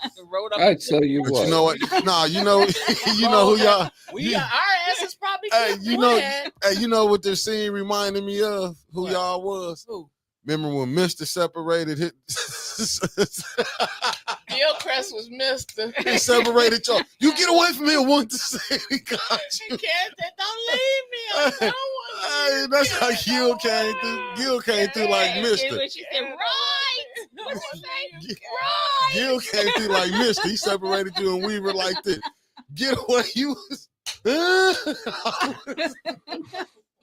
I tell you But what. you know what? Nah, you know who y'all. Our asses probably. Hey, you know what this scene reminded me of? Who y'all was? Who? Remember when Mr. separated hit? Gilchrist was Mr. He separated y'all. You get away from here. Want to say he got you. Don't leave me. I don't want Hey, that's how Gil came through. Gil came through like Mr. She said, right. What's his name? Right. Gil came through like Mr. He separated you and Weaver like this. Get away. You was.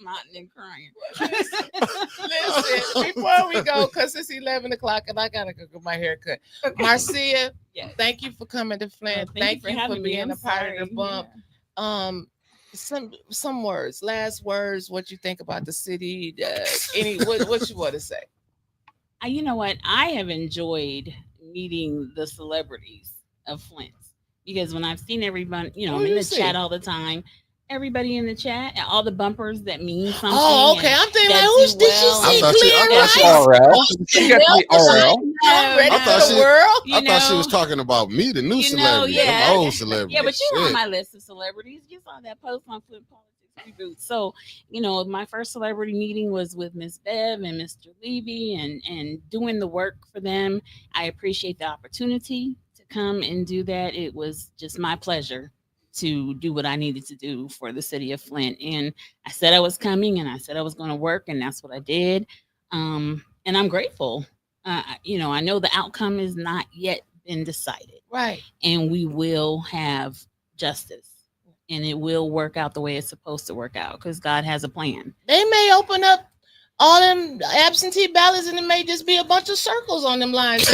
Snotting and crying. Listen, before we go, because it's 11 o'clock and I gotta go get my hair cut. Marcia, thank you for coming to Flint. Thank you for being a part of the bump. Some words, last words. What you think about the city? What you want to say? You know what? I have enjoyed meeting the celebrities of Flint because when I've seen everyone, I'm in the chat all the time. Everybody in the chat, all the bumpers that mean something. Oh, okay. I'm thinking, like, who's did you see? She got the RL. I thought she was talking about me, the new celebrity, the old celebrity. Yeah, but you were on my list of celebrities. You saw that post on Flint Politics Reboot. So, my first celebrity meeting was with Miss Bev and Mr. Levy and doing the work for them. I appreciate the opportunity to come and do that. It was just my pleasure to do what I needed to do for the city of Flint. And I said I was coming and I said I was going to work, and that's what I did. And I'm grateful. I know the outcome is not yet been decided. Right. And we will have justice and it will work out the way it's supposed to work out because God has a plan. They may open up all them absentee ballots and it may just be a bunch of circles on them lines.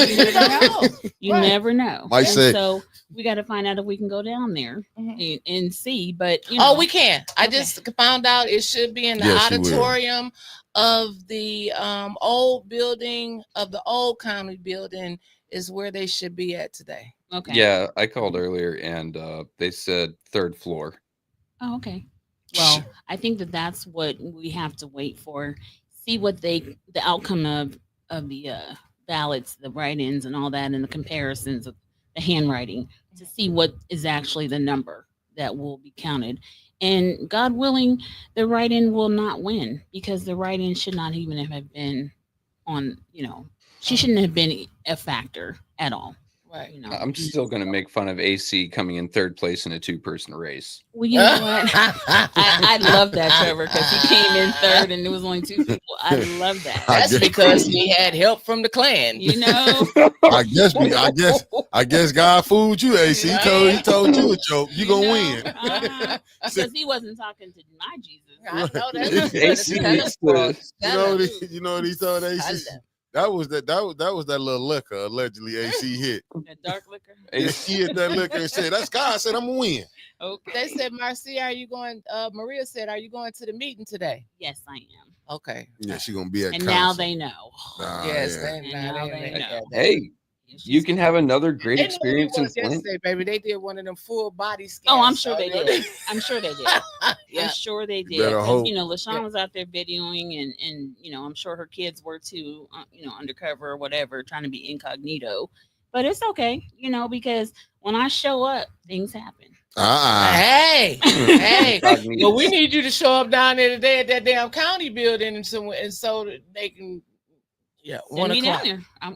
You never know. So we got to find out if we can go down there and see. But we can. I just found out it should be in the auditorium of the old building of the old county building is where they should be at today. Okay. Yeah, I called earlier and they said 3rd floor. Oh, okay. Well, I think that's what we have to wait for. See what the outcome of the ballots, the write-ins and all that, and the comparisons of the handwriting to see what is actually the number that will be counted. And God willing, the write-in will not win because the write-in should not even have been on, she shouldn't have been a factor at all. Right. I'm still going to make fun of AC coming in 3rd place in a 2-person race. Well, you know what? I love that, Trevor, because he came in 3rd and there was only 2 people. I love that. That's because he had help from the Klan. I guess God fooled you, AC. He told you a joke. You gonna win. Because he wasn't talking to my Jesus. I know that. AC you know what he told AC? That was that little liquor allegedly AC hit. That dark liquor. He hit that liquor and said, "That's God." I said, "I'm gonna win." Okay. They said, "Marcia, are you going?" Maria said, "Are you going to the meeting today?" Yes, I am. Okay. Yeah, she's gonna be at. And council. now they know. Yes, now they know. Hey, you can have another great experience in Flint. Baby, they did one of them full body scans. Oh, I'm sure they did. I'm sure they did. Yeah. I'm sure they did. Better hope. LaShawn was out there videoing and I'm sure her kids were too, undercover or whatever, trying to be incognito. But it's okay, because when I show up, things happen. Hey. Well, we need you to show up down there today at that damn county building and so that they can. Yeah, 1 o'clock. I'm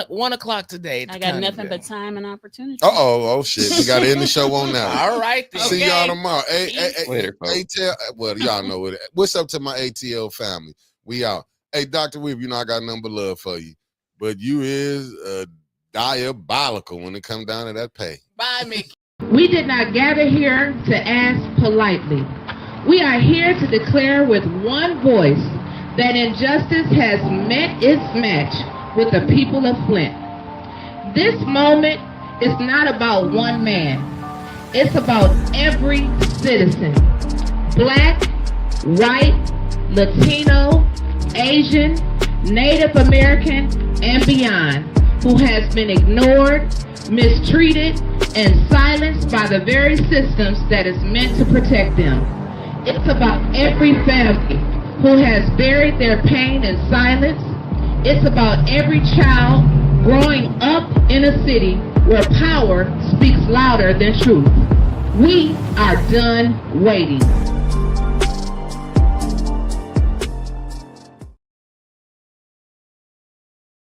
1 o'clock today. I got nothing but time and opportunity. Oh shit! We got to end the show on now. All right. Then. See y'all tomorrow. Hey, later, ATL. Well, y'all know it. What's up to my ATL family? We out. Hey, Dr. Weaver, I got nothing but love for you, but you is diabolical when it comes down to that pay. Bye, Mickey. We did not gather here to ask politely. We are here to declare with one voice that injustice has met its match with the people of Flint. This moment is not about one man. It's about every citizen, Black, white, Latino, Asian, Native American, and beyond, who has been ignored, mistreated, and silenced by the very systems that is meant to protect them. It's about every family who has buried their pain in silence. It's about every child growing up in a city where power speaks louder than truth. We are done waiting.